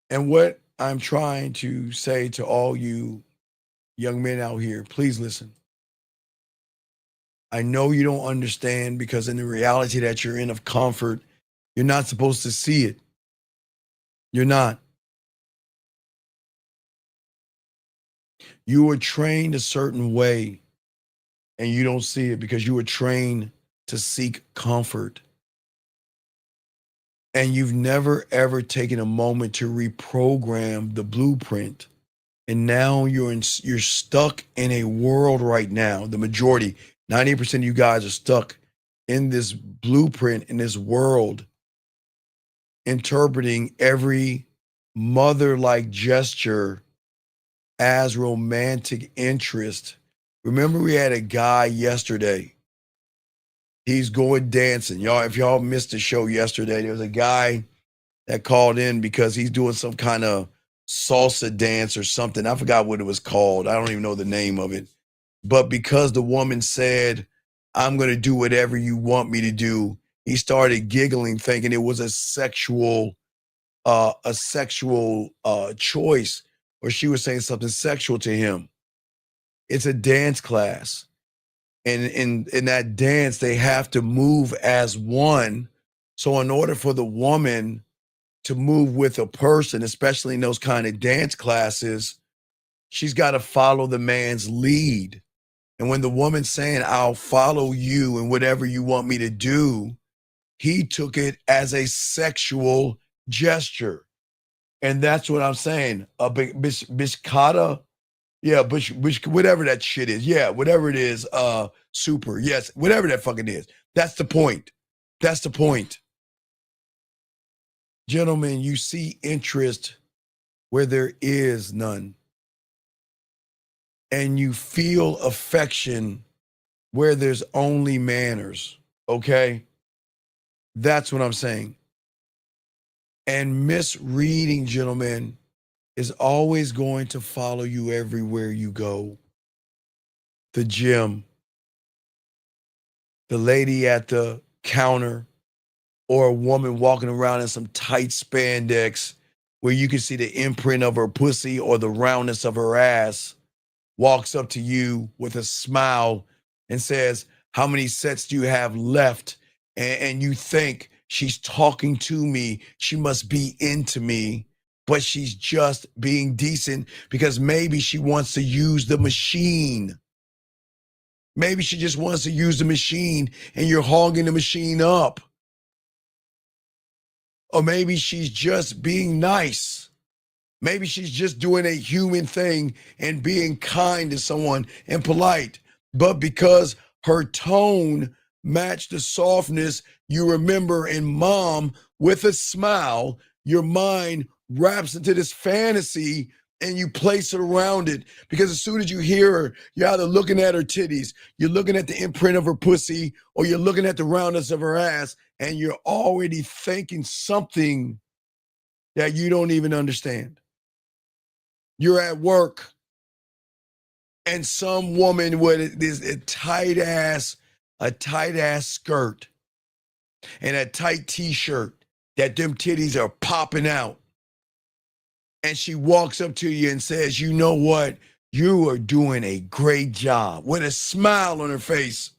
And what I'm trying to say to all you young men out here, please listen. I know you don't understand because in the reality that you're in of comfort, you're not supposed to see it. You're not. You were trained a certain way and you don't see it because you were trained to seek comfort. And you've never ever taken a moment to reprogram the blueprint. And now you're stuck in a world right now. The majority, 90% of you guys are stuck in this blueprint, in this world, interpreting every mother-like gesture as romantic interest. Remember, we had a guy yesterday. He's going dancing. Y'all, if y'all missed the show yesterday, there was a guy that called in because he's doing some kind of salsa dance or something. I forgot what it was called. I don't even know the name of it. But because the woman said, I'm going to do whatever you want me to do, he started giggling, thinking it was a sexual choice, or she was saying something sexual to him. It's a dance class. And in that dance, they have to move as one. So in order for the woman to move with a person, especially in those kind of dance classes, she's got to follow the man's lead. And when the woman's saying, I'll follow you and whatever you want me to do, he took it as a sexual gesture. And that's what I'm saying. A bishkata, yeah, whatever that shit is. Yeah, whatever it is, super. Yes, whatever that fucking is. That's the point. That's the point. Gentlemen, you see interest where there is none. And you feel affection where there's only manners, okay? That's what I'm saying. And misreading, gentlemen, is always going to follow you everywhere you go. The gym, the lady at the counter, or a woman walking around in some tight spandex where you can see the imprint of her pussy or the roundness of her ass, walks up to you with a smile and says, how many sets do you have left? And you think, she's talking to me, she must be into me, but she's just being decent because maybe she wants to use the machine. Maybe she just wants to use the machine and you're hogging the machine up. Or maybe she's just being nice. Maybe she's just doing a human thing and being kind to someone and polite. But because her tone matched the softness you remember in mom with a smile, your mind wraps into this fantasy and you place it around it. Because as soon as you hear her, you're either looking at her titties, you're looking at the imprint of her pussy, or you're looking at the roundness of her ass, and you're already thinking something that you don't even understand. You're at work and some woman with this a tight ass skirt and a tight t-shirt that them titties are popping out. And she walks up to you and says, you know what? You are doing a great job, with a smile on her face.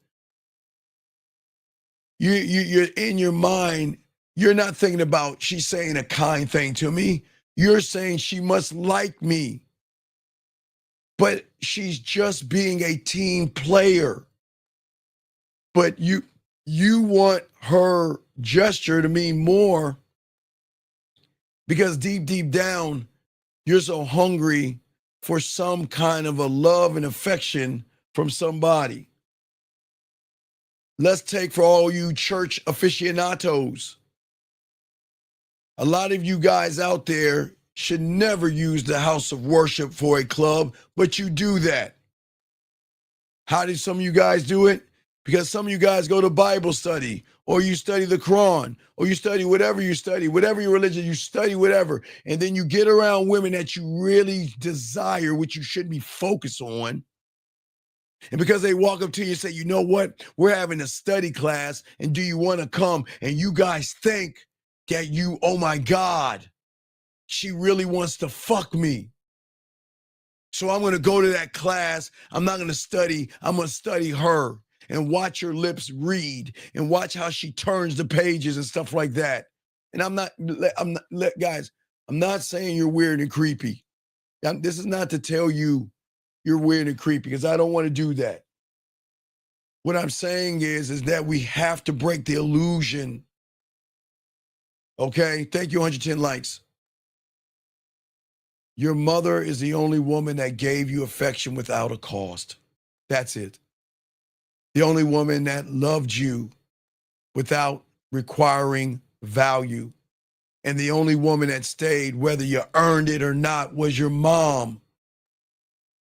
You're in your mind, you're not thinking about she's saying a kind thing to me. You're saying she must like me. But she's just being a team player. But you want her gesture to mean more because deep down, you're so hungry for some kind of a love and affection from somebody. Let's take for all you church aficionados. A lot of you guys out there should never use the house of worship for a club, but you do that. How do some of you guys do it? Because some of you guys go to Bible study, or you study the Quran, or you study, whatever your religion, you study whatever. And then you get around women that you really desire, which you should be focused on. And because they walk up to you and say, you know what, we're having a study class, and do you want to come? And you guys think that oh my God, she really wants to fuck me. So I'm going to go to that class. I'm not going to study. I'm going to study her and watch her lips read and watch how she turns the pages and stuff like that. And guys, I'm not saying you're weird and creepy. This is not to tell you you're weird and creepy, because I don't want to do that. What I'm saying is that we have to break the illusion. Okay? Thank you, 110 likes. Your mother is the only woman that gave you affection without a cost. That's it. The only woman that loved you without requiring value. And the only woman that stayed, whether you earned it or not, was your mom.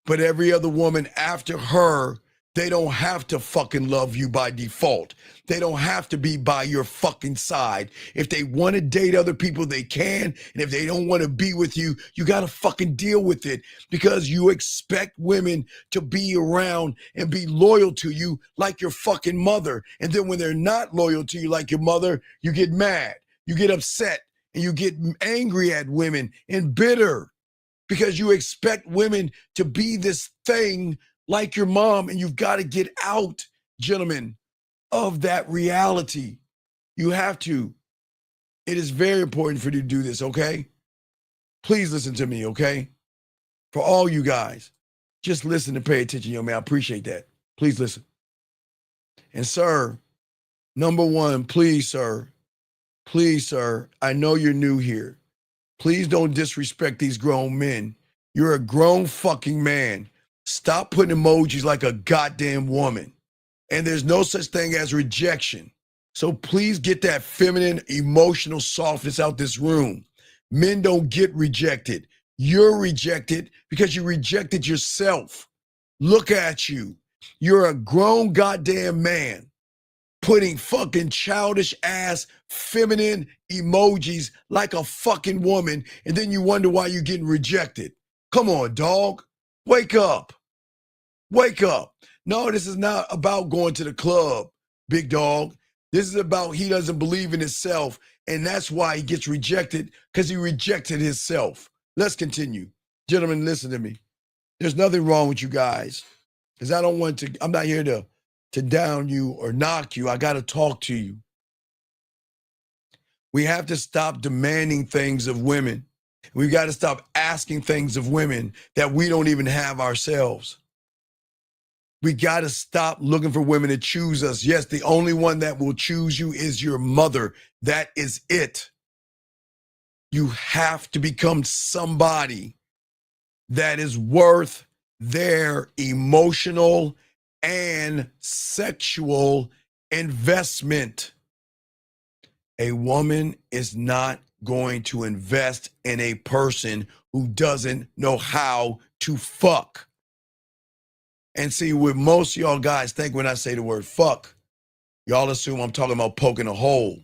But every other woman after her, they don't have to fucking love you by default. They don't have to be by your fucking side. If they want to date other people, they can. And if they don't want to be with you, you got to fucking deal with it, because you expect women to be around and be loyal to you like your fucking mother. And then when they're not loyal to you like your mother, you get mad, you get upset, and you get angry at women and bitter, because you expect women to be this thing like your mom, and you've got to get out, gentlemen, of that reality. You have to. It is very important for you to do this, okay? Please listen to me, okay? For all you guys, just listen and pay attention, young man. I appreciate that. Please listen. And sir, number one, please, sir, I know you're new here. Please don't disrespect these grown men. You're a grown fucking man. Stop putting emojis like a goddamn woman. And there's no such thing as rejection. So please get that feminine, emotional softness out this room. Men don't get rejected. You're rejected because you rejected yourself. Look at you. You're a grown goddamn man putting fucking childish ass feminine emojis like a fucking woman, and then you wonder why you're getting rejected. Come on, dog. Wake up. Wake up. No, this is not about going to the club, big dog. This is about he doesn't believe in himself, and that's why he gets rejected, because he rejected himself. Let's continue. Gentlemen, listen to me. There's nothing wrong with you guys, because I'm not here to down you or knock you. I got to talk to you. We have to stop demanding things of women. We've got to stop asking things of women that we don't even have ourselves. We got to stop looking for women to choose us. Yes, the only one that will choose you is your mother. That is it. You have to become somebody that is worth their emotional and sexual investment. A woman is not going to invest in a person who doesn't know how to fuck. And see, what most of y'all guys think when I say the word fuck, y'all assume I'm talking about poking a hole.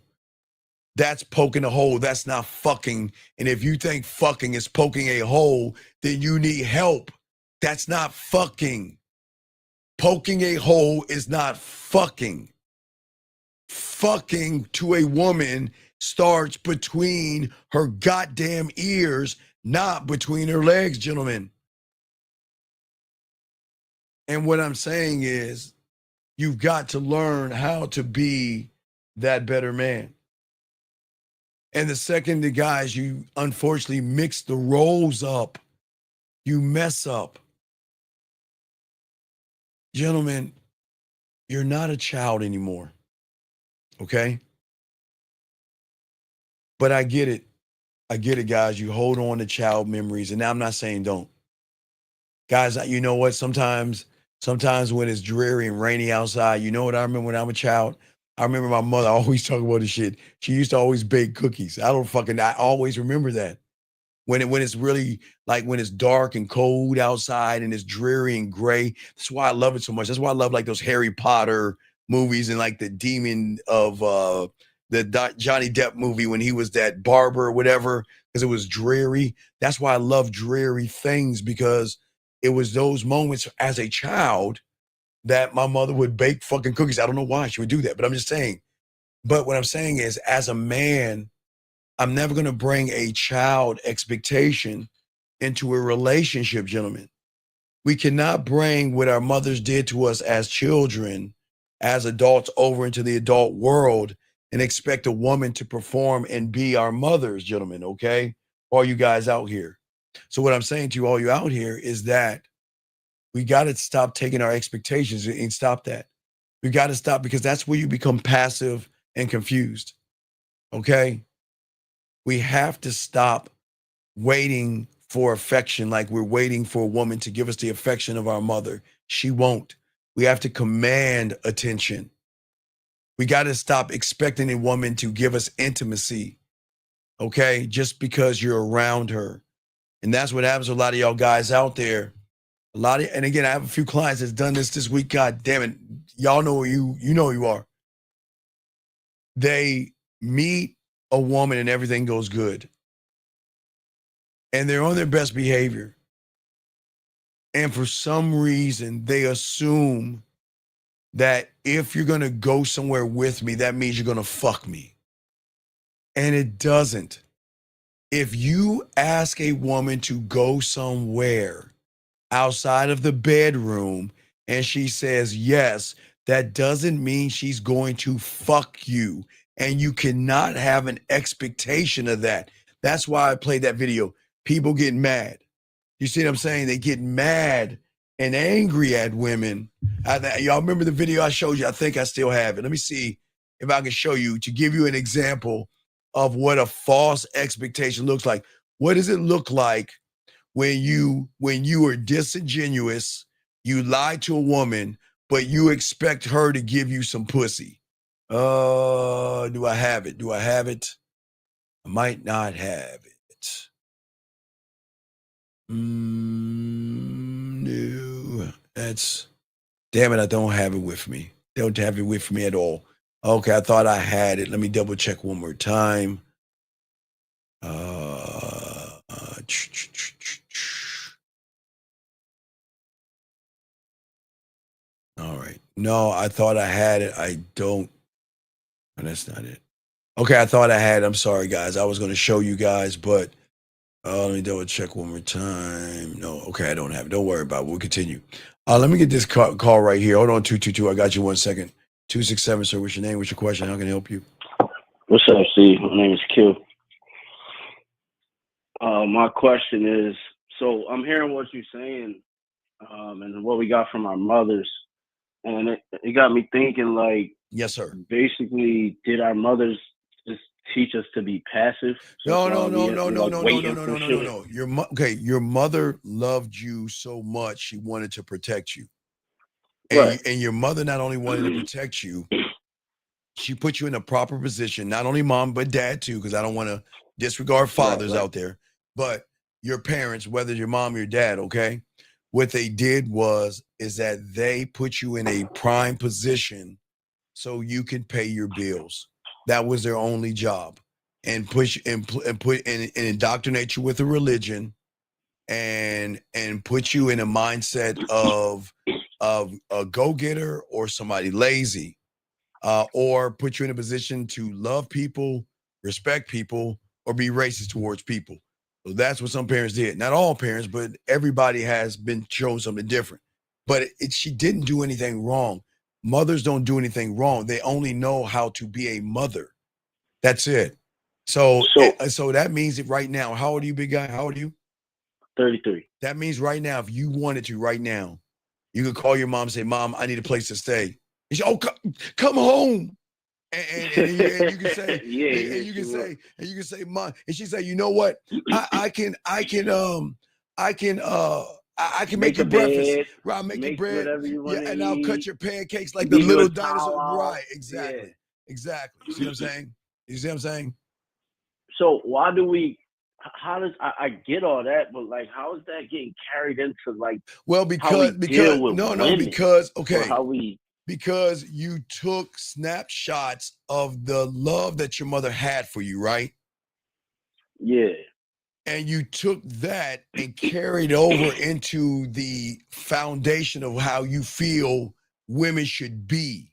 That's poking a hole. That's not fucking. And if you think fucking is poking a hole, then you need help. That's not fucking. Poking a hole is not fucking. Fucking to a woman starts between her goddamn ears, not between her legs, gentlemen. And what I'm saying is, you've got to learn how to be that better man. And the second, the guys, you unfortunately mix the roles up, you mess up. Gentlemen, you're not a child anymore. Okay? But I get it. I get it, guys. You hold on to child memories. And now I'm not saying don't. Guys, you know what? Sometimes when it's dreary and rainy outside, you know what I remember when I'm a child? I remember my mother always talking about this shit. She used to always bake cookies. I always remember that. When it's really like when it's dark and cold outside and it's dreary and gray. That's why I love it so much. That's why I love like those Harry Potter movies and like the demon of Johnny Depp movie when he was that barber or whatever, because it was dreary. That's why I love dreary things, because it was those moments as a child that my mother would bake fucking cookies. I don't know why she would do that, but I'm just saying. But what I'm saying is, as a man, I'm never going to bring a child expectation into a relationship, gentlemen. We cannot bring what our mothers did to us as children, as adults, over into the adult world and expect a woman to perform and be our mothers, gentlemen, okay? All you guys out here. So what I'm saying to all you out here is that we got to stop taking our expectations and stop that. We got to stop, because that's where you become passive and confused, okay? We have to stop waiting for affection like we're waiting for a woman to give us the affection of our mother. She won't. We have to command attention. We got to stop expecting a woman to give us intimacy, okay, just because you're around her. And that's what happens to a lot of y'all guys out there. And again, I have a few clients that's done this week. God damn it. Y'all know who you know who you are. They meet a woman and everything goes good. And they're on their best behavior. And for some reason, they assume that if you're going to go somewhere with me, that means you're going to fuck me. And it doesn't. If you ask a woman to go somewhere outside of the bedroom and she says yes, that doesn't mean she's going to fuck you. And you cannot have an expectation of that. That's why I played that video. People get mad. You see what I'm saying? They get mad and angry at women. Y'all remember the video I showed you? I think I still have it. Let me see if I can show you to give you an example of what a false expectation looks like. What does it look like when you are disingenuous, you lie to a woman, but you expect her to give you some pussy? Do I have it? Do I have it? I might not have it. No, damn it, I don't have it with me. Don't have it with me at all. Okay, I thought I had it. Let me double check one more time. All right. No, I thought I had it. I don't. Oh, that's not it. Okay, I thought I had it. I'm sorry, guys. I was going to show you guys, but let me double check one more time. No, okay, I don't have it. Don't worry about it. We'll continue. Let me get this call right here. Hold on, 222. I got you 1 second. 267, sir. What's your name? What's your question? How can I help you? What's up, Steve? My name is Q. My question is, so I'm hearing what you're saying and what we got from our mothers. And it got me thinking, like, yes, sir. Basically, did our mothers just teach us to be passive. No. Waiting for shit. Your mother loved you so much she wanted to protect you, Right. and your mother not only wanted to protect you, she put you in a proper position. Not only mom but dad too, because I don't want to disregard fathers out there, but your parents, whether your mom or your dad, okay, what they did is that they put you in a prime position so you can pay your bills. That was their only job, and push and put and indoctrinate you with a religion, and put you in a mindset of a go-getter or somebody lazy, or put you in a position to love people, respect people, or be racist towards people. So that's what some parents did. Not all parents, but everybody has been shown something different. But she didn't do anything wrong. Mothers don't do anything wrong. They only know how to be a mother. That's it. So that means that right now, how old are you, big guy? How old are you? 33. That means right now, if you wanted to right now, you could call your mom and say, Mom, I need a place to stay. And she, oh, come home. And you can say, and you can say, Mom, and she say, you know what? I can make your breakfast. Right, I'll make your bread. And I'll cut your pancakes like the little dinosaur. Right, exactly. Yeah. Exactly. You see what I'm saying? You see what I'm saying? So why do we? How does I get all that? But like, how is that getting carried into like? Well, because okay. How we? Because you took snapshots of the love that your mother had for you, right? Yeah. And you took that and carried over into the foundation of how you feel women should be.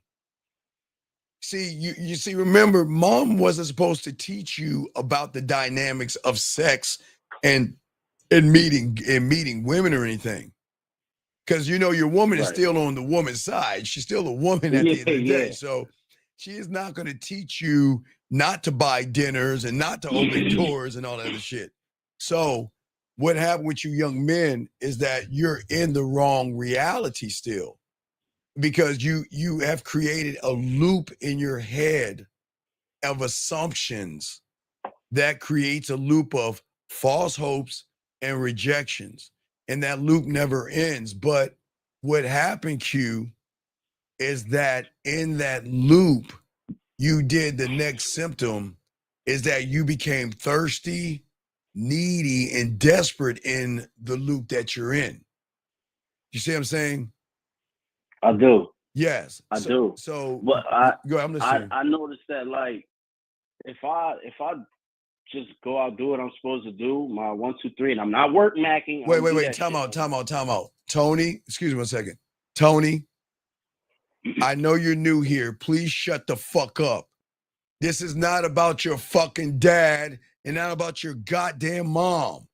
See, you see, remember, mom wasn't supposed to teach you about the dynamics of sex and meeting women or anything. Because your woman is still on the woman's side. She's still a woman at the end of the day. So she is not going to teach you not to buy dinners and not to open doors and all that other shit. So what happened with you young men is that you're in the wrong reality still, because you have created a loop in your head of assumptions that creates a loop of false hopes and rejections. And that loop never ends. But what happened, Q, is that in that loop, you did the next symptom is that you became thirsty, needy, and desperate in the loop that you're in. You see what I'm saying? I do. Yes, I do. So, but go ahead, I'm listening. I noticed that like if I just go out, do what I'm supposed to do, my 1, 2, 3, and I'm not work macking. Wait, time out. Tony, excuse me 1 second. Tony, I know you're new here. Please shut the fuck up. This is not about your fucking dad and not about your goddamn mom.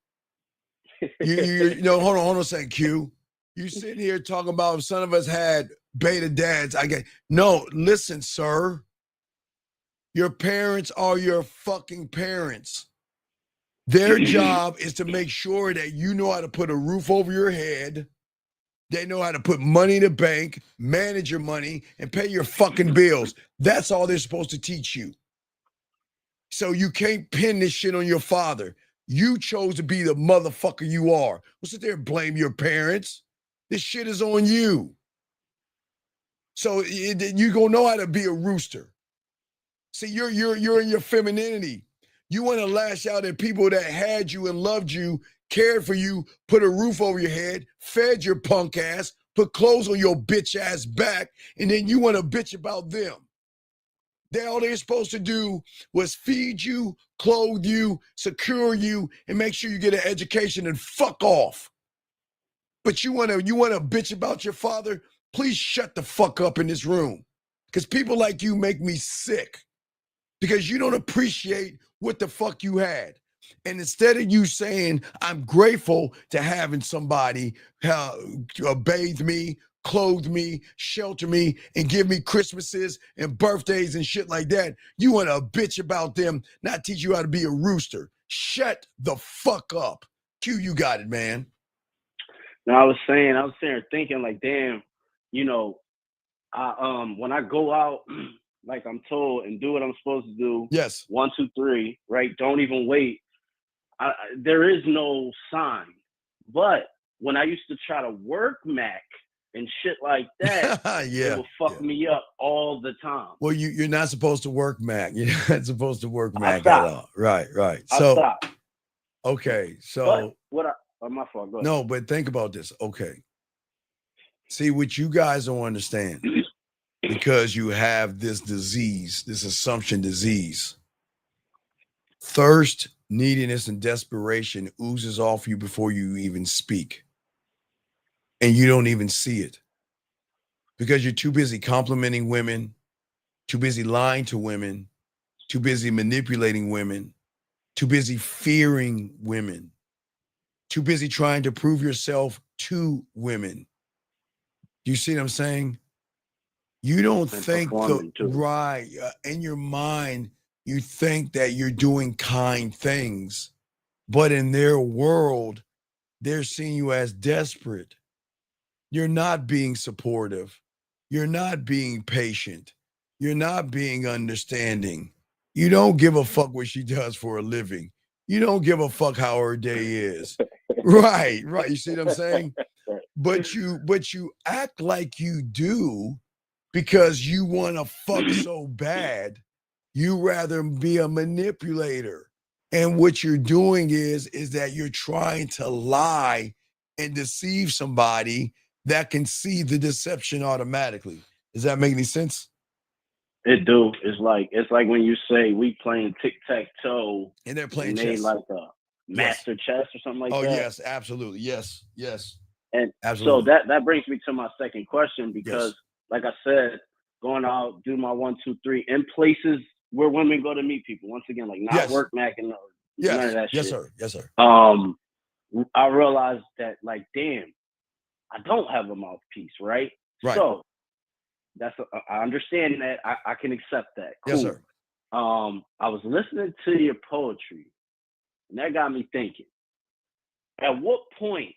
Hold on a second, Q. You sitting here talking about if some of us had beta dads. No, listen, sir. Your parents are your fucking parents. Their job is to make sure that you know how to put a roof over your head. They know how to put money in the bank, manage your money, and pay your fucking bills. That's all they're supposed to teach you. So you can't pin this shit on your father. You chose to be the motherfucker you are. Don't sit there and blame your parents. This shit is on you. So you gonna know how to be a rooster. See, you're in your femininity. You want to lash out at people that had you and loved you, cared for you, put a roof over your head, fed your punk ass, put clothes on your bitch ass back, and then you want to bitch about them. All they're supposed to do was feed you, clothe you, secure you, and make sure you get an education and fuck off. But you want to bitch about your father? Please shut the fuck up in this room. Because people like you make me sick. Because you don't appreciate what the fuck you had. And instead of you saying, I'm grateful to having somebody bathe me, clothe me, shelter me, and give me Christmases and birthdays and shit like that, you want to bitch about them, not teach you how to be a rooster. Shut the fuck up. Q, you got it, man. Now I was sitting there thinking like, damn, when I go out, like I'm told and do what I'm supposed to do. Yes. 1, 2, 3, right? Don't even wait. There is no sign. But when I used to try to work Mac and shit like that, it would fuck me up all the time. Well, you're not supposed to work Mac. You're not supposed to work Mac at stopped. all. Right. I So, stopped. okay. So, But my fault. Go ahead. no, but think about this. Okay. See, what you guys don't understand, because you have this disease, this assumption disease. Thirst, neediness, and desperation oozes off you before you even speak. And you don't even see it. Because you're too busy complimenting women, too busy lying to women, too busy manipulating women, too busy fearing women, too busy trying to prove yourself to women. Do you see what I'm saying? You don't think right in your mind, you think that you're doing kind things, but in their world, they're seeing you as desperate. You're not being supportive. You're not being patient. You're not being understanding. You don't give a fuck what she does for a living. You don't give a fuck how her day is. Right. You see what I'm saying? But you act like you do because you want to fuck so bad. You rather be a manipulator. And what you're doing is that you're trying to lie and deceive somebody that can see the deception automatically. Does that make any sense? It do. It's like when you say we playing tic-tac-toe and they're playing they chess. like a master chess or something like that. Oh, yes, absolutely. Yes. And absolutely. so that brings me to my second question, because like I said, going out, do my 1, 2, 3 in places where women go to meet people. Once again, like not work Mac and none of that shit. Yes, sir. I realized that, like, damn, I don't have a mouthpiece, right? So I understand that. I can accept that. Cool. Yes, sir. I was listening to your poetry, and that got me thinking. At what point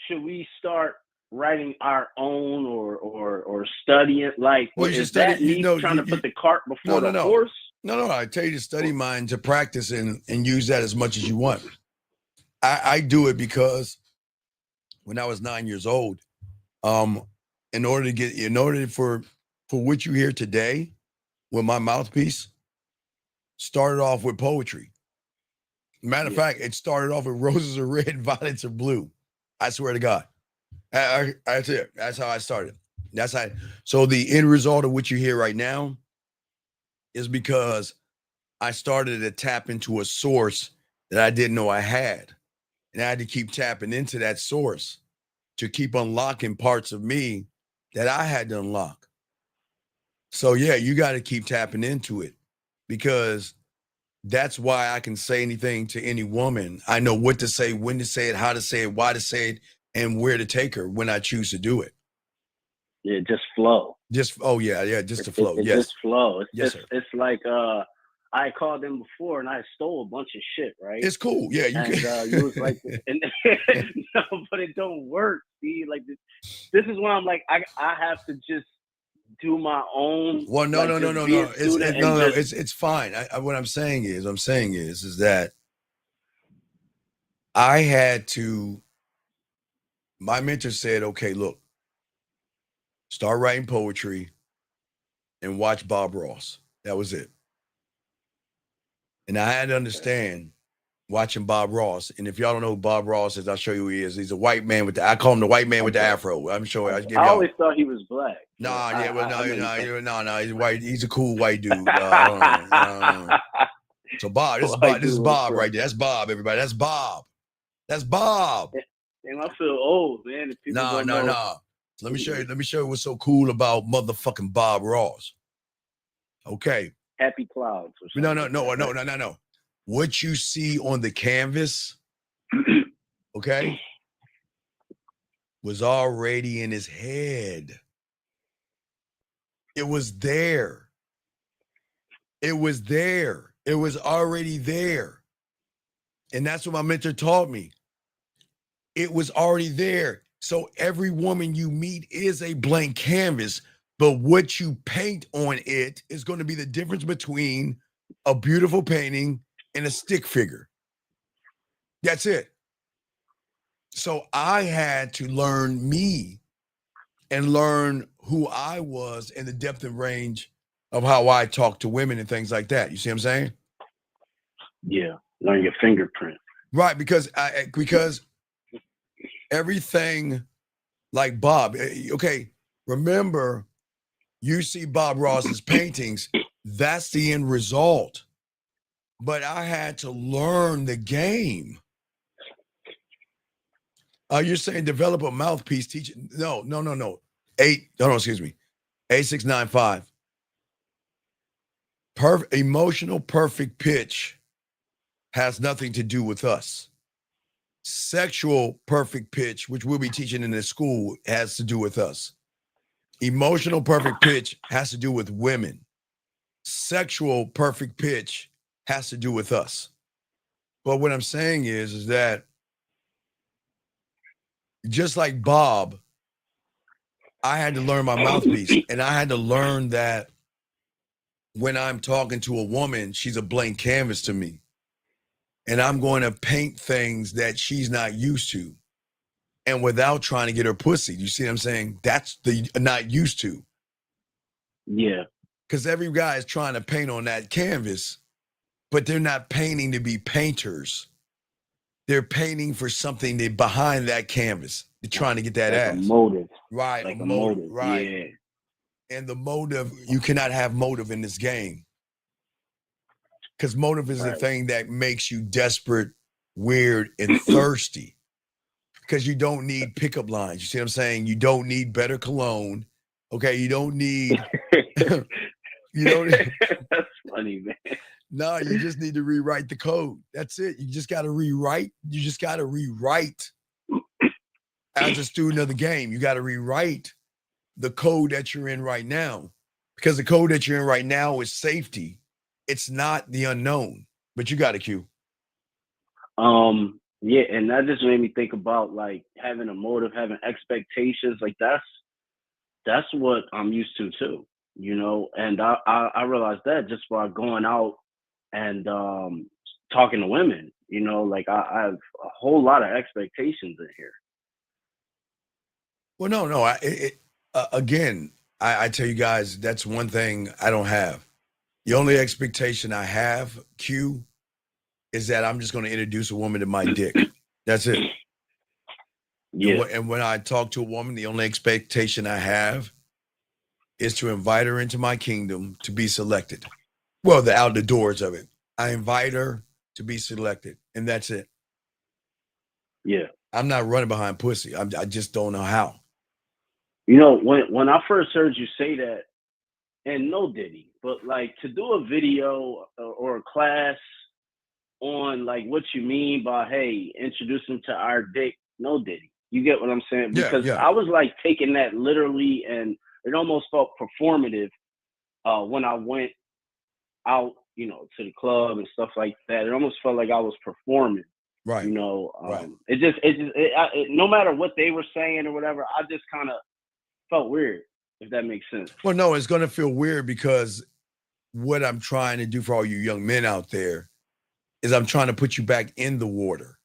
should we start writing our own or studying? Like, is that me trying to put the cart before the horse? No. I tell you to study mine, to practice and use that as much as you want. I do it because when I was 9 years old, in order for what you hear today with my mouthpiece, started off with poetry. Matter of fact, it started off with roses are red, violets are blue. I swear to God. That's it. That's how I started. So the end result of what you hear right now is because I started to tap into a source that I didn't know I had. And I had to keep tapping into that source to keep unlocking parts of me that I had to unlock. So yeah, you got to keep tapping into it, because that's why I can say anything to any woman. I know what to say, when to say it, how to say it, why to say it, and where to take her when I choose to do it. Yeah, just flow. Just to flow. It just flow. It's like I called them before and I stole a bunch of shit, right? It's cool. Yeah, you was like, no, but it don't work. See, like this is why I'm like, I have to just do my own. Well, no. It's fine. What I'm saying is that I had to. My mentor said, "Okay, look, start writing poetry and watch Bob Ross." That was it. And I had to understand watching Bob Ross. And if y'all don't know who Bob Ross is, I'll show you who he is. He's a white man I call him the white man with the afro. I'm sure I give y'all. I always thought he was black. No, he's white. He's a cool white dude. So Bob, this is Bob right there. That's Bob, everybody. That's Bob. And I feel old, man. No. So let me show you what's so cool about motherfucking Bob Ross. Okay. Happy Clouds. No. What you see on the canvas, okay, was already in his head. It was there. It was already there. And that's what my mentor taught me. It was already there. So every woman you meet is a blank canvas. But what you paint on it is going to be the difference between a beautiful painting and a stick figure. That's it. So I had to learn me and learn who I was and the depth and range of how I talk to women and things like that. You see what I'm saying? Yeah, learn your fingerprint. Right, because everything like Bob, okay, remember, you see Bob Ross's paintings, that's the end result. But I had to learn the game. You're saying develop a mouthpiece, teach it. No. 8695. Emotional perfect pitch has nothing to do with us. Sexual perfect pitch, which we'll be teaching in this school, has to do with us. Emotional perfect pitch has to do with women. Sexual perfect pitch has to do with us. But what I'm saying is that just like Bob, I had to learn my mouthpiece, and I had to learn that when I'm talking to a woman, she's a blank canvas to me. And I'm going to paint things that she's not used to. And without trying to get her pussy. You see what I'm saying? That's the not used to. Yeah. Because every guy is trying to paint on that canvas, but they're not painting to be painters. They're painting for something behind that canvas. They're trying to get that like ass. A motive. Right. Like a motive. Right. Yeah. And the motive, you cannot have motive in this game. Because motive is the thing that makes you desperate, weird, and thirsty. Because you don't need pickup lines. You see what I'm saying? You don't need better cologne. Okay, you don't need That's funny, man. No, you just need to rewrite the code. That's it. You just got to rewrite. You just got to rewrite as a student of the game. You got to rewrite the code that you're in right now, because the code that you're in right now is safety. It's not the unknown. But you got a cue. Yeah, and that just made me think about like having a motive, having expectations. Like that's what I'm used to too, you know. And I realized that just by going out and talking to women, you know, like I have a whole lot of expectations in here. Well, no. Again, I tell you guys, that's one thing I don't have. The only expectation I have, Q, is that I'm just going to introduce a woman to my dick. That's it. Yeah. And when I talk to a woman, the only expectation I have is to invite her into my kingdom to be selected. Well, out the doors of it. I invite her to be selected, and that's it. Yeah. I'm not running behind pussy. I just don't know how. You know, when I first heard you say that, and no Diddy, but like to do a video or a class on like what you mean by, hey, introduce them to our dick, no Diddy. You get what I'm saying? Because I was like taking that literally, and it almost felt performative when I went out, you know, to the club and stuff like that. It almost felt like I was performing. Right. You know, it no matter what they were saying or whatever, I just kind of felt weird, if that makes sense. Well, no, it's going to feel weird because what I'm trying to do for all you young men out there is I'm trying to put you back in the water.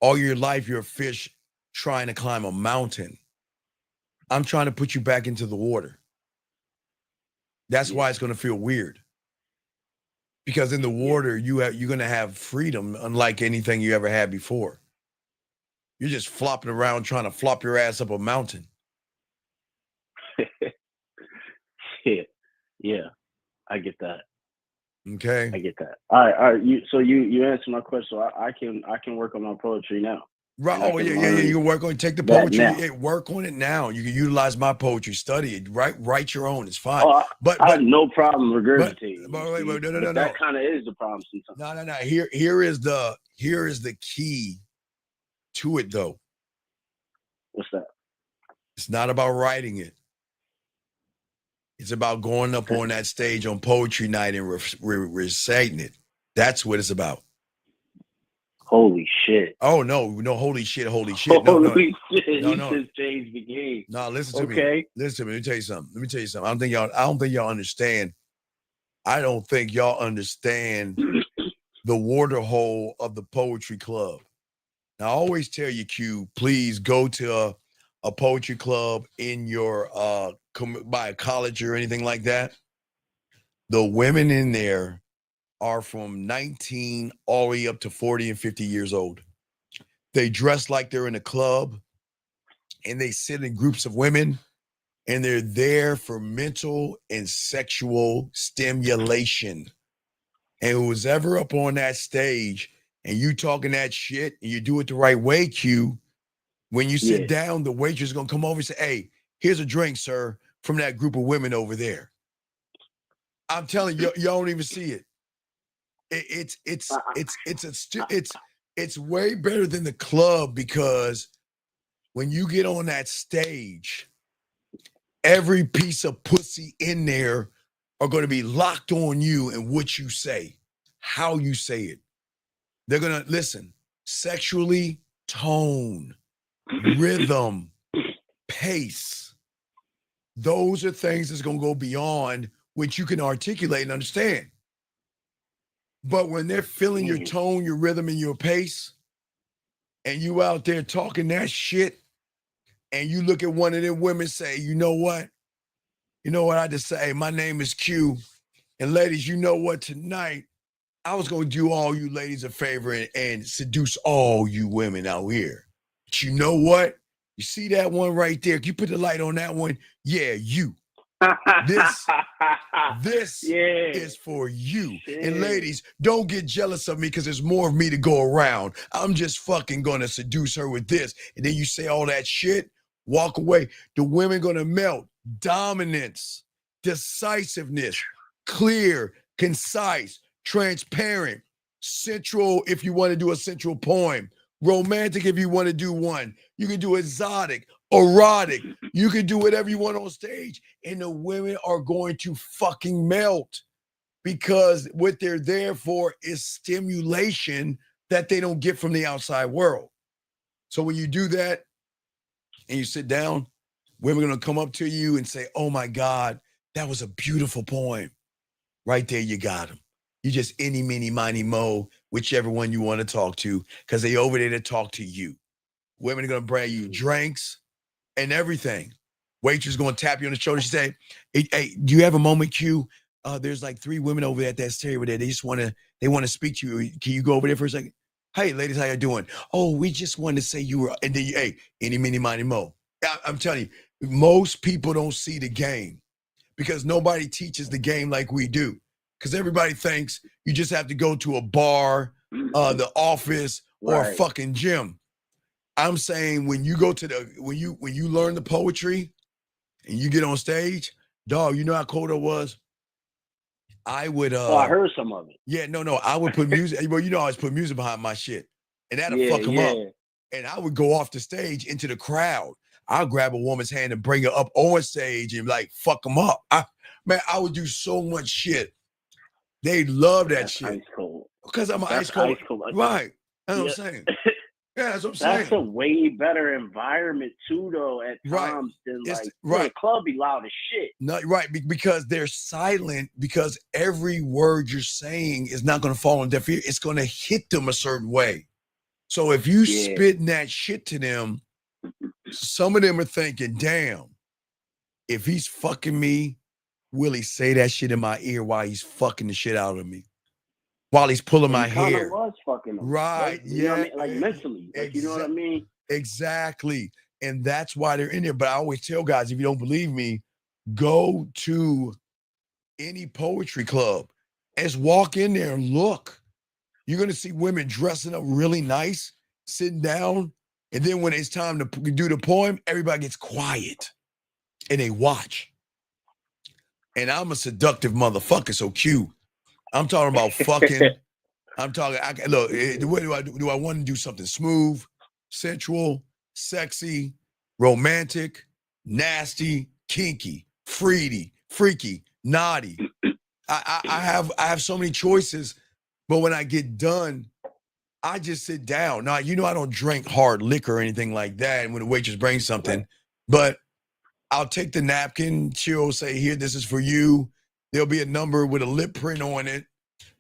All your life, you're a fish trying to climb a mountain. I'm trying to put you back into the water. That's why it's going to feel weird. Because in the water, you're going to have freedom unlike anything you ever had before. You're just flopping around trying to flop your ass up a mountain. Yeah, I get that. Okay, I get that. All right. You answered my question. So I can work on my poetry now. Right. Oh yeah. You can work on it. Take the poetry. Work on it now. You can utilize my poetry. Study it. Write your own. It's fine. But I have no problem regurgitating. No. That kind of is the problem sometimes. No. Here is the key to it though. What's that? It's not about writing it. It's about going up on that stage on poetry night and reciting it. That's what it's about. Holy shit. Oh no, holy shit. Holy No. shit. No. You just changed the game. No, listen to me. Okay. Listen to me. Let me tell you something. I don't think y'all understand. I don't think y'all understand the water hole of the poetry club. Now, I always tell you, Q, please go to a poetry club in your by a college or anything like that. The women in there are from 19 all the way up to 40 and 50 years old. They dress like they're in a club, and they sit in groups of women, and they're there for mental and sexual stimulation. And who's ever up on that stage and you talking that shit and you do it the right way, Q, when you sit down, the waitress is going to come over and say, hey, here's a drink, sir, from that group of women over there. I'm telling you, y'all don't even see it. It's way better than the club, because when you get on that stage, every piece of pussy in there are going to be locked on you and what you say, how you say it. They're going to listen, sexually, tone, rhythm, pace. Those are things that's going to go beyond what you can articulate and understand. But when they're feeling your tone, your rhythm, and your pace, and you out there talking that shit, and you look at one of them women say, you know what? I just say, hey, my name is Q. And ladies, you know what? Tonight, I was going to do all you ladies a favor and seduce all you women out here. But you know what? You see that one right there? Can you put the light on that one? Yeah, you. This is for you. Shit. And ladies, don't get jealous of me because there's more of me to go around. I'm just fucking going to seduce her with this. And then you say all that shit, walk away. The women going to melt. Dominance, decisiveness, clear, concise, transparent, central if you want to do a central poem, romantic if you want to do one. You can do exotic, erotic. You can do whatever you want on stage. And the women are going to fucking melt, because what they're there for is stimulation that they don't get from the outside world. So when you do that and you sit down, women are going to come up to you and say, oh my God, that was a beautiful poem. Right there, you got them. You just any, mini, miny, mo, whichever one you want to talk to, because they over there to talk to you. Women are going to bring you drinks and everything. Waitress is going to tap you on the shoulder. She say, hey, do you have a moment, Q? There's like 3 women over there at that stereo over there. They want to speak to you. Can you go over there for a second? Hey, ladies, how you doing? Oh, we just wanted to say you were, and then hey, any, mini, miny, mo. I'm telling you, most people don't see the game because nobody teaches the game like we do. Because everybody thinks you just have to go to a bar, the office, or a fucking gym. I'm saying when you go to when you learn the poetry and you get on stage, dog, you know how cold it was? I would I heard some of it. Yeah, no, I would put music. Well, I always put music behind my shit. And that'll fuck them up. And I would go off the stage into the crowd. I'll grab a woman's hand and bring her up on stage and like fuck them up. I would do so much shit. They love that shit. Ice cold. Because I'm ice cold. Right. That's what I'm saying. Yeah, that's what I'm saying. That's a way better environment too, though, at times than the club be loud as shit. No, right, because they're silent, because every word you're saying is not going to fall on deaf ear. It's going to hit them a certain way. So if you spitting that shit to them, some of them are thinking, damn, if he's fucking me, will he say that shit in my ear while he's fucking the shit out of me? While he's pulling my hair. Was fucking them, right. You know what I mean? Like mentally. Like, you know what I mean? Exactly. And that's why they're in there. But I always tell guys, if you don't believe me, go to any poetry club. Just walk in there and look. You're going to see women dressing up really nice, sitting down. And then when it's time to do the poem, everybody gets quiet and they watch. And I'm a seductive motherfucker, so cute. I'm talking about fucking. Look, what do I want to do something smooth, sensual, sexy, romantic, nasty, kinky, freaky, naughty. I have so many choices, but when I get done, I just sit down. Now, you know, I don't drink hard liquor or anything like that. And when the waitress brings something, but I'll take the napkin. She'll say, here, this is for you. There'll be a number with a lip print on it.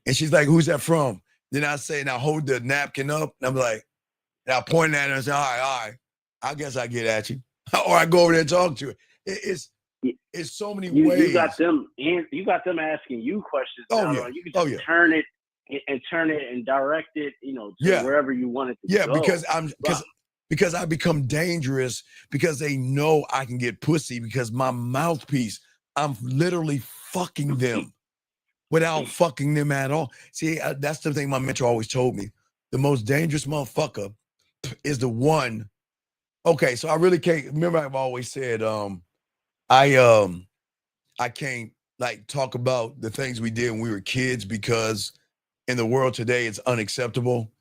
And she's like, who's that from? Then I say, and I hold the napkin up. And I'm like, and I point at her and say, all right. I guess I get at you. Or I go over there and talk to her. It's so many ways. You got them asking you questions. You can just turn it and direct it, to wherever you want it to go. Because I become dangerous because they know I can get pussy because my mouthpiece, I'm literally fucking them without fucking them at all. See, that's the thing my mentor always told me. The most dangerous motherfucker is the one. Okay, so I really can't. Remember, I've always said, I can't like talk about the things we did when we were kids because in the world today it's unacceptable.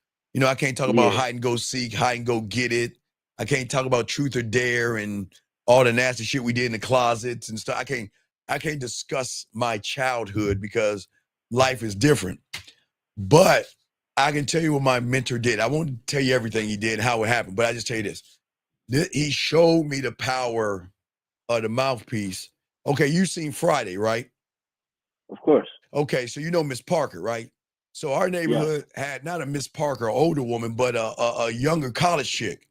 I can't talk about hide and go seek, hide and go get it. I can't talk about truth or dare and all the nasty shit we did in the closets and stuff. I can't discuss my childhood because life is different. But I can tell you what my mentor did. I won't tell you everything he did and how it happened, but I just tell you this. He showed me the power of the mouthpiece. Okay, you've seen Friday, right? Of course. Okay, so you know Miss Parker, right? So our neighborhood had not a Miss Parker, an older woman, but a younger college chick.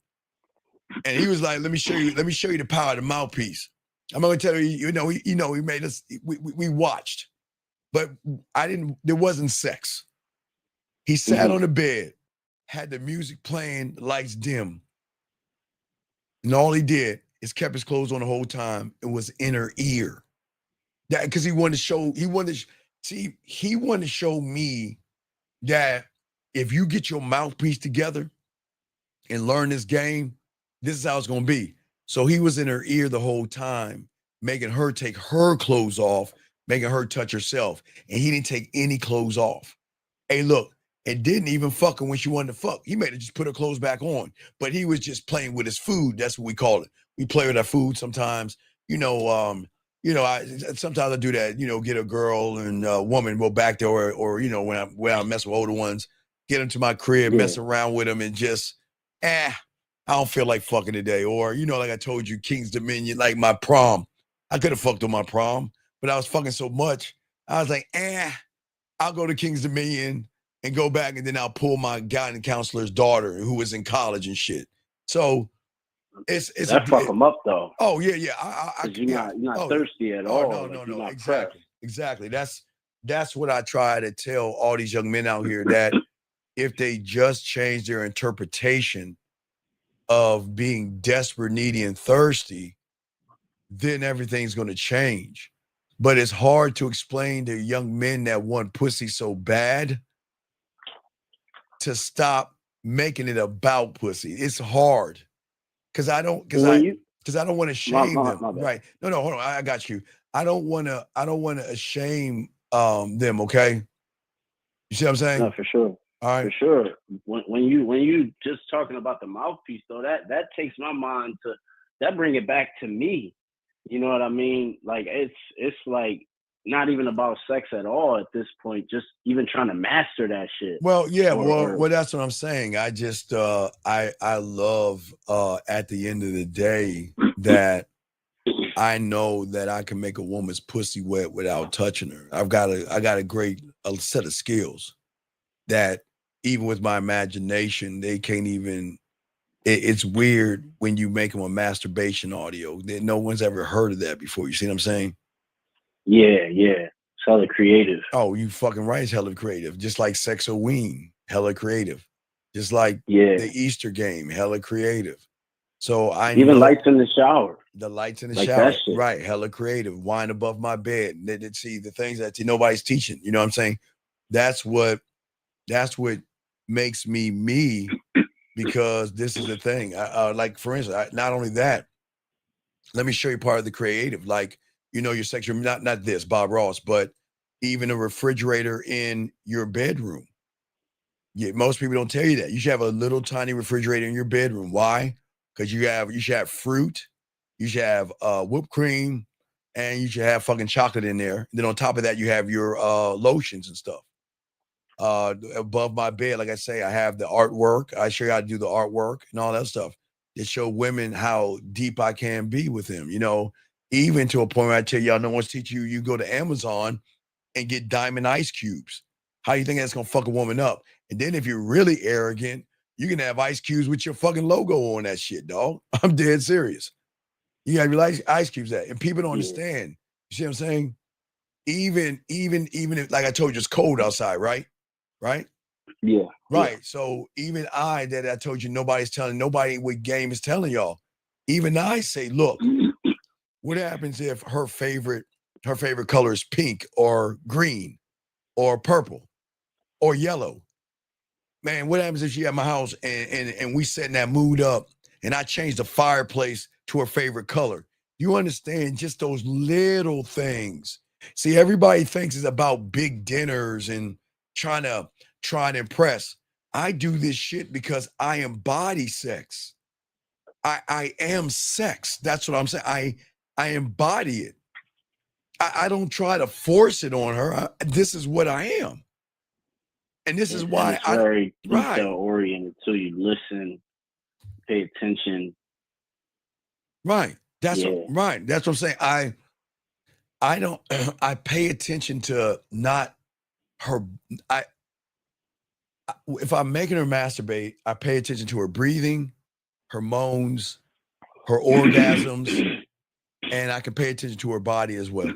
And he was like, let me show you the power of the mouthpiece. I'm gonna tell you, he made us, we watched, but there wasn't sex. He sat on the bed, had the music playing, lights dim. And all he did is kept his clothes on the whole time and was in her ear. That because he wanted to show me that if you get your mouthpiece together and learn this game, this is how it's gonna be. So he was in her ear the whole time, making her take her clothes off, making her touch herself. And he didn't take any clothes off. Hey, look, and didn't even fuck her when she wanted to fuck. He made her just put her clothes back on. But he was just playing with his food. That's what we call it. We play with our food sometimes. Sometimes I do that, get a girl and a woman go back there or when I mess with older ones, get them to my crib, mess around with them and just, I don't feel like fucking today. Or, like I told you, King's Dominion, like my prom. I could have fucked on my prom, but I was fucking so much. I was like, I'll go to King's Dominion and go back and then I'll pull my guidance counselor's daughter who was in college and shit. So it's that fuck them up though. Oh yeah. You're not thirsty at all. No. Exactly. That's what I try to tell all these young men out here, that if they just change their interpretation of being desperate, needy, and thirsty, then everything's going to change. But it's hard to explain to young men that want pussy so bad to stop making it about pussy. It's hard because I don't want to shame them. Right? No, hold on. I got you. I don't want to shame them. Okay. You see what I'm saying? No, for sure. All right. For sure. When you just talking about the mouthpiece though, that takes my mind to that bring it back to me. You know what I mean? Like it's like not even about sex at all at this point, just even trying to master that shit. Well, yeah, well, that's what I'm saying. I just I love at the end of the day that I know that I can make a woman's pussy wet without touching her. I got a great set of skills that even with my imagination, they can't even. It's weird when you make them a masturbation audio. No one's ever heard of that before. You see what I'm saying? Yeah. It's hella creative. Oh, you fucking right. It's hella creative. Just like Sex-O-Ween, hella creative. Just like the Easter game, hella creative. So I even lights in the shower. The lights in the shower, right? Hella creative. Wine above my bed. They see the things that nobody's teaching. You know what I'm saying? That's what makes me. Because this is the thing. Like for instance, not only that. Let me show you part of the creative. Like your sexual, not this Bob Ross, but even a refrigerator in your bedroom. Yeah, most people don't tell you that. You should have a little tiny refrigerator in your bedroom. Why? Because you should have fruit, you should have whipped cream, and you should have fucking chocolate in there. And then on top of that, you have your lotions and stuff. above my bed, like I say, I have the artwork. I show you how to do the artwork and all that stuff. It show women how deep I can be with them, you know, even to a point where I tell y'all, no one's teaching you. You go to Amazon and get diamond ice cubes. How you think that's gonna fuck a woman up? And then if you're really arrogant, you can have ice cubes with your fucking logo on that shit, dog. I'm dead serious. You gotta realize ice cubes that, and people don't understand. You see what I'm saying? Even if, like I told you, it's cold outside, right? Right? Yeah. Right. So even I told you, nobody with game is telling y'all. Even I say, look, what happens if her favorite color is pink or green or purple or yellow? Man, what happens if she at my house and we setting that mood up and I change the fireplace to her favorite color? You understand just those little things. See, everybody thinks it's about big dinners and trying to impress. I do this shit because I embody sex. I am sex. That's what I'm saying. I embody it. I don't try to force it on her. This is what I am. And this is why it's very right. detail oriented too. You listen, pay attention. Right. That's right. That's what I'm saying. I don't I pay attention to not her. If I'm making her masturbate, I pay attention to her breathing, her moans, her orgasms, and I can pay attention to her body as well.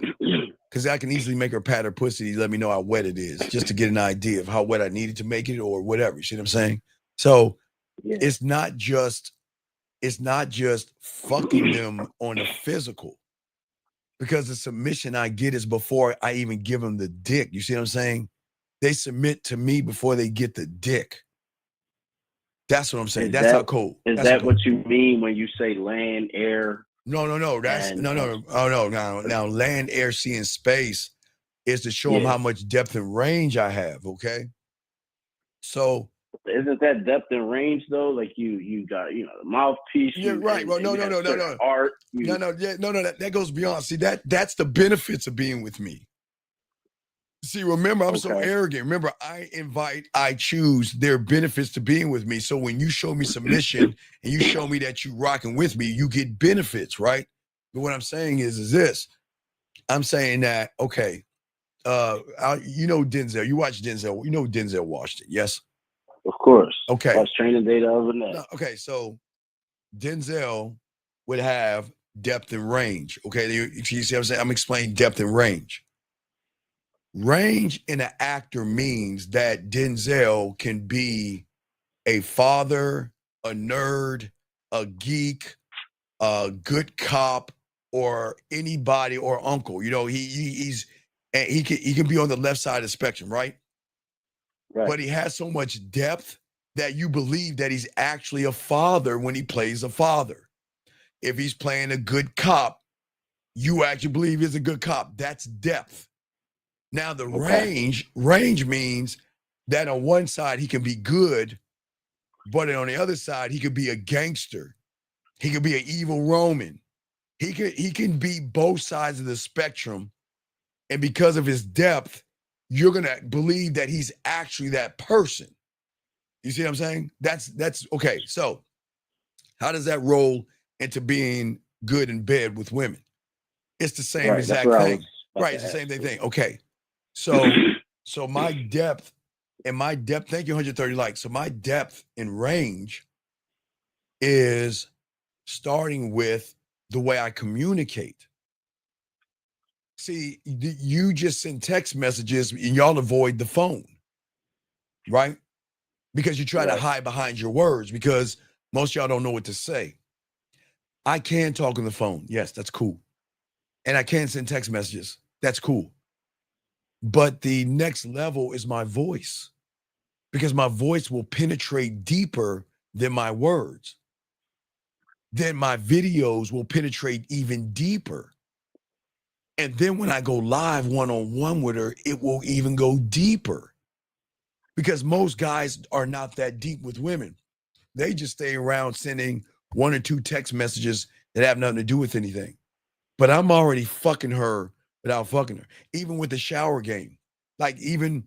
Because I can easily make her pat her pussy to let me know how wet it is, just to get an idea of how wet I needed to make it or whatever. You see what I'm saying? So it's not just fucking them on the physical. Because the submission I get is before I even give them the dick. You see what I'm saying? They submit to me before they get the dick. That's what I'm saying. That's how cool. Is that what you mean when you say land, air? No. That's no. Oh no. Now land, air, sea, and space is to show them how much depth and range I have. Okay. So isn't that depth and range though? Like you got the mouthpiece. Yeah, right. Well, no. Art. No. That goes beyond. See, that's the benefits of being with me. See, remember, I'm so arrogant. Remember, I choose. There are benefits to being with me. So when you show me submission and you show me that you rocking with me, you get benefits, right? But what I'm saying is this. I'm saying that, okay, Denzel. You watch Denzel. You know Denzel Washington, yes? Of course. Okay. Watch Training Day the other night. Okay, so Denzel would have depth and range. Okay, you see what I'm saying? I'm explaining depth and range. Range in an actor means that Denzel can be a father, a nerd, a geek, a good cop, or anybody, or uncle. You know, he can be on the left side of the spectrum, right? Right. But he has so much depth that you believe that he's actually a father when he plays a father. If he's playing a good cop, you actually believe he's a good cop. That's depth. Now the range means that on one side he can be good, but on the other side he could be a gangster. He could be an evil Roman. He can be both sides of the spectrum, and because of his depth, you're gonna believe that he's actually that person. You see what I'm saying? That's okay. So how does that roll into being good in bed with women? It's the same exact thing. Right, it's the same thing. Okay. So my depth, thank you, 130 likes. So my depth and range is starting with the way I communicate. See, you just send text messages and y'all avoid the phone, right? Because you try to hide behind your words because most of y'all don't know what to say. I can talk on the phone. Yes, that's cool. And I can send text messages. That's cool. But the next level is my voice, because my voice will penetrate deeper than my words. Then my videos will penetrate even deeper. And then when I go live one-on-one with her, it will even go deeper, because most guys are not that deep with women. They just stay around sending 1 or 2 text messages that have nothing to do with anything. But I'm already fucking her without fucking her. Even with the shower game. Like even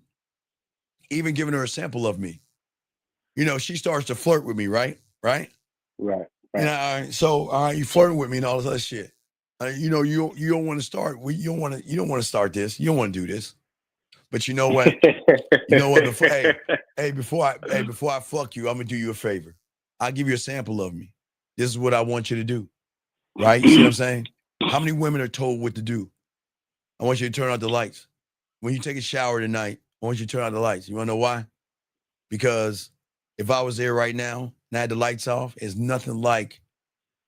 even giving her a sample of me. You know, she starts to flirt with me, right? Right? Right. You know, so you flirting with me and all this other shit. You know, you don't want to start. You don't want to start this. You don't want to do this. But you know what? You know what? Before I fuck you, I'm gonna do you a favor. I'll give you a sample of me. This is what I want you to do. Right? You see what I'm saying? How many women are told what to do? I want you to turn out the lights. When you take a shower tonight, I want you to turn out the lights. You want to know why? Because if I was there right now and I had the lights off, it's nothing like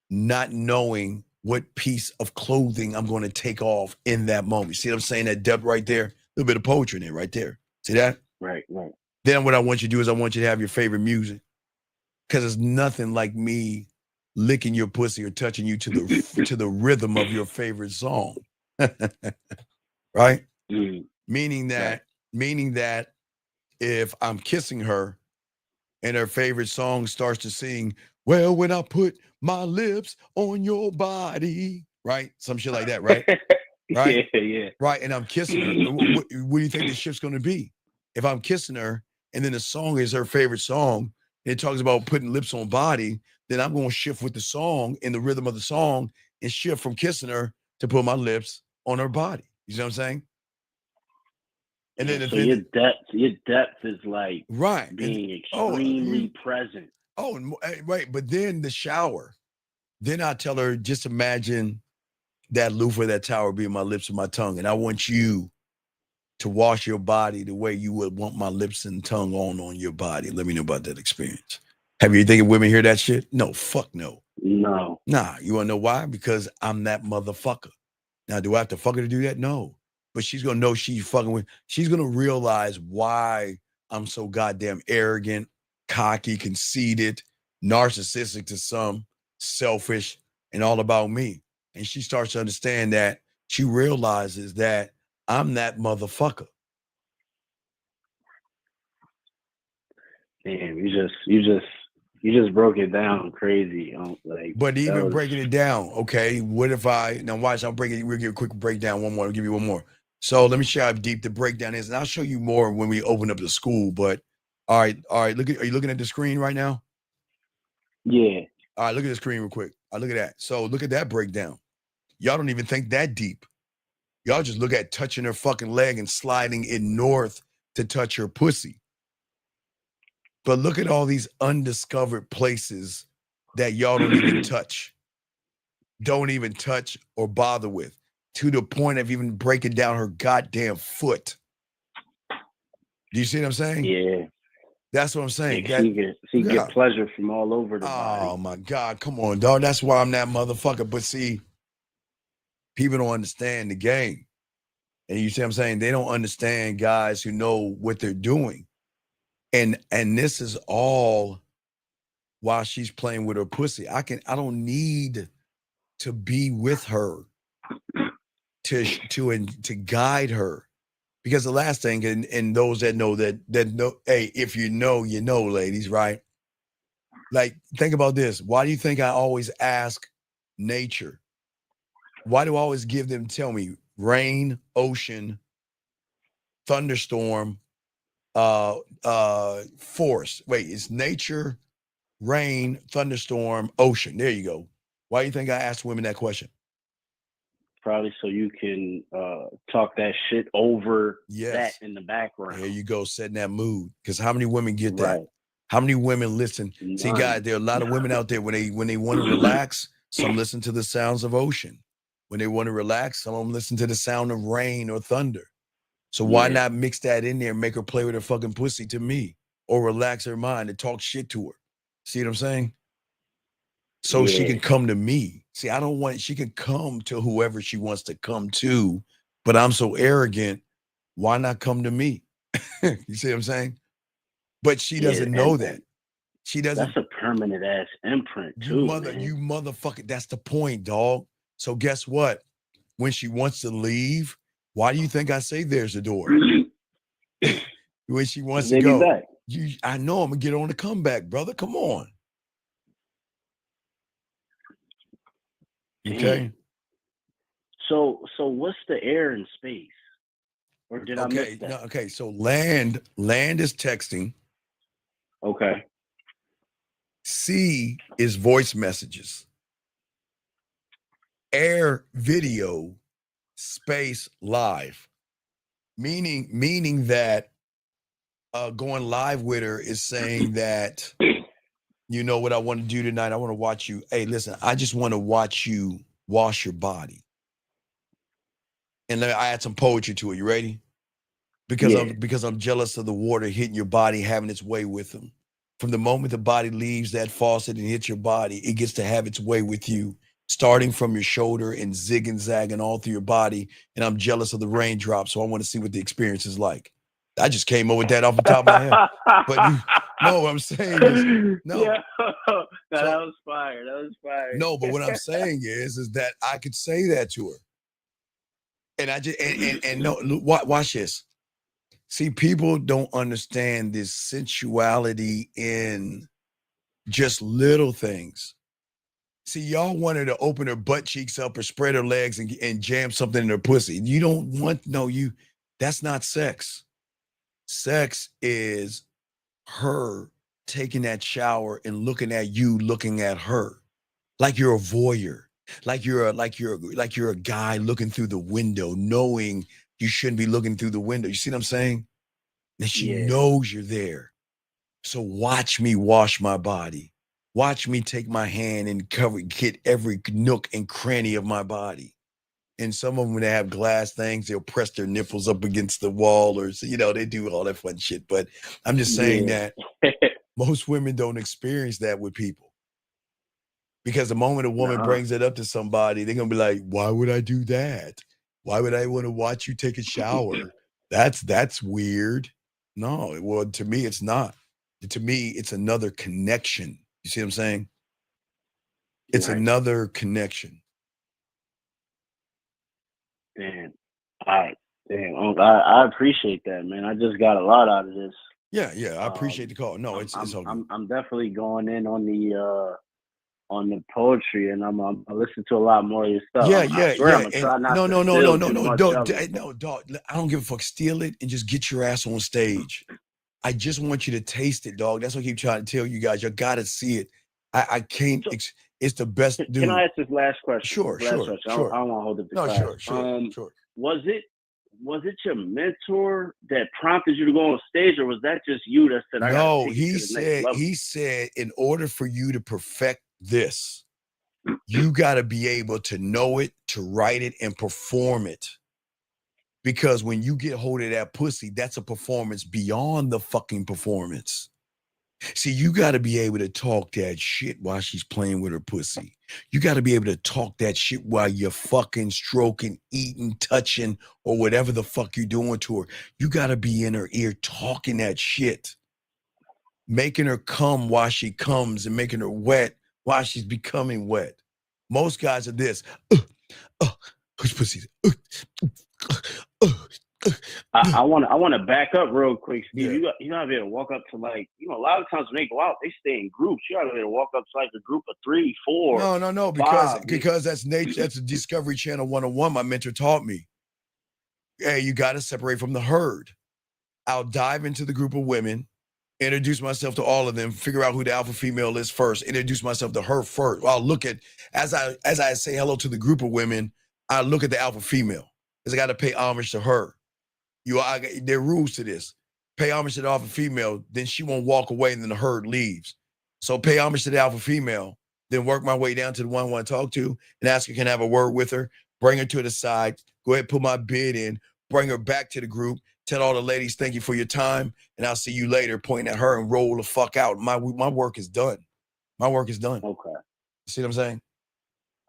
not knowing what piece of clothing I'm going to take off in that moment. You see what I'm saying? That depth right there, a little bit of poetry in there right there. See that? Right. Then what I want you to do is I want you to have your favorite music, because it's nothing like me licking your pussy or touching you to the rhythm of your favorite song. Right? Meaning that if I'm kissing her and her favorite song starts to sing, well, when I put my lips on your body, right? Some shit like that, right? Right? Yeah. Right. And I'm kissing her. What do you think the shit's going to be? If I'm kissing her and then the song is her favorite song, and it talks about putting lips on body, then I'm going to shift with the song in the rhythm of the song and shift from kissing her to put my lips on her body. You see what I'm saying? And then so your depth is like right being extremely present. Right. But then the shower, then I tell her, just imagine that loofah, that tower being my lips and my tongue, and I want you to wash your body the way you would want my lips and tongue on your body. Let me know about that experience. Have you think women hear that shit? No, fuck no. No. Nah, you want to know why? Because I'm that motherfucker. Now, do I have to fuck her to do that? No. But she's going to know she's fucking with, she's going to realize why I'm so goddamn arrogant, cocky, conceited, narcissistic to some, selfish, and all about me. And she starts to understand that. She realizes that I'm that motherfucker. Damn, you just broke it down crazy. But even breaking it down, okay, what if now watch, we'll give a quick breakdown, I'll give you one more. So let me show you how deep the breakdown is, and I'll show you more when we open up the school. But all right, are you looking at the screen right now? Yeah. All right, look at the screen real quick. Look at that. So look at that breakdown. Y'all don't even think that deep. Y'all just look at touching her fucking leg and sliding it north to touch her pussy. But look at all these undiscovered places that y'all don't even touch or bother with, to the point of even breaking down her goddamn foot. Do you see what I'm saying? Yeah. That's what I'm saying. She get pleasure from all over the body. Oh my God, come on, dog. That's why I'm that motherfucker. But see, people don't understand the game. And you see what I'm saying? They don't understand guys who know what they're doing. And this is all while she's playing with her pussy. I don't need to be with her to guide her. Because the last thing, and those that know that know, hey, if you know, ladies, right? Like, think about this. Why do you think I always ask nature? Why do I always tell me rain, ocean, thunderstorm, force? Wait, it's nature, rain, thunderstorm, ocean. There you go. Why do you think I asked women that question? Probably so you can talk that shit over that in the background. There you go, setting that mood. Because how many women get that? How many women listen? None. See, guys, there are a lot of women out there when they want to relax, some listen to the sounds of ocean. When they want to relax, some of them listen to the sound of rain or thunder. So why not mix that in there and make her play with her fucking pussy to me, or relax her mind and talk shit to her? See what I'm saying? So she can come to me. See, she can come to whoever she wants to come to, but I'm so arrogant. Why not come to me? You see what I'm saying? But she doesn't know that. She doesn't. That's a permanent ass imprint too, You motherfucker. That's the point, dog. So guess what? When she wants to leave, why do you think I say there's a door? When she wants to go, I know I'm gonna get on the comeback, brother. Come on. Okay. So what's the air and space? Or did I miss that? No, okay. So land is texting. Okay. C is voice messages. Air video, space live. Meaning that going live with her is saying that, you know what I want to do tonight? I want to watch you. Hey, listen, I just want to watch you wash your body. And I add some poetry to it. You ready? Because I'm jealous of the water hitting your body, having its way with them. From the moment the body leaves that faucet and hits your body, it gets to have its way with you, starting from your shoulder and zig and zagging all through your body. And I'm jealous of the raindrops, so I want to see what the experience is like. I just came up with that off the top of my head. But no, what I'm saying is, no. Yeah. No, that was fire. That was fire. No, but what I'm saying is that I could say that to her. And I just, and no, watch this. See, people don't understand this sensuality in just little things. See, y'all wanted to open her butt cheeks up or spread her legs and jam something in her pussy. You don't want, that's not sex. Sex is her taking that shower and looking at you, looking at her. Like you're a voyeur. Like you're a guy looking through the window, knowing you shouldn't be looking through the window. You see what I'm saying? And she knows you're there. So watch me wash my body. Watch me take my hand and get every nook and cranny of my body. And some of them, when they have glass things, they'll press their nipples up against the wall, or they do all that fun shit. But I'm just saying that most women don't experience that with people. Because the moment a woman brings it up to somebody, they're gonna be like, why would I do that? Why would I want to watch you take a shower? That's weird. No, well, to me, it's not. To me, it's another connection. You see what I'm saying? It's another connection. Damn. All right. Damn. I appreciate that, man. I just got a lot out of this. Yeah. I appreciate the call. No, it's all good. I'm definitely going in on the poetry, and I'm listen to a lot more of your stuff. Yeah. I'm try not no, dog. I don't give a fuck. Steal it and just get your ass on stage. I just want you to taste it, dog. That's what I keep trying to tell you guys. You gotta see it. I can't. It's the best. Dude. Can I ask this last question? Sure. I don't want to hold up the class. Sure. Was it your mentor that prompted you to go on stage, or was that just you that said, No, he said, in order for you to perfect this, you got to be able to know it, to write it, and perform it. Because when you get hold of that pussy, that's a performance beyond the fucking performance. See, you got to be able to talk that shit while she's playing with her pussy. You got to be able to talk that shit while you're fucking stroking, eating, touching, or whatever the fuck you're doing to her. You got to be in her ear talking that shit. Making her come while she comes and making her wet while she's becoming wet. Most guys are this. Whose pussy? I want to back up real quick, Steve. Yeah. You gotta be able to walk up to, like, a lot of times when they go out, they stay in groups. You gotta be able to walk up to like a group of 3, 4. No, because that's nature. That's a Discovery Channel 101. My mentor taught me. Hey, you gotta separate from the herd. I'll dive into the group of women, introduce myself to all of them, figure out who the alpha female is first, introduce myself to her first. I'll look at, as I say hello to the group of women, I look at the alpha female, because I got to pay homage to her. There are rules to this. Pay homage to the alpha female, then she won't walk away, and then the herd leaves. So pay homage to the alpha female, then work my way down to the one I want to talk to and ask her, can I have a word with her? Bring her to the side, go ahead, put my bid in, bring her back to the group, tell all the ladies, thank you for your time, and I'll see you later, pointing at her, and roll the fuck out. My work is done. My work is done. Okay. See what I'm saying?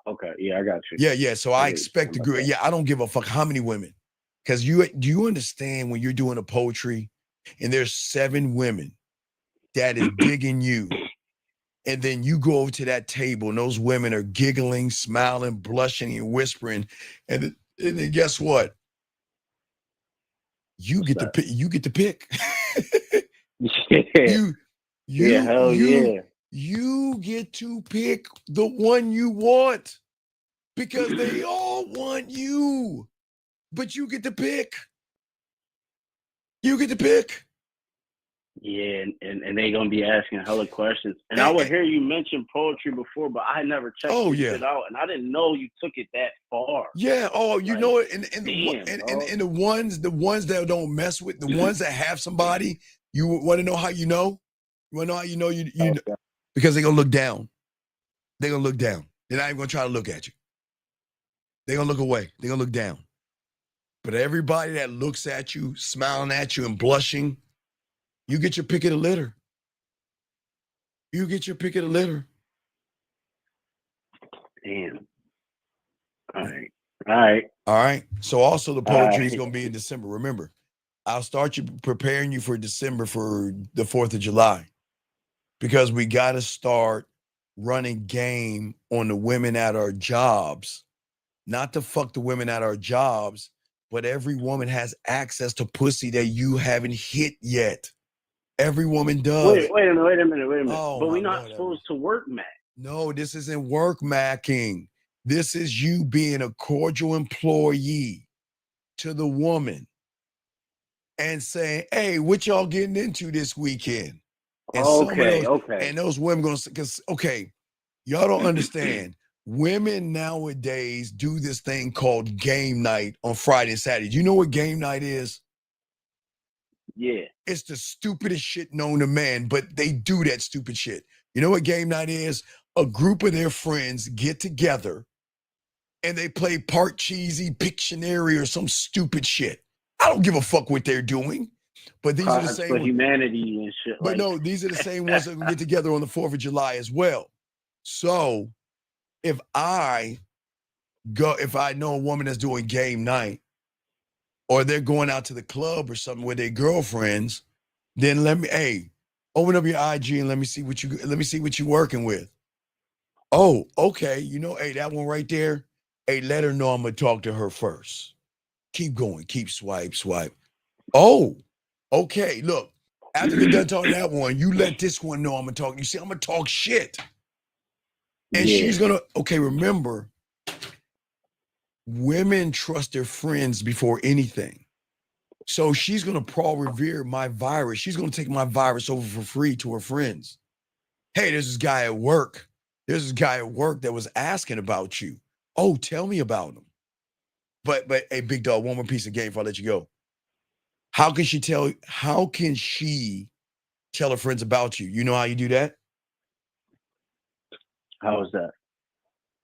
Okay. Yeah, I got you. Yeah. So I expect the group. Yeah, I don't give a fuck how many women. Because do you understand when you're doing a poetry and there's 7 women that is digging you, and then you go over to that table and those women are giggling, smiling, blushing, and whispering, and then guess what? You get to pick. You get to pick. You get to pick the one you want, because they all want you, but you get to pick. You get to pick. Yeah, and they gonna be asking hella questions. And I would hear you mention poetry before, but I never checked this shit out, and I didn't know you took it that far. Yeah. Oh, you know it. And damn, the ones that don't mess with, the ones that have somebody, you want to know how you know? You want to know how you know you know? Because they're gonna look down. They're gonna look down. They're not even gonna try to look at you. They're gonna look away. They're gonna look down. But everybody that looks at you, smiling at you and blushing, you get your pick of the litter. You get your pick of the litter. Damn. All right. So also the poetry is going to be in December. Remember, I'll start you preparing you for December for the 4th of July, because we got to start running game on the women at our jobs. Not to fuck the women at our jobs, but every woman has access to pussy that you haven't hit yet. Every woman does. Wait a minute. Oh, but we're not supposed to work, Mac. No, this isn't work macking. This is you being a cordial employee to the woman and saying, hey, what y'all getting into this weekend? And Okay. And those women gonna say, because y'all don't understand. Women nowadays do this thing called game night on Friday and Saturday. You know what game night is? Yeah. It's the stupidest shit known to man, but they do that stupid shit. You know what game night is? A group of their friends get together and they play Part Cheesy, Pictionary, or some stupid shit. I don't give a fuck what they're doing. But these are the same for humanity and shit. But no, these are the same ones that get together on the 4th of July as well. So if I know a woman that's doing game night, or they're going out to the club or something with their girlfriends, then open up your IG and let me see what you're working with. Oh, okay. That one right there. Let her know I'm gonna talk to her first. Keep going. Keep swipe. Oh, okay. Look, after you're done talking to that one, you let this one know I'm gonna talk. You see, I'm gonna talk shit. And she's gonna, remember, women trust their friends before anything. So she's going to revere my virus. She's going to take my virus over for free to her friends. Hey, there's this guy at work. That was asking about you. Oh, tell me about him. But hey, big dog, one more piece of game before I let you go. How can she tell her friends about you? You know how you do that? How is that?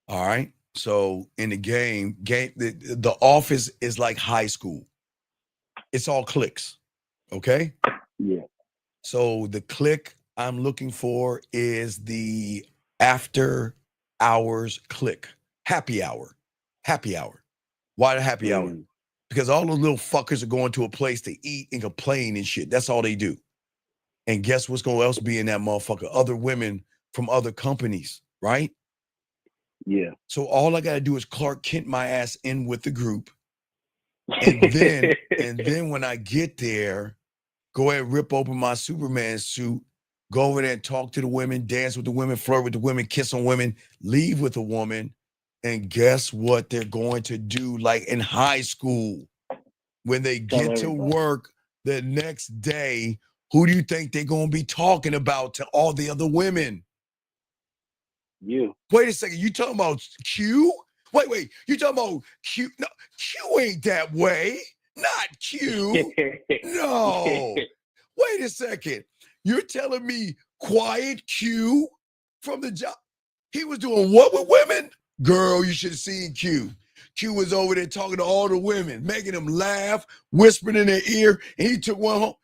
All right. So in the game, the office is like high school. It's all cliques. Okay? Yeah. So the clique I'm looking for is the after hours clique. Happy hour. Why the happy hour? Because all those little fuckers are going to a place to eat and complain and shit. That's all they do. And guess what's going to else be in that motherfucker? Other women from other companies, right? Yeah. So all I got to do is Clark Kent my ass in with the group. And then when I get there, go ahead and rip open my Superman suit, go over there and talk to the women, dance with the women, flirt with the women, kiss on women, leave with a woman. And guess what they're going to do like in high school? When they get to work the next day, who do you think they're going to be talking about to all the other women? You. Wait a second. You talking about Q? Wait. You talking about Q? No, Q ain't that way. Not Q. No. Wait a second. You're telling me Quiet Q from the job? He was doing what with women? Girl, you should have seen Q. Q was over there talking to all the women, making them laugh, whispering in their ear, and he took one home.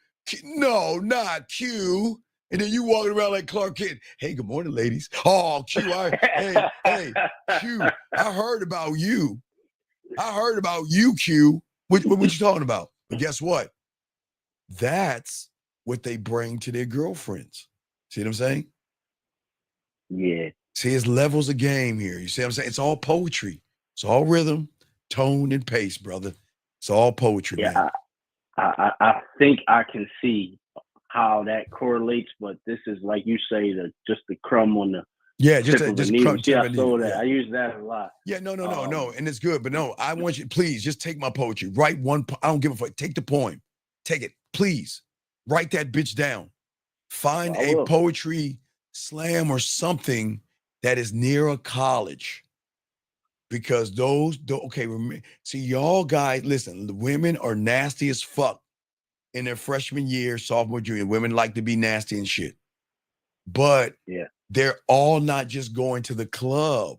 No, not Q. And then you walking around like Clark Kent. Hey, good morning, ladies. Oh, Q, hey, Q, I heard about you. Q. What you talking about? But guess what? That's what they bring to their girlfriends. See what I'm saying? Yeah. See, it's levels of game here. You see what I'm saying? It's all poetry. It's all rhythm, tone, and pace, brother. It's all poetry, man. I think I can see how that correlates, but this is like you say, just the crumb on the crumb. Yeah, I saw that. Yeah. I use that a lot. Yeah, no, and it's good, but no, I want you, please, just take my poetry. Write one. I don't give a fuck. Take the poem. Take it. Please write that bitch down. Find I a will. poetry slam or something that is near a college. Because see, y'all guys, listen, the women are nasty as fuck in their freshman year, sophomore, junior. Women like to be nasty and shit. But Yeah. they're all not just going to the club.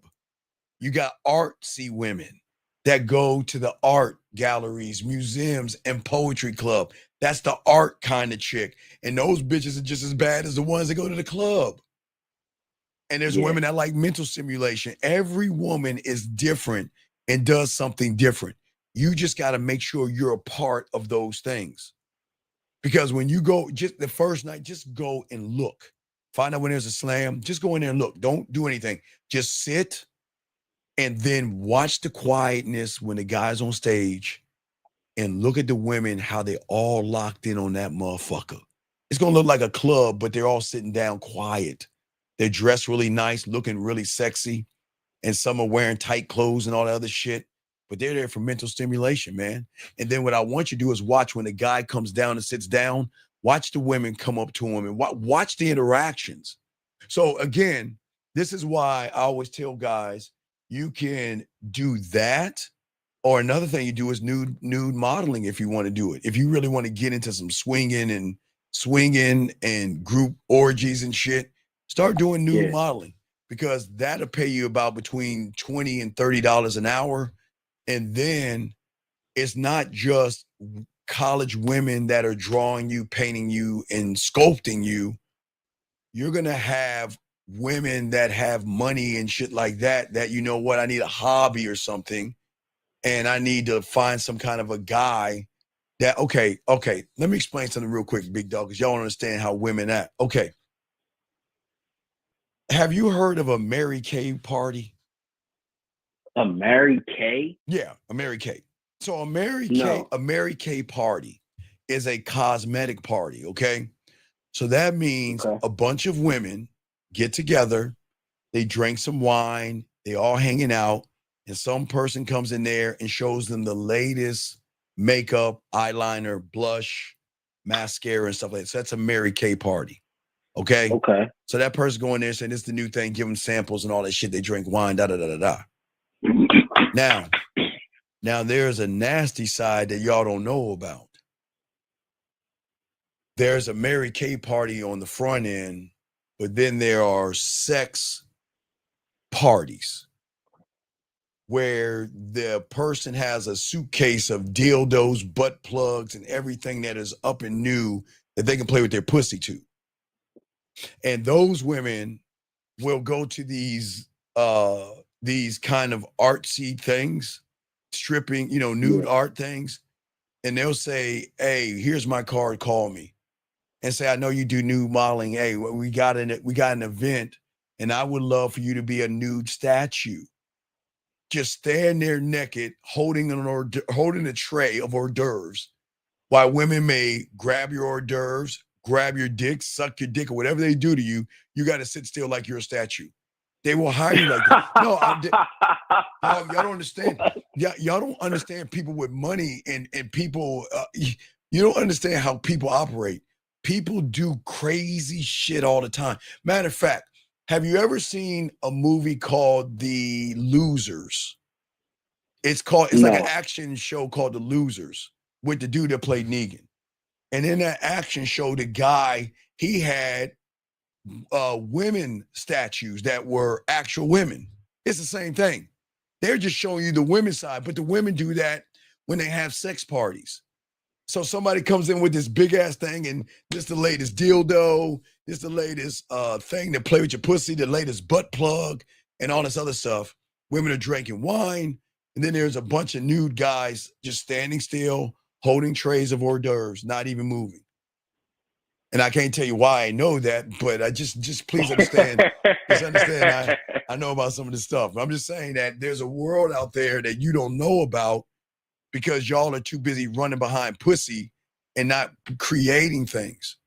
You got artsy women that go to the art galleries, museums, and poetry club. That's the art kind of chick. And those bitches are just as bad as the ones that go to the club. And there's women that like mental stimulation. Every woman is different and does something different. You just got to make sure you're a part of those things. Because when you go, just the first night, just go and look. Find out when there's a slam. Just go in there and look. Don't do anything. Just sit and then watch the quietness when the guy's on stage and look at the women, how they all locked in on that motherfucker. It's going to look like a club, but they're all sitting down quiet. They're dressed really nice, looking really sexy, and some are wearing tight clothes and all that other shit, but they're there for mental stimulation, man. And then what I want you to do is watch when the guy comes down and sits down, watch the women come up to him and watch the interactions. So again, this is why I always tell guys, you can do that, or another thing you do is nude modeling if you want to do it. If you really want to get into some swinging and group orgies and shit, start doing nude modeling, because that'll pay you about between $20 and $30 an hour. And then it's not just college women that are drawing you, painting you, and sculpting you. You're going to have women that have money and shit like that, you know what, I need a hobby or something, and I need to find some kind of a guy that, okay, let me explain something real quick, big dog, because y'all don't understand how women act. Okay. Have you heard of a Mary Kay party? A Mary Kay? Yeah, a Mary Kay. So a Mary Kay party is a cosmetic party, okay? So that means a bunch of women get together, they drink some wine, they all hanging out, and some person comes in there and shows them the latest makeup, eyeliner, blush, mascara, and stuff like that. So that's a Mary Kay party. Okay. So that person going there saying, this is the new thing, give them samples and all that shit. They drink wine, Now there's a nasty side that y'all don't know about. There's a Mary Kay party on the front end, but then there are sex parties where the person has a suitcase of dildos, butt plugs, and everything that is up and new that they can play with their pussy to. And those women will go to these kind of artsy things, stripping, nude art things. And they'll say, hey, here's my card, call me. And say, I know you do nude modeling. Hey, we got an event, and I would love for you to be a nude statue. Just stand there naked, holding a tray of hors d'oeuvres, while women may grab your hors d'oeuvres, grab your dick, suck your dick, or whatever they do to you. You got to sit still like you're a statue. They will hire you like that. No, y'all don't understand. Y'all don't understand people with money and people. You don't understand how people operate. People do crazy shit all the time. Matter of fact, have you ever seen a movie called The Losers? It's like an action show called The Losers with the dude that played Negan. And in that action show, the guy, he had women statues that were actual women. It's the same thing. They're just showing you the women's side, but the women do that when they have sex parties. So somebody comes in with this big ass thing, and this the latest dildo, this the latest thing to play with your pussy, the latest butt plug, and all this other stuff. Women are drinking wine, and then there's a bunch of nude guys just standing still, holding trays of hors d'oeuvres, not even moving. And I can't tell you why I know that, but I just please understand. Just understand, I know about some of this stuff. I'm just saying that there's a world out there that you don't know about because y'all are too busy running behind pussy and not creating things.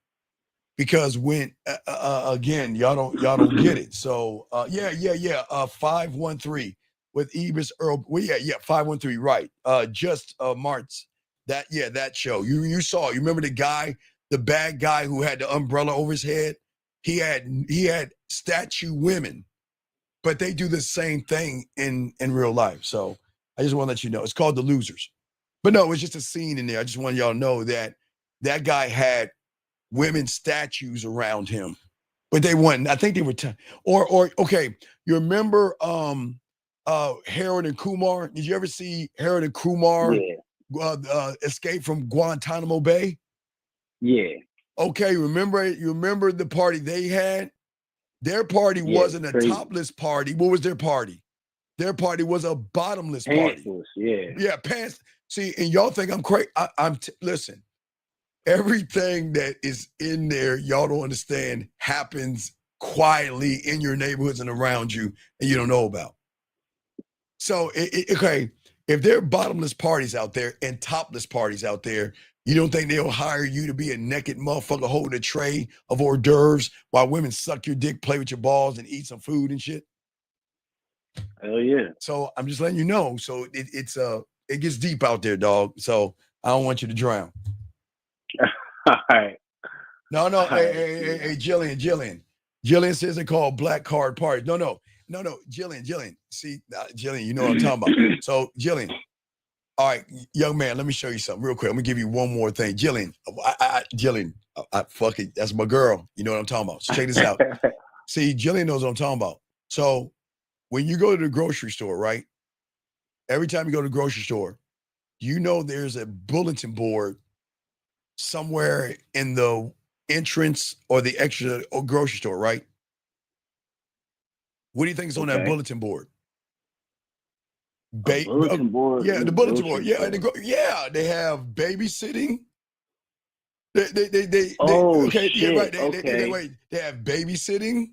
Because when again, y'all don't get it. So 513 with Ebis Earl. Well, 513, right. Just Martz That show. You saw. You remember the guy, the bad guy who had the umbrella over his head? He had statue women, but they do the same thing in real life. So I just want to let you know. It's called The Losers. But no, it's just a scene in there. I just want y'all to know that guy had women statues around him, but they weren't. I think they were or okay. You remember Harold and Kumar? Did you ever see Harold and Kumar escape from Guantanamo Bay? Yeah. Okay, you remember the party they had? Their party wasn't a topless party. What was their party? Their party was a bottomless party. Yeah, pants. See, and y'all think I'm crazy. Listen, everything that is in there, y'all don't understand, happens quietly in your neighborhoods and around you, and you don't know about. So, okay, if there are bottomless parties out there and topless parties out there, you don't think they'll hire you to be a naked motherfucker holding a tray of hors d'oeuvres while women suck your dick, play with your balls, and eat some food and shit? Hell yeah. So I'm just letting you know. So it gets deep out there, dog. So I don't want you to drown. All right. No. Hey, Jillian. Jillian says they call black card parties. No. Jillian. See, Jillian, you know what I'm talking about. So Jillian. All right, young man, let me show you something real quick. I'm gonna give you one more thing. Jillian, Jillian, fuck it. That's my girl. You know what I'm talking about. So check this out. See, Jillian knows what I'm talking about. So when you go to the grocery store, right? Every time you go to the grocery store, you know there's a bulletin board somewhere in the entrance or the extra grocery store, right? What do you think is on that bulletin board? Bulletin board. Yeah, the bulletin board. Yeah, they have babysitting. They okay, shit. Yeah, right. They have babysitting,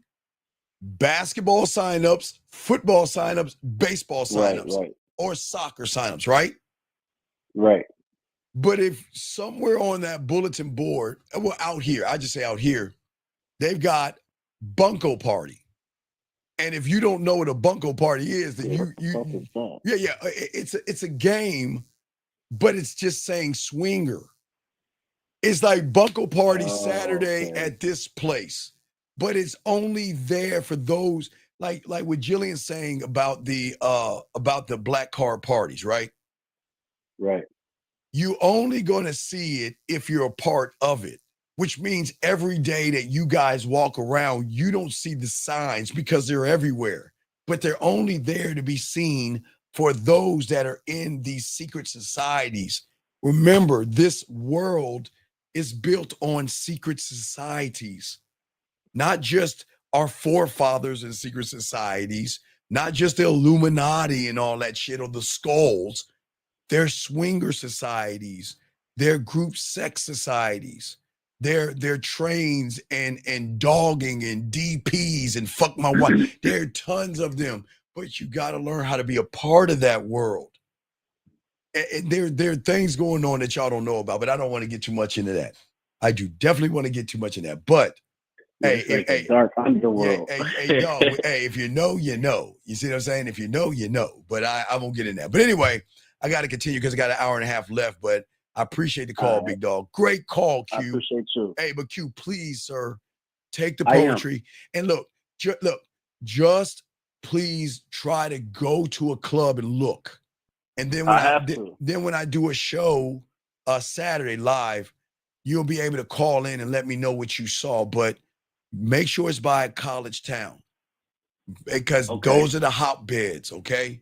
basketball signups, football signups, baseball signups, or soccer signups, right? Right. But if somewhere on that bulletin board, well, out here, I just say out here, they've got bunco party. And if you don't know what a bunco party is, then it's a game, but it's just saying swinger. It's like bunco party Saturday at this place, but it's only there for those like what Jillian's saying about the black card parties, right? Right. You only going to see it if you're a part of it. Which means every day that you guys walk around, you don't see the signs because they're everywhere, but they're only there to be seen for those that are in these secret societies. Remember, this world is built on secret societies, not just our forefathers in secret societies, not just the Illuminati and all that shit or the skulls. They're swinger societies. They're group sex societies. They're trains and dogging and DPs and fuck my wife. There are tons of them, but you got to learn how to be a part of that world. And there are things going on that y'all don't know about, but I don't want to get too much into that. I do definitely want to get too much in that, but hey, dark underworld. Hey, if you know, you know. You see what I'm saying? If you know, you know. But I won't get in that. But anyway, I got to continue because I got an hour and a half left, but I appreciate the call, big dog. Great call, Q. I appreciate you. Hey, but Q, please, sir, take the poetry and look, just please try to go to a club and look. And then when I do a show Saturday live, you'll be able to call in and let me know what you saw. But make sure it's by a college town because those are the hotbeds, okay?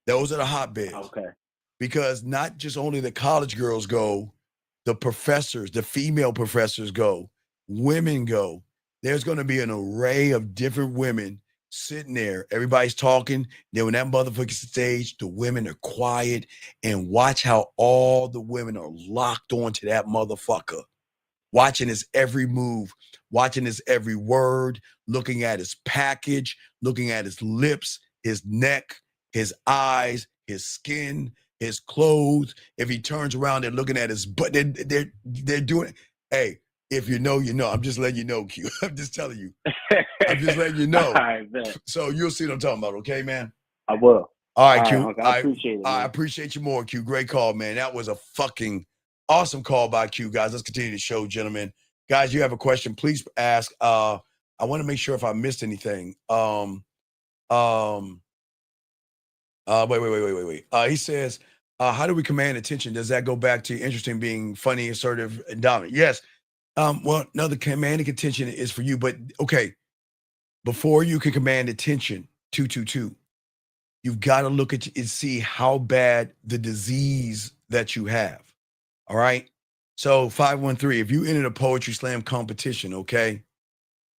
Those are the hotbeds. Okay. Because not just only the college girls go, the professors, the female professors go, women go. There's going to be an array of different women sitting there. Everybody's talking. Then when that motherfucker's stage, the women are quiet and watch how all the women are locked onto that motherfucker. Watching his every move, watching his every word, looking at his package, looking at his lips, his neck, his eyes, his skin, his clothes. If he turns around, they're looking at his butt. They're doing it. Hey, if you know, you know. I'm just letting you know, Q. I'm just telling you. I'm just letting you know. All right, man. So you'll see what I'm talking about, okay, man? I will. All right, All right, Q. Uncle, I appreciate it. I Man. appreciate you more, Q. Great call, man. That was a fucking awesome call by Q, guys. Let's continue the show, gentlemen. Guys, you have a question, please ask. I want to make sure if I missed anything. Wait. He says, how do we command attention? Does that go back to interesting, being funny, assertive, and dominant? Yes. Well, no, the commanding attention is for you, but okay. Before you can command attention, 222, you've got to look at and see how bad the disease that you have. All right. So 513, if you entered a poetry slam competition, okay,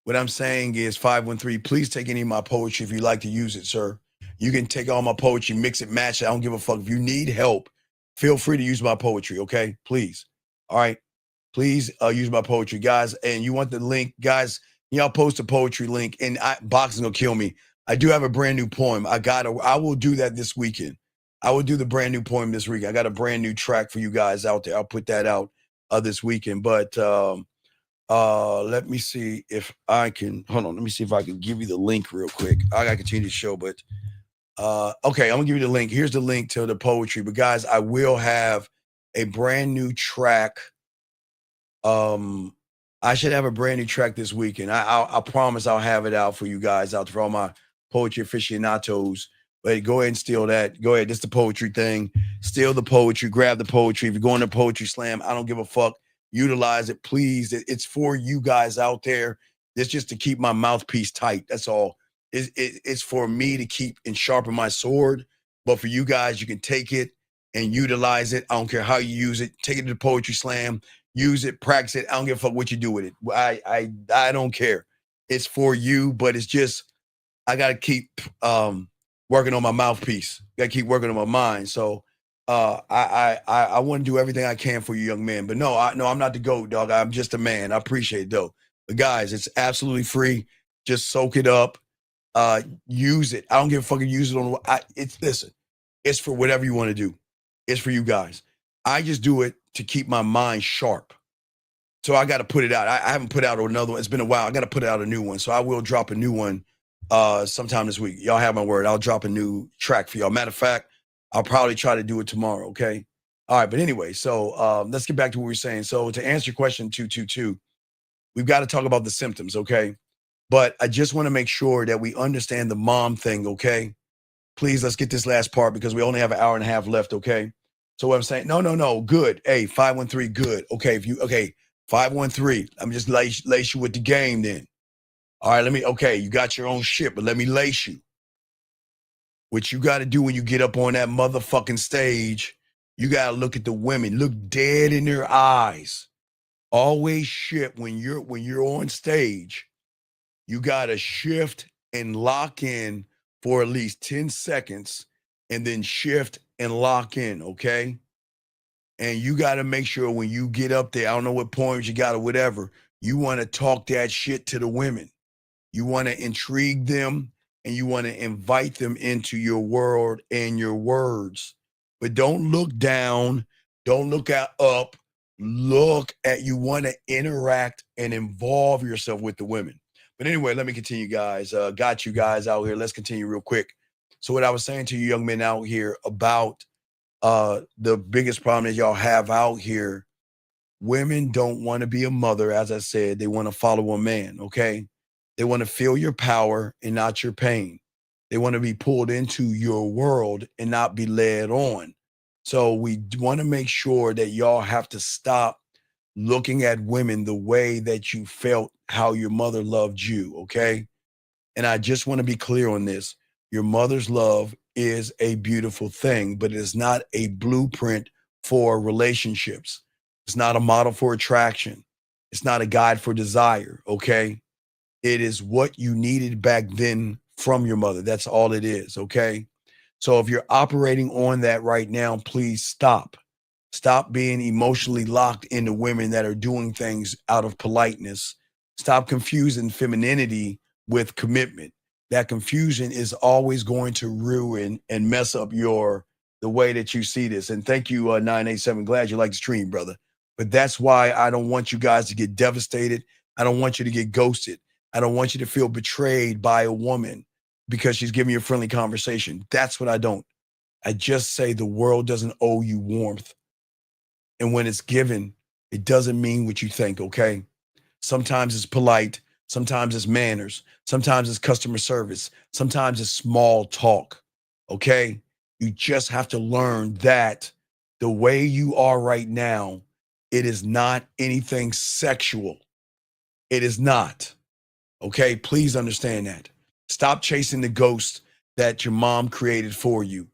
what I'm saying is 513, please take any of my poetry if you like to use it, sir. You can take all my poetry, mix it, match it. I don't give a fuck. If you need help, feel free to use my poetry, okay? Please. All right. Please use my poetry, guys. And you want the link, guys, y'all post a poetry link, and boxing will kill me. I do have a brand new poem. I will do that this weekend. I will do the brand new poem this week. I got a brand new track for you guys out there. I'll put that out this weekend. But let me see if I can, hold on. Let me see if I can give you the link real quick. I got to continue the show, but okay, I'm gonna give you the link. Here's the link to the poetry. But guys, I will have a brand new track. I should have a brand new track this weekend. I promise I'll have it out for you guys, out for all my poetry aficionados. But go ahead and steal that. Go ahead. This is the poetry thing. Steal the poetry. Grab the poetry. If you're going to Poetry Slam, I don't give a fuck. Utilize it, please. It's for you guys out there. It's just to keep my mouthpiece tight. That's all. It's for me to keep and sharpen my sword. But for you guys, you can take it and utilize it. I don't care how you use it. Take it to the Poetry Slam. Use it, practice it. I don't give a fuck what you do with it. I don't care. It's for you, but it's just I gotta keep working on my mouthpiece. Gotta keep working on my mind. So I want to do everything I can for you, young man. But no, I'm not the GOAT, dog. I'm just a man. I appreciate it though. But guys, it's absolutely free. Just soak it up. Use it. I don't give a fuck if you use it on. Listen. It's for whatever you want to do. It's for you guys. I just do it to keep my mind sharp. So I got to put it out. I haven't put out another one. It's been a while. I got to put out a new one. So I will drop a new one sometime this week. Y'all have my word. I'll drop a new track for y'all. Matter of fact, I'll probably try to do it tomorrow. Okay. All right. But anyway, so let's get back to what we were saying. So to answer your question, 222, we've got to talk about the symptoms. Okay. But I just want to make sure that we understand the mom thing. Okay. Please, let's get this last part because we only have an hour and a half left. Okay. So what I'm saying, no, good. Hey, 513, good. Okay, 513. I'm just lace you with the game then. All right, you got your own shit, but let me lace you. What you got to do when you get up on that motherfucking stage, you got to look at the women, look dead in their eyes. Always shift when you're on stage. You got to shift and lock in for at least 10 seconds and then shift and lock in, okay? And you got to make sure when you get up there, I don't know what poems you got or whatever, you want to talk that shit to the women. You want to intrigue them and you want to invite them into your world and your words. But don't look down. Don't look up. Look at, you want to interact and involve yourself with the women. But anyway, let me continue, guys. Got you guys out here. Let's continue real quick. So what I was saying to you young men out here about the biggest problem that y'all have out here, women don't want to be a mother. As I said, they want to follow a man. Okay. They want to feel your power and not your pain. They want to be pulled into your world and not be led on. So we want to make sure that y'all have to stop looking at women the way that you felt how your mother loved you. Okay. And I just want to be clear on this. Your mother's love is a beautiful thing, but it is not a blueprint for relationships. It's not a model for attraction. It's not a guide for desire, okay? It is what you needed back then from your mother. That's all it is, okay? So if you're operating on that right now, please stop. Stop being emotionally locked into women that are doing things out of politeness. Stop confusing femininity with commitment. That confusion is always going to ruin and mess up the way that you see this. And thank you, 987. Glad you like the stream, brother. But that's why I don't want you guys to get devastated. I don't want you to get ghosted. I don't want you to feel betrayed by a woman. because she's giving you a friendly conversation. That's what I don't. I just say the world doesn't owe you warmth. And when it's given, it doesn't mean what you think, okay? Sometimes it's polite. Sometimes it's manners. Sometimes it's customer service. Sometimes it's small talk, okay? You just have to learn that the way you are right now, it is not anything sexual. It is not, okay? Please understand that. Stop chasing the ghost that your mom created for you,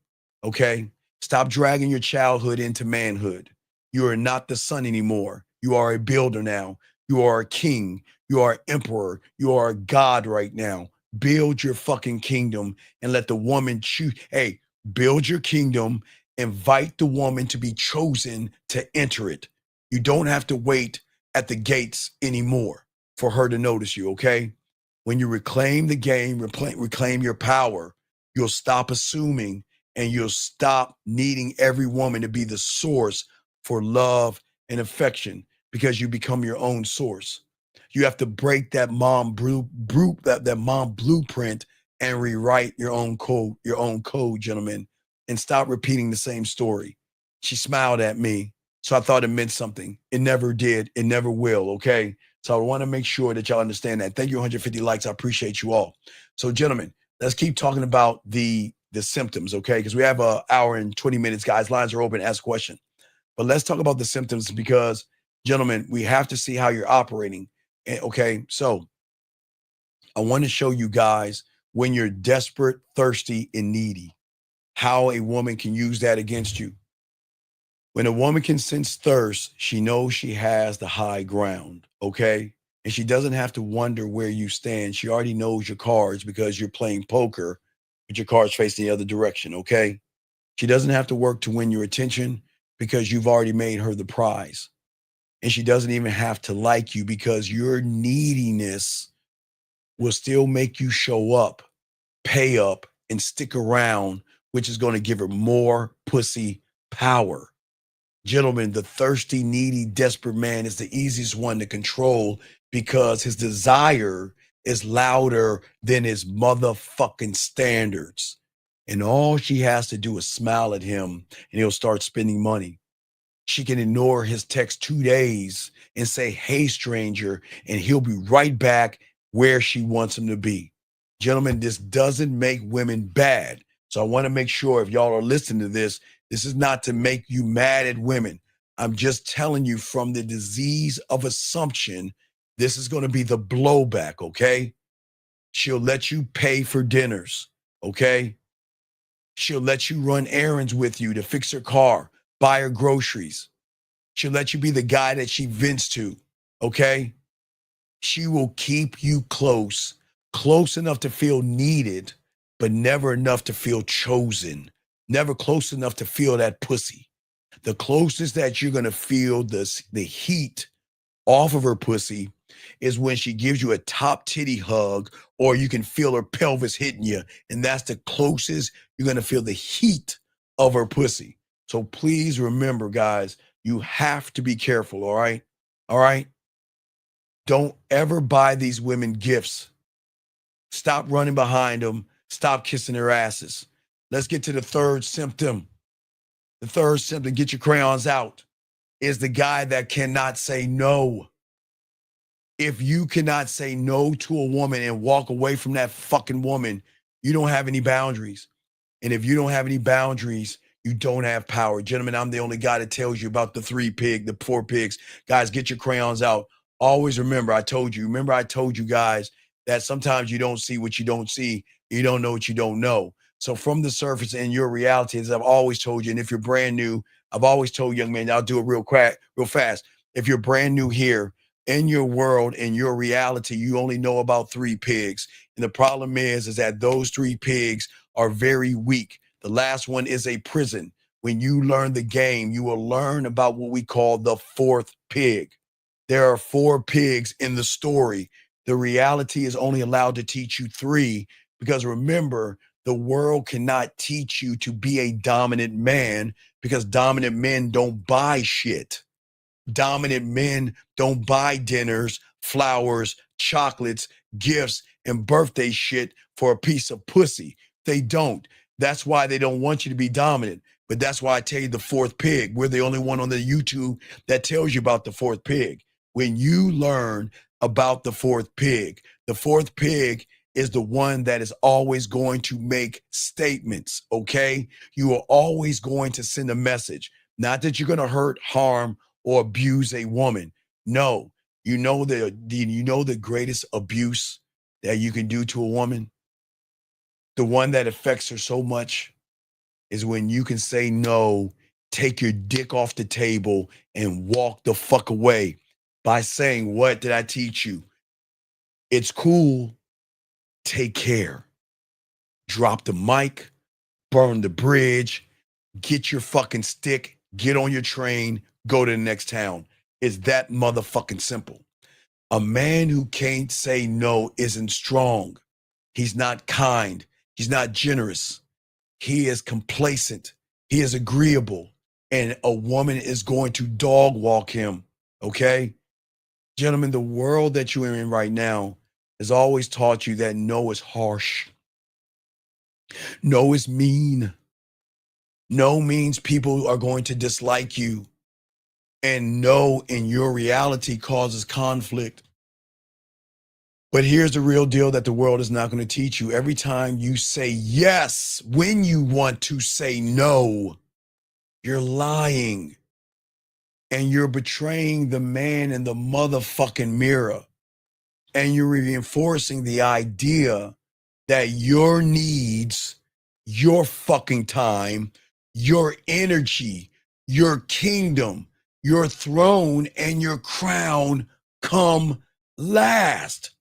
okay? Stop dragging your childhood into manhood. You are not the son anymore. You are a builder now. You are a king. You are an emperor. You are a god right now. Build your fucking kingdom and let the woman choose. Hey, build your kingdom. Invite the woman to be chosen to enter it. You don't have to wait at the gates anymore for her to notice you, okay? When you reclaim the game, reclaim your power, you'll stop assuming and you'll stop needing every woman to be the source for love and affection because you become your own source. You have to break that mom blueprint and rewrite your own code, gentlemen, and stop repeating the same story. She smiled at me, so I thought it meant something. It never did. It never will, okay? So I want to make sure that y'all understand that. Thank you, 150 likes. I appreciate you all. So, gentlemen, let's keep talking about the symptoms, okay? Because we have an hour and 20 minutes, guys. Lines are open. Ask a question. But let's talk about the symptoms because, gentlemen, we have to see how you're operating. Okay, so I want to show you guys when you're desperate, thirsty, and needy, how a woman can use that against you. When a woman can sense thirst, she knows she has the high ground, okay? And she doesn't have to wonder where you stand. She already knows your cards because you're playing poker with your cards facing the other direction, okay? She doesn't have to work to win your attention because you've already made her the prize. And she doesn't even have to like you because your neediness will still make you show up, pay up, and stick around, which is going to give her more pussy power. Gentlemen, the thirsty, needy, desperate man is the easiest one to control because his desire is louder than his motherfucking standards. And all she has to do is smile at him and he'll start spending money. She can ignore his text 2 days and say, "Hey, stranger," and he'll be right back where she wants him to be. Gentlemen, this doesn't make women bad. So I want to make sure if y'all are listening to this, this is not to make you mad at women. I'm just telling you from the disease of assumption, this is going to be the blowback, okay? She'll let you pay for dinners, okay? She'll let you run errands with you to fix her car, buy her groceries. She'll let you be the guy that she vents to, okay? She will keep you close enough to feel needed, but never enough to feel chosen, never close enough to feel that pussy. The closest that you're going to feel the heat off of her pussy is when she gives you a top titty hug or you can feel her pelvis hitting you. And that's the closest you're going to feel the heat of her pussy. So please remember, guys, you have to be careful, all right? All right? Don't ever buy these women gifts. Stop running behind them. Stop kissing their asses. Let's get to the third symptom. The third symptom, get your crayons out, is the guy that cannot say no. If you cannot say no to a woman and walk away from that fucking woman, you don't have any boundaries. And if you don't have any boundaries, you don't have power. Gentlemen, I'm the only guy that tells you about the 4 pigs. Guys, get your crayons out. Always remember, I told you guys that sometimes you don't see what you don't see. You don't know what you don't know. So from the surface and your reality, as I've always told you, and if you're brand new, I've always told young men, I'll do it real fast. If you're brand new here, in your world, in your reality, you only know about 3 pigs. And the problem is that those 3 pigs are very weak. The last one is a prison. When you learn the game, you will learn about what we call the 4th pig. There are 4 pigs in the story. The reality is only allowed to teach you 3 because remember, the world cannot teach you to be a dominant man because dominant men don't buy shit. Dominant men don't buy dinners, flowers, chocolates, gifts, and birthday shit for a piece of pussy. They don't. That's why they don't want you to be dominant. But that's why I tell you the fourth pig. We're the only one on the YouTube that tells you about the fourth pig. When you learn about the fourth pig is the one that is always going to make statements, okay? You are always going to send a message. Not that you're going to hurt, harm, or abuse a woman. No. You know the greatest abuse that you can do to a woman? The one that affects her so much is when you can say no, take your dick off the table, and walk the fuck away by saying, what did I teach you? It's cool. Take care. Drop the mic, burn the bridge, get your fucking stick, get on your train, go to the next town. It's that motherfucking simple. A man who can't say no isn't strong. He's not kind. He's not generous. He is complacent. He is agreeable. And a woman is going to dog walk him. Okay? Gentlemen, the world that you're in right now has always taught you that no is harsh. No is mean. No means people are going to dislike you. And no in your reality causes conflict. But here's the real deal that the world is not going to teach you. Every time you say yes, when you want to say no, you're lying. And you're betraying the man in the motherfucking mirror. And you're reinforcing the idea that your needs, your fucking time, your energy, your kingdom, your throne, and your crown come last.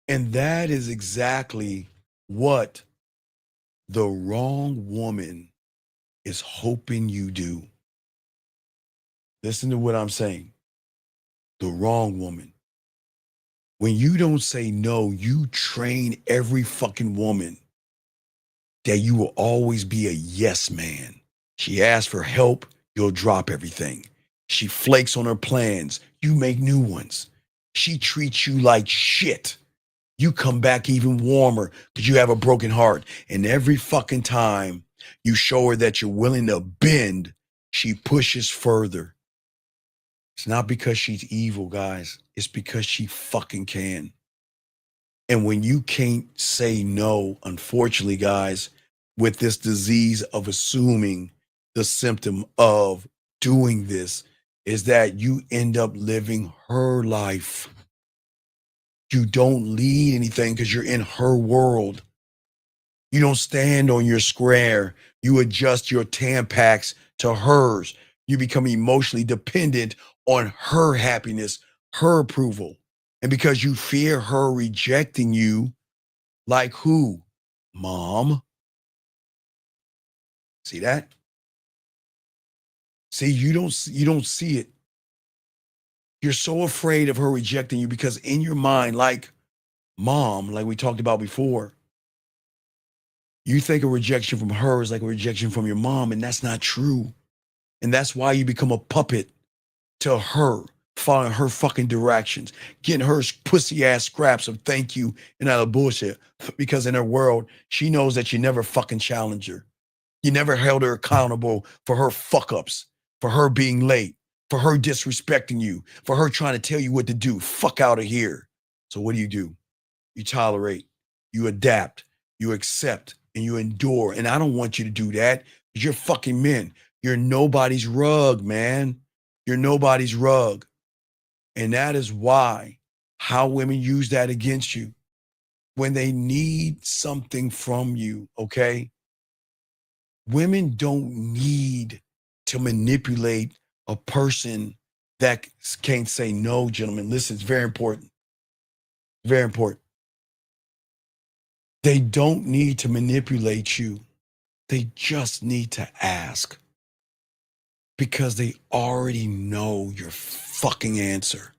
And that is exactly what the wrong woman is hoping you do. Listen to what I'm saying. The wrong woman. When you don't say no, you train every fucking woman that you will always be a yes man. She asks for help, you'll drop everything. She flakes on her plans, you make new ones. She treats you like shit. You come back even warmer because you have a broken heart. And every fucking time you show her that you're willing to bend, she pushes further. It's not because she's evil, guys. It's because she fucking can. And when you can't say no, unfortunately, guys, with this disease of assuming the symptom of doing this is that you end up living her life. You don't lead anything because you're in her world. You don't stand on your square. You adjust your Tampax to hers. You become emotionally dependent on her happiness, her approval. And because you fear her rejecting you, like who? Mom. See that? See, you don't see it. You're so afraid of her rejecting you because in your mind, like mom, like we talked about before, you think a rejection from her is like a rejection from your mom, and that's not true. And that's why you become a puppet to her, following her fucking directions, getting her pussy ass scraps of thank you and out of bullshit. Because in her world, she knows that you never fucking challenged her. You never held her accountable for her fuck ups, for her being late, for her disrespecting you, for her trying to tell you what to do. Fuck out of here. So what do? You tolerate, you adapt, you accept, and you endure. And I don't want you to do that because you're fucking men. You're nobody's rug, man. You're nobody's rug. And that is why how women use that against you when they need something from you, okay? Women don't need to manipulate a person that can't say no, gentlemen. Listen, it's very important. Very important. They don't need to manipulate you. They just need to ask because they already know your fucking answer.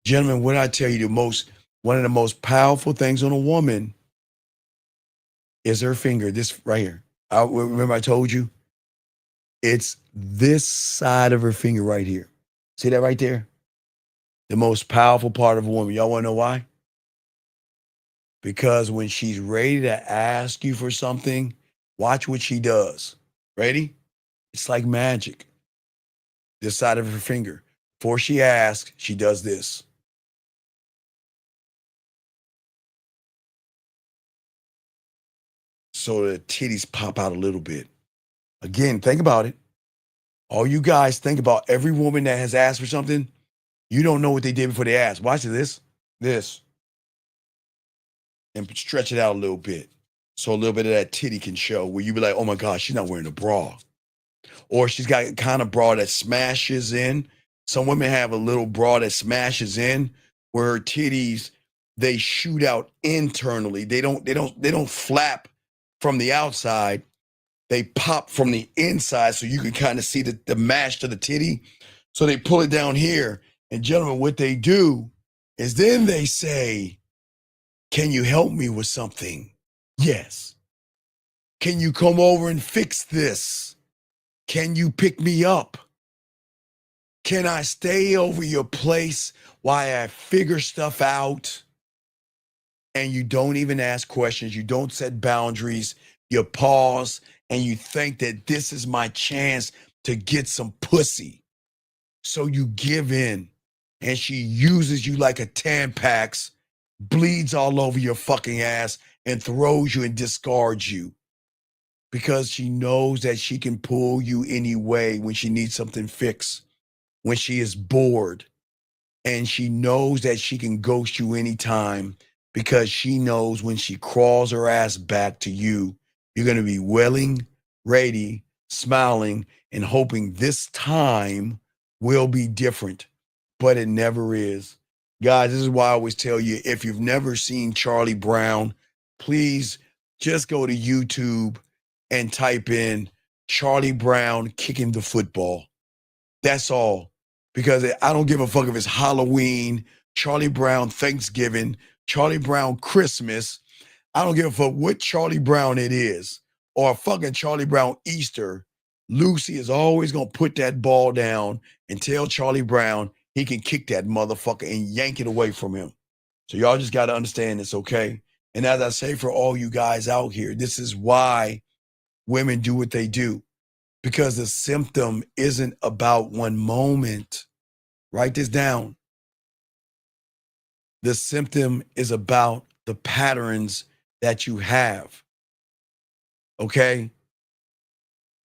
Gentlemen, what I tell you, one of the most powerful things on a woman is her finger, this right here. Remember I told you? It's this side of her finger right here. See that right there? The most powerful part of a woman. Y'all want to know why? Because when she's ready to ask you for something, watch what she does. Ready? It's like magic. This side of her finger. Before she asks, she does this. So the titties pop out a little bit. Again, think about it. All you guys think about every woman that has asked for something, you don't know what they did before they asked. Watch this. This. And stretch it out a little bit. So a little bit of that titty can show where you be like, oh my God, she's not wearing a bra. Or she's got a kind of bra that smashes in. Some women have a little bra that smashes in where her titties, they shoot out internally. They don't flap from the outside. They pop from the inside so you can kind of see the mash to the titty. So they pull it down here. And gentlemen, what they do is then they say, can you help me with something? Yes. Can you come over and fix this? Can you pick me up? Can I stay over your place while I figure stuff out? And you don't even ask questions. You don't set boundaries. You pause and you think that this is my chance to get some pussy. So you give in and she uses you like a Tampax, bleeds all over your fucking ass and throws you and discards you. Because she knows that she can pull you anyway when she needs something fixed, when she is bored. And she knows that she can ghost you anytime because she knows when she crawls her ass back to you, you're going to be willing, ready, smiling, and hoping this time will be different. But it never is. Guys, this is why I always tell you, if you've never seen Charlie Brown, please just go to YouTube and type in Charlie Brown kicking the football. That's all. Because I don't give a fuck if it's Halloween, Charlie Brown Thanksgiving, Charlie Brown Christmas. I don't give a fuck what Charlie Brown it is. Or fucking Charlie Brown Easter. Lucy is always going to put that ball down and tell Charlie Brown he can kick that motherfucker and yank it away from him. So y'all just got to understand this, okay? And as I say for all you guys out here, this is why women do what they do, because the symptom isn't about one moment. Write this down. The symptom is about the patterns that you have. Okay?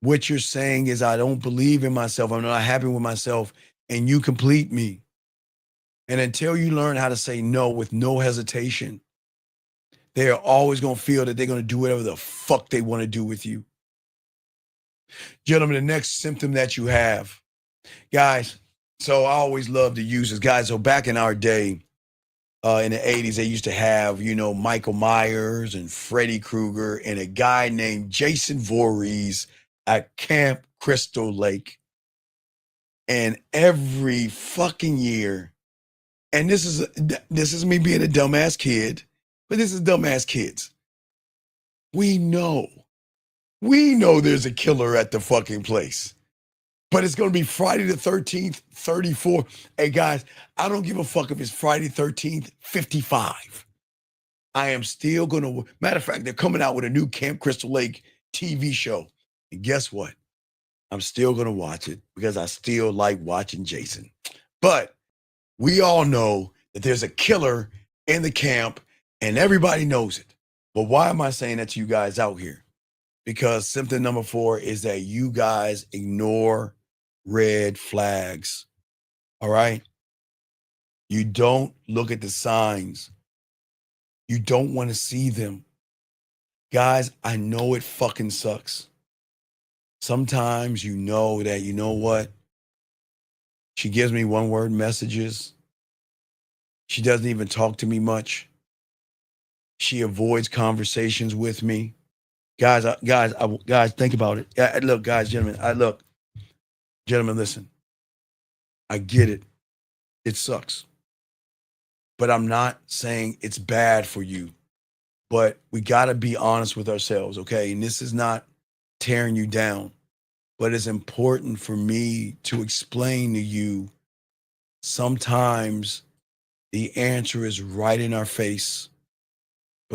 What you're saying is, I don't believe in myself. I'm not happy with myself, and you complete me. And until you learn how to say no with no hesitation, they are always going to feel that they're going to do whatever the fuck they want to do with you. Gentlemen, the next symptom that you have, guys, so I always love to use this, guys. So back in our day, in the 80s, they used to have, Michael Myers and Freddy Krueger and a guy named Jason Voorhees at Camp Crystal Lake. And every fucking year, and this is me being a dumbass kid, but this is dumbass kids. We know there's a killer at the fucking place. But it's going to be Friday the 13th, 34. Hey, guys, I don't give a fuck if it's Friday 13th, 55. I am still going to, matter of fact, they're coming out with a new Camp Crystal Lake TV show. And guess what? I'm still going to watch it because I still like watching Jason. But we all know that there's a killer in the camp and everybody knows it. But why am I saying that to you guys out here? Because symptom number 4 is that you guys ignore red flags. All right? You don't look at the signs. You don't want to see them. Guys, I know it fucking sucks. Sometimes you know that, you know what? She gives me one-word messages. She doesn't even talk to me much. She avoids conversations with me. Guys, think about it. Look, guys, gentlemen, listen. I get it. It sucks. But I'm not saying it's bad for you. But we got to be honest with ourselves, okay? And this is not tearing you down. But it's important for me to explain to you, sometimes the answer is right in our face.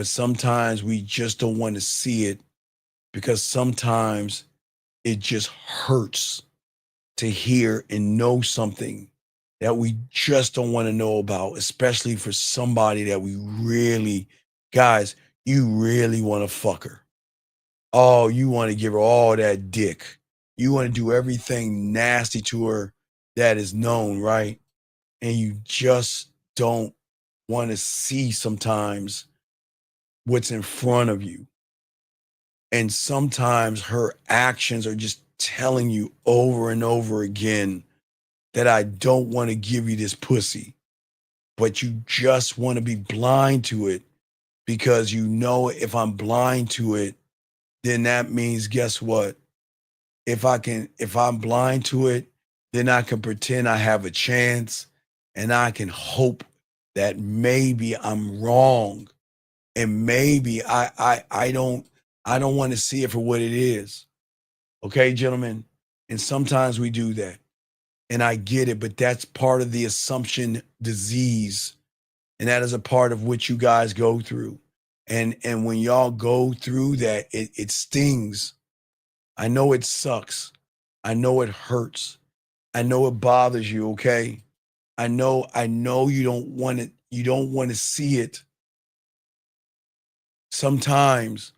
but sometimes we just don't want to see it because sometimes it just hurts to hear and know something that we just don't want to know about, especially for somebody that we really, guys, you really want to fuck her. Oh, you want to give her all that dick. You want to do everything nasty to her that is known, right? And you just don't want to see sometimes what's in front of you. And sometimes her actions are just telling you over and over again that I don't want to give you this pussy, but you just want to be blind to it because you know if I'm blind to it, then that means, guess what? If I'm blind to it, then I can pretend I have a chance and I can hope that maybe I'm wrong and maybe I don't want to see it for what it is. Okay, gentlemen? And sometimes we do that. And I get it, but that's part of the assumption disease. And that is a part of what you guys go through. And when y'all go through that, it stings. I know it sucks. I know it hurts. I know it bothers you, okay? I know you don't want it, you don't want to see it. Sometimes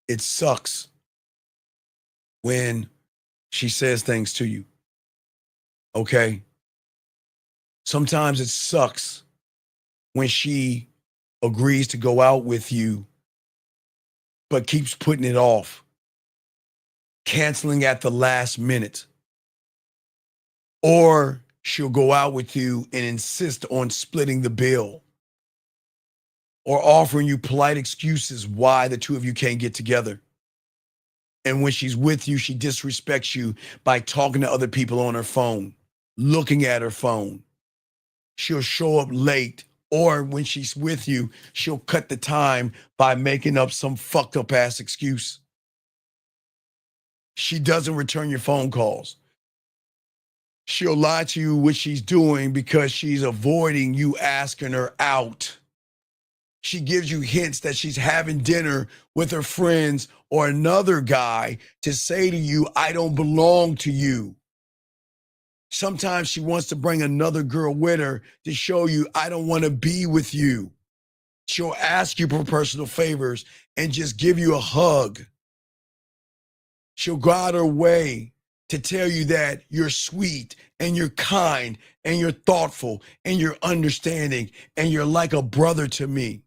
it sucks when she says things to you. Okay? Sometimes it sucks when she agrees to go out with you, but keeps putting it off, canceling at the last minute. Or she'll go out with you and insist on splitting the bill or offering you polite excuses why the two of you can't get together. And when she's with you, she disrespects you by talking to other people on her phone, looking at her phone. She'll show up late, or when she's with you, she'll cut the time by making up some fucked up ass excuse. She doesn't return your phone calls. She'll lie to you what she's doing because she's avoiding you asking her out. She gives you hints that she's having dinner with her friends or another guy to say to you, I don't belong to you. Sometimes she wants to bring another girl with her to show you, I don't want to be with you. She'll ask you for personal favors and just give you a hug. She'll go out her way to tell you that you're sweet and you're kind and you're thoughtful and you're understanding and you're like a brother to me.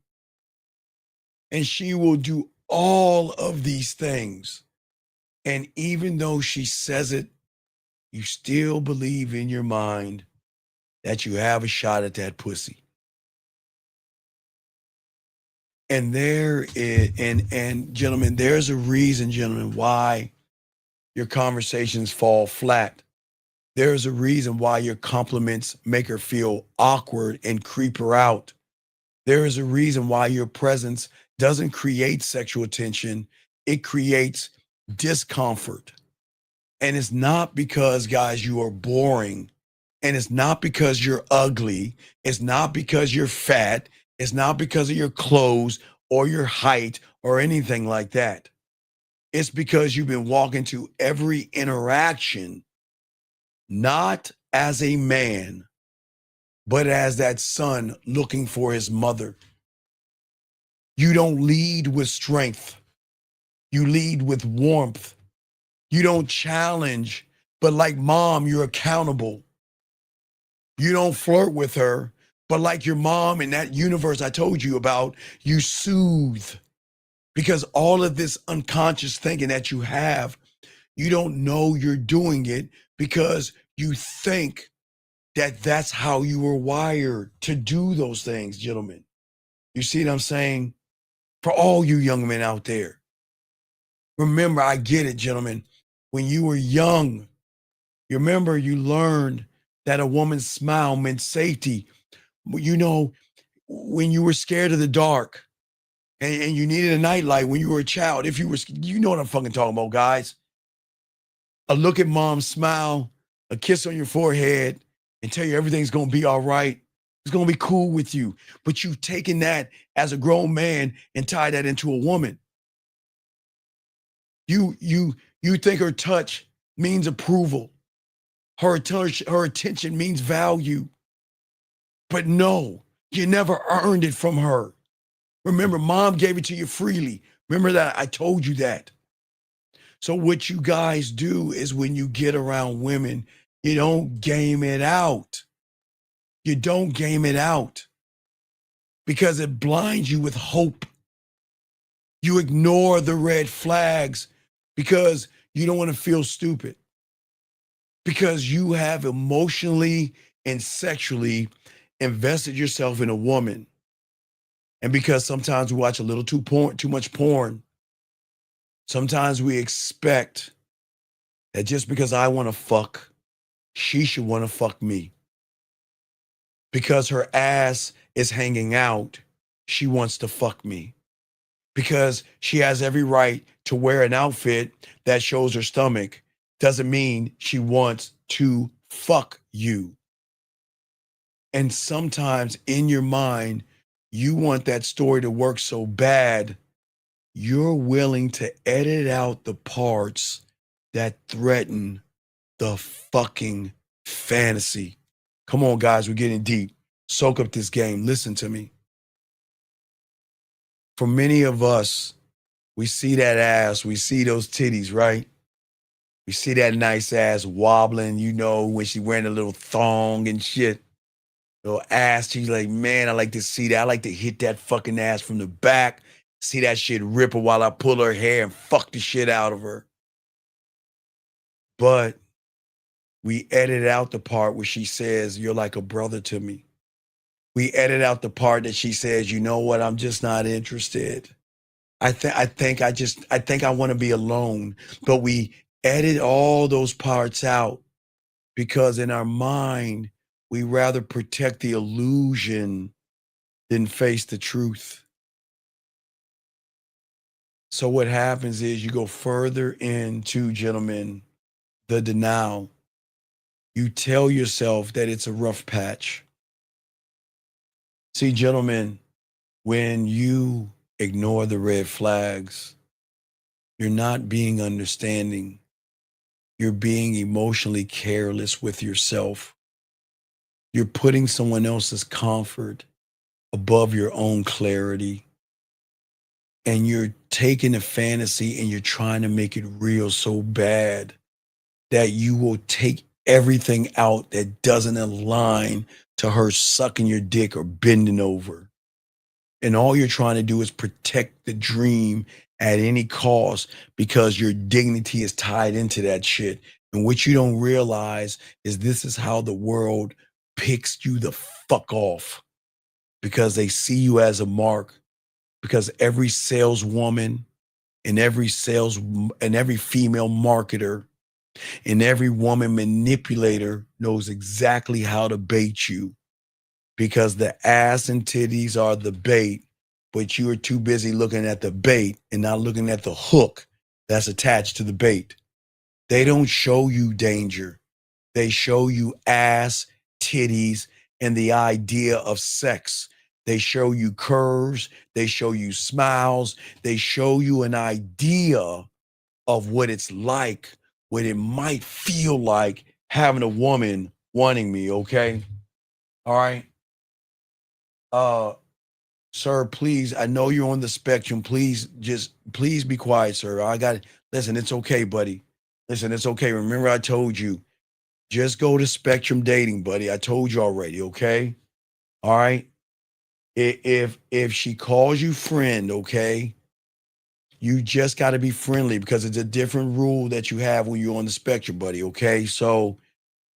And she will do all of these things. And even though she says it, you still believe in your mind that you have a shot at that pussy. And there is, and gentlemen, there's a reason, gentlemen, why your conversations fall flat. There's a reason why your compliments make her feel awkward and creep her out. There is a reason why your presence doesn't create sexual tension. It creates discomfort. And it's not because, guys, you are boring. And it's not because you're ugly. It's not because you're fat. It's not because of your clothes or your height or anything like that. It's because you've been walking to every interaction, not as a man, but as that son looking for his mother. You don't lead with strength. You lead with warmth. You don't challenge, but like mom, you're accountable. You don't flirt with her, but like your mom in that universe I told you about, you soothe. Because all of this unconscious thinking that you have, you don't know you're doing it because you think that that's how you were wired to do those things, gentlemen. You see what I'm saying? For all you young men out there, remember, I get it, gentlemen. When you were young, you remember you learned that a woman's smile meant safety. You know, when you were scared of the dark and you needed a nightlight when you were a child, if you were, you know what I'm fucking talking about, guys. A look at mom's smile, a kiss on your forehead, and tell you everything's going to be all right. It's gonna be cool with you. But you've taken that as a grown man and tied that into a woman. You think her touch means approval. Her attention means value. But no, you never earned it from her. Remember, mom gave it to you freely. Remember that? I told you that. So what you guys do is when you get around women, you don't game it out. You don't game it out because it blinds you with hope. You ignore the red flags because you don't want to feel stupid. Because you have emotionally and sexually invested yourself in a woman. And because sometimes we watch a little too much porn, sometimes we expect that just because I want to fuck, she should want to fuck me. Because her ass is hanging out, she wants to fuck me. Because she has every right to wear an outfit that shows her stomach doesn't mean she wants to fuck you. And sometimes in your mind, you want that story to work so bad, you're willing to edit out the parts that threaten the fucking fantasy. Come on, guys, we're getting deep. Soak up this game. Listen to me. For many of us, we see that ass, we see those titties, right? We see that nice ass wobbling, you know, when she wearing a little thong and shit. Little ass, she's like, man, I like to see that. I like to hit that fucking ass from the back, see that shit rip her while I pull her hair and fuck the shit out of her. But we edit out the part where she says, you're like a brother to me. We edit out the part that she says, you know what, I'm just not interested. I think I want to be alone. But we edit all those parts out because in our mind, we rather protect the illusion than face the truth. So what happens is you go further into, gentlemen, the denial. You tell yourself that it's a rough patch. See, gentlemen, when you ignore the red flags, you're not being understanding. You're being emotionally careless with yourself. You're putting someone else's comfort above your own clarity. And you're taking a fantasy and you're trying to make it real so bad that you will take everything out that doesn't align to her sucking your dick or bending over. And all you're trying to do is protect the dream at any cost because your dignity is tied into that shit. And what you don't realize is this is how the world picks you the fuck off because they see you as a mark. Because every saleswoman and every female marketer and every woman manipulator knows exactly how to bait you because the ass and titties are the bait, but you are too busy looking at the bait and not looking at the hook that's attached to the bait. They don't show you danger. They show you ass, titties, and the idea of sex. They show you curves. They show you smiles. They show you an idea of what it's like, what it might feel like having a woman wanting me, okay? All right? Sir, please, I know you're on the spectrum. Please be quiet, sir. Listen, it's okay, buddy. Listen, it's okay. Remember I told you, just go to Spectrum Dating, buddy. I told you already, okay? All right? If she calls you friend, okay, you just got to be friendly because it's a different rule that you have when you're on the spectrum, buddy, okay? So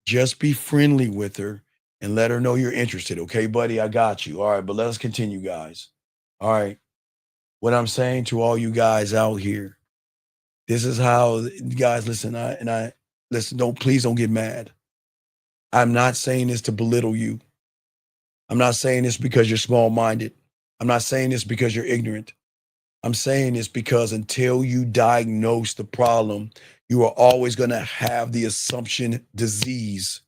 just be friendly with her and let her know you're interested, okay, buddy? I got you. All right, but let us continue, guys. All right. What I'm saying to all you guys out here, this is how, guys, listen, please don't get mad. I'm not saying this to belittle you. I'm not saying this because you're small-minded. I'm not saying this because you're ignorant. I'm saying this because until you diagnose the problem, you are always going to have the assumption disease.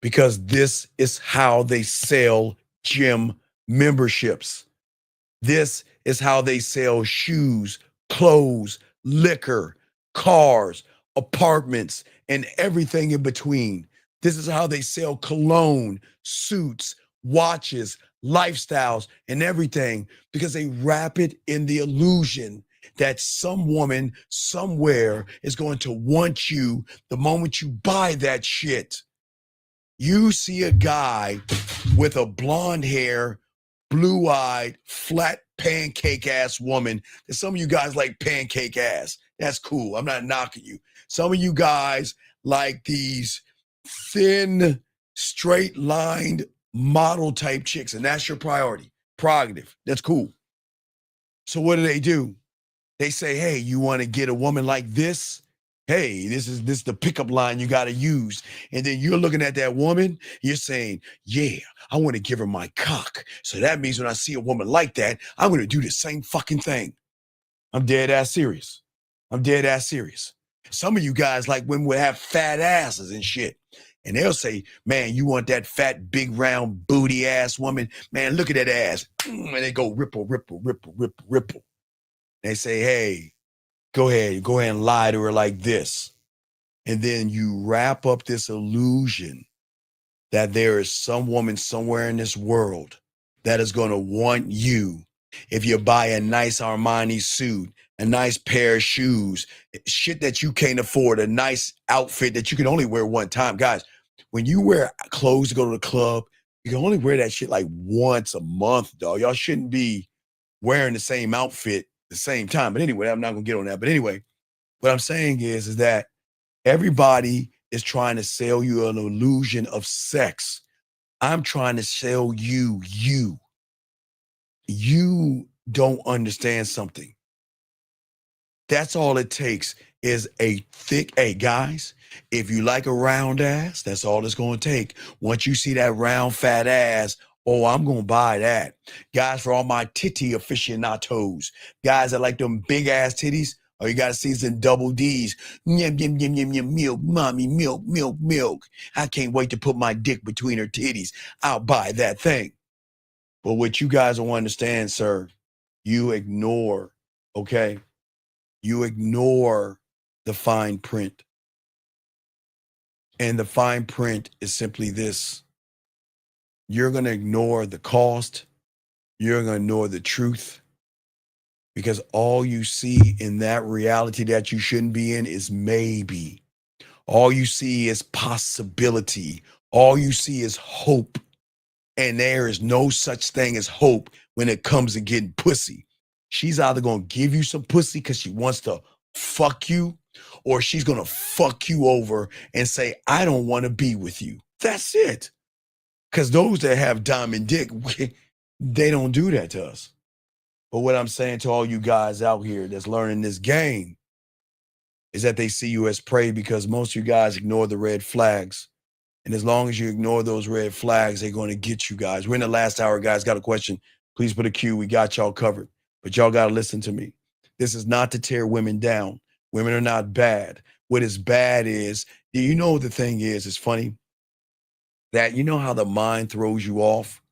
because this is how they sell gym memberships. This is how they sell shoes, clothes, liquor, cars, apartments, and everything in between. This is how they sell cologne, suits, watches, lifestyles, and everything, because they wrap it in the illusion that some woman somewhere is going to want you the moment you buy that shit. You see a guy with a blonde hair, blue-eyed, flat pancake ass woman. And some of you guys like pancake ass. That's cool. I'm not knocking you. Some of you guys like these thin, straight-lined model type chicks, and that's your priority. Prerogative. That's cool. So what do? They say, hey, you want to get a woman like this? Hey, this is the pickup line you got to use. And then you're looking at that woman, you're saying, yeah, I want to give her my cock. So that means when I see a woman like that, I'm going to do the same fucking thing. I'm dead ass serious. Some of you guys like women would have fat asses and shit. And they'll say, man, you want that fat, big, round, booty ass woman? Man, look at that ass. And they go ripple, ripple, ripple, ripple, ripple. They say, hey, go ahead and lie to her like this. And then you wrap up this illusion that there is some woman somewhere in this world that is going to want you if you buy a nice Armani suit, a nice pair of shoes, shit that you can't afford, a nice outfit that you can only wear one time. Guys, when you wear clothes to go to the club, you can only wear that shit like once a month, dog. Y'all shouldn't be wearing the same outfit the same time. But anyway, I'm not gonna get on that. But anyway, what I'm saying is that everybody is trying to sell you an illusion of sex. I'm trying to sell you. You don't understand something. That's all it takes is a thick, hey guys, if you like a round ass, that's all it's gonna take. Once you see that round fat ass, oh, I'm going to buy that. Guys, for all my titty aficionados, guys that like them big ass titties, all you got to see is in double D's. Yum, yum, yum, yum, yum, milk, mommy, milk, milk, milk. I can't wait to put my dick between her titties. I'll buy that thing. But what you guys don't understand, sir, you ignore, okay? You ignore the fine print. And the fine print is simply this. You're going to ignore the cost. You're going to ignore the truth, because all you see in that reality that you shouldn't be in is maybe. All you see is possibility. All you see is hope. And there is no such thing as hope when it comes to getting pussy. She's either going to give you some pussy because she wants to fuck you, or she's going to fuck you over and say, I don't want to be with you. That's it. Because those that have diamond dick, they don't do that to us. But what I'm saying to all you guys out here that's learning this game is that they see you as prey, because most of you guys ignore the red flags. And as long as you ignore those red flags, they're going to get you guys. We're in the last hour, guys. Got a question? Please put a Q. We got y'all covered. But y'all got to listen to me. This is not to tear women down. Women are not bad. What is bad is, you know what the thing is? It's funny that you know how the mind throws you off,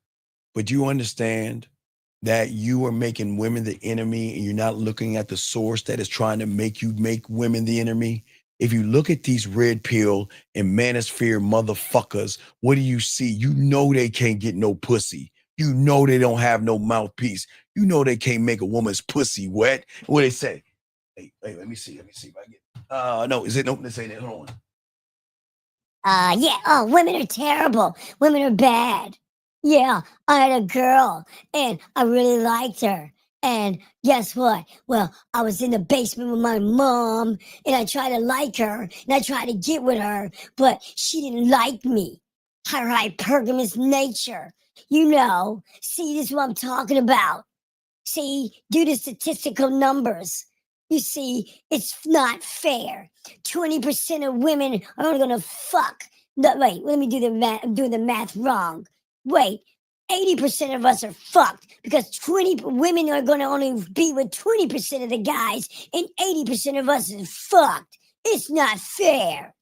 but you understand that you are making women the enemy and you're not looking at the source that is trying to make you make women the enemy. If you look at these red pill and manosphere motherfuckers, what do you see? You know they can't get no pussy. You know they don't have no mouthpiece. You know they can't make a woman's pussy wet. What they say? Hey, let me see if I get. No, is it? Nope, this ain't it. Hold on. Yeah. Oh, women are terrible. Women are bad. Yeah, I had a girl and I really liked her. And guess what? Well, I was in the basement with my mom and I tried to like her and I tried to get with her, but she didn't like me. Her hypergamous nature. You know, see, this is what I'm talking about. See, due to statistical numbers, you see, it's not fair. 20% of women are only going to fuck. No, wait, let me do the math. I'm doing the math wrong. Wait, 80% of us are fucked because 20 women are going to only be with 20% of the guys and 80% of us is fucked. It's not fair.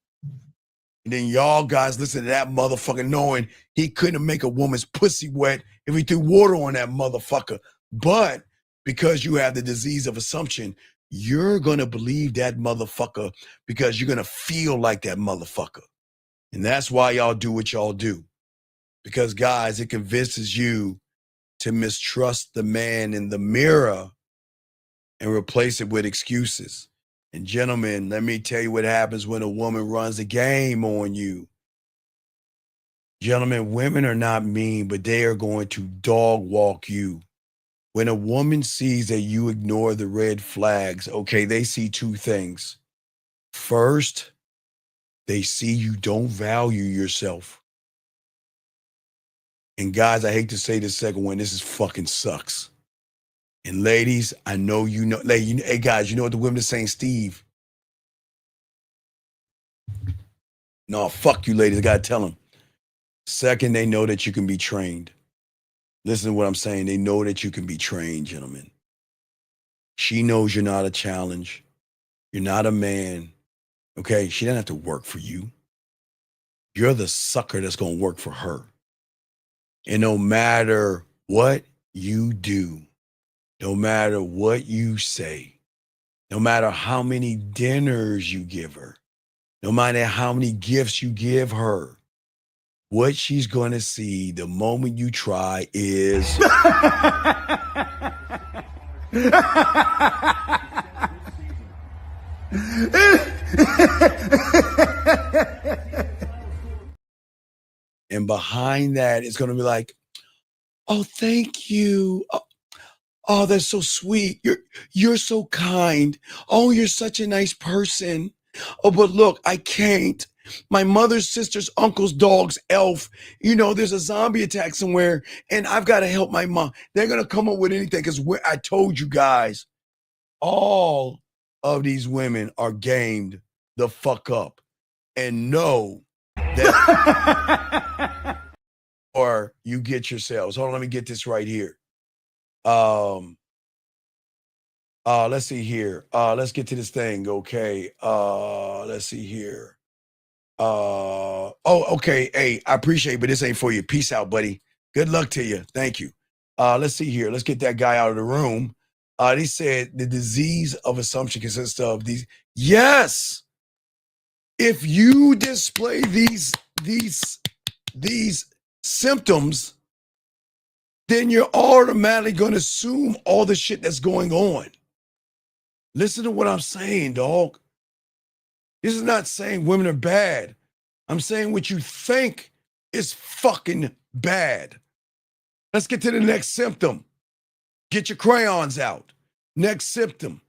And then y'all guys listen to that motherfucker knowing he couldn't make a woman's pussy wet if he threw water on that motherfucker. But because you have the disease of assumption, you're going to believe that motherfucker because you're going to feel like that motherfucker. And that's why y'all do what y'all do. Because, guys, it convinces you to mistrust the man in the mirror and replace it with excuses. And gentlemen, let me tell you what happens when a woman runs a game on you. Gentlemen, women are not mean, but they are going to dog walk you. When a woman sees that you ignore the red flags, okay, they see two things. First, they see you don't value yourself. And guys, I hate to say this second one, this is fucking sucks. And ladies, I know you know, hey guys, you know what the women are saying, Steve? No, fuck you ladies, I gotta tell them. Second, they know that you can be trained. Listen to what I'm saying. They know that you can be trained, gentlemen. She knows you're not a challenge. You're not a man. Okay, she doesn't have to work for you. You're the sucker that's gonna work for her. And no matter what you do, no matter what you say, no matter how many dinners you give her, no matter how many gifts you give her, what she's going to see the moment you try is... And behind that, it's going to be like, oh, thank you. Oh, that's so sweet. You're so kind. Oh, you're such a nice person. Oh, but look, I can't. My mother's sister's uncle's dog's elf. You know, there's a zombie attack somewhere, and I've got to help my mom. They're going to come up with anything because I told you guys, all of these women are gamed the fuck up and know that or you get yourselves. Hold on, let me get this right here. Let's see here. Let's get to this thing. Okay. Let's see here. Okay. Hey, I appreciate it, but this ain't for you. Peace out, buddy. Good luck to you. Thank you. Let's see here. Let's get that guy out of the room. They said the disease of assumption consists of these. Yes. If you display these symptoms, then you're automatically going to assume all the shit that's going on. Listen to what I'm saying, dog. This is not saying women are bad. I'm saying what you think is fucking bad. Let's get to the next symptom. Get your crayons out. Next symptom.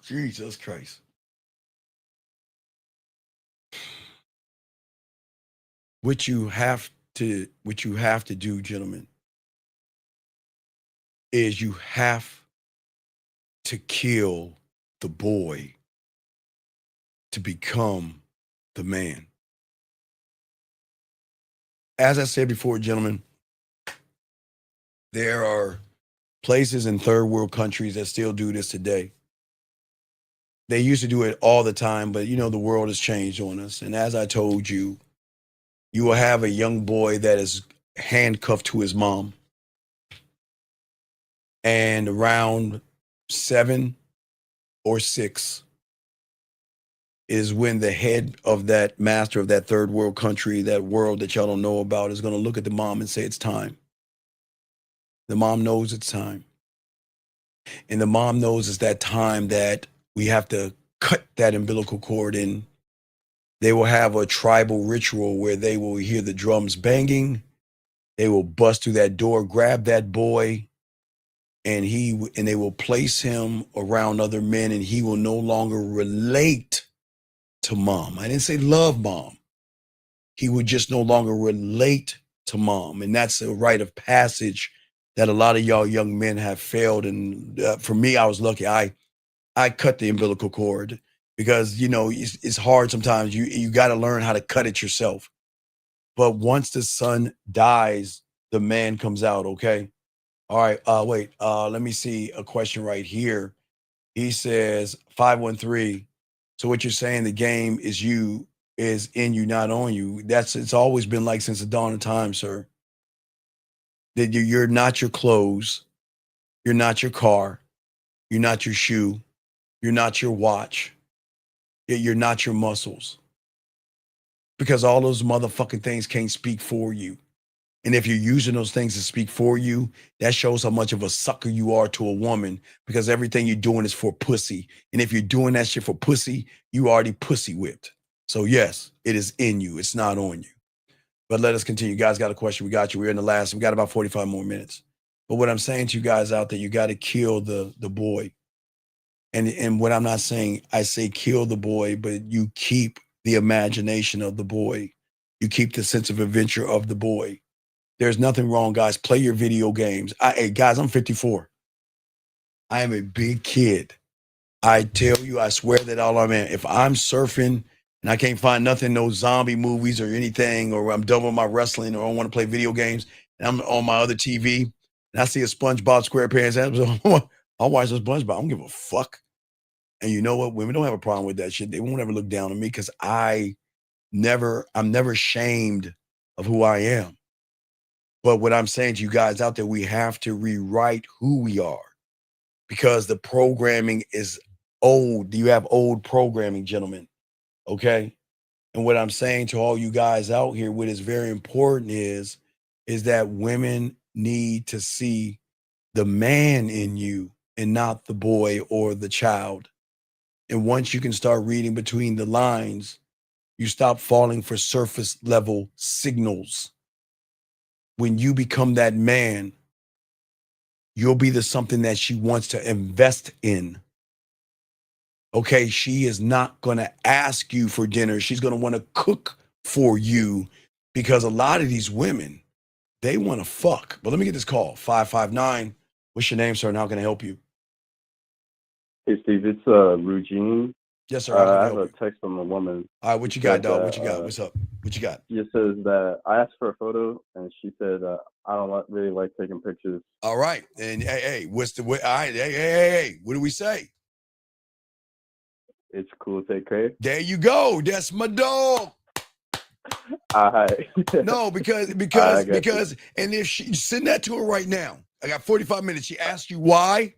Jesus Christ. What you have to do, gentlemen, is you have to kill the boy to become the man. As I said before, gentlemen, there are places in third world countries that still do this today. They used to do it all the time, but you know, the world has changed on us. And as I told you, you will have a young boy that is handcuffed to his mom. And around 7 or 6 is when the head of that master of that third world country, that world that y'all don't know about, is going to look at the mom and say, it's time. The mom knows it's time. And the mom knows it's that time that we have to cut that umbilical cord in. They will have a tribal ritual where they will hear the drums banging. They will bust through that door, grab that boy, and they will place him around other men, and he will no longer relate to mom. I didn't say love mom. He would just no longer relate to mom. And that's a rite of passage that a lot of y'all young men have failed. And for me, I was lucky. I cut the umbilical cord because, you know, it's hard sometimes. You got to learn how to cut it yourself. But once the son dies, the man comes out, okay? All right, wait, let me see a question right here. He says, 513, So what you're saying, the game is in you, not on you. It's always been like since the dawn of time, sir. That you're not your clothes, you're not your car, you're not your shoe, you're not your watch, you're not your muscles. Because all those motherfucking things can't speak for you. And if you're using those things to speak for you, that shows how much of a sucker you are to a woman, because everything you're doing is for pussy. And if you're doing that shit for pussy, you already pussy whipped. So yes, it is in you. It's not on you. But let us continue. You guys got a question? We got you. We're in the last. We got about 45 more minutes. But what I'm saying to you guys out there, you got to kill the boy. And what I'm not saying, I say kill the boy, but you keep the imagination of the boy. You keep the sense of adventure of the boy. There's nothing wrong, guys. Play your video games. Hey, guys, I'm 54. I am a big kid. I tell you, I swear that all I'm in. If I'm surfing and I can't find nothing, no zombie movies or anything, or I'm done with my wrestling, or I want to play video games, and I'm on my other TV, and I see a SpongeBob SquarePants episode, I'll watch those SpongeBob. I don't give a fuck. And you know what? Women don't have a problem with that shit. They won't ever look down on me because I'm never ashamed of who I am. But what I'm saying to you guys out there, we have to rewrite who we are, because the programming is old. You have old programming, gentlemen. Okay. And what I'm saying to all you guys out here, what is very important is that women need to see the man in you and not the boy or the child. And once you can start reading between the lines, you stop falling for surface level signals. When you become that man, you'll be the something that she wants to invest in. Okay, she is not going to ask you for dinner. She's going to want to cook for you, because a lot of these women, they want to fuck. But let me get this call. 559. What's your name, sir, and how can I help you? Hey, Steve, it's Rugine. Yes, sir. How can I I help have a you? text from a woman. All right, what you got, dog? What you got? What's up? What you got? She just says that I asked for a photo, and she said I don't really like taking pictures. All right, and hey, what's the way? All right, hey, what do we say? It's cool. Take care. There you go. That's my dog. Hi. No, because, and if she send that to her right now. I got 45 minutes. She asked you why?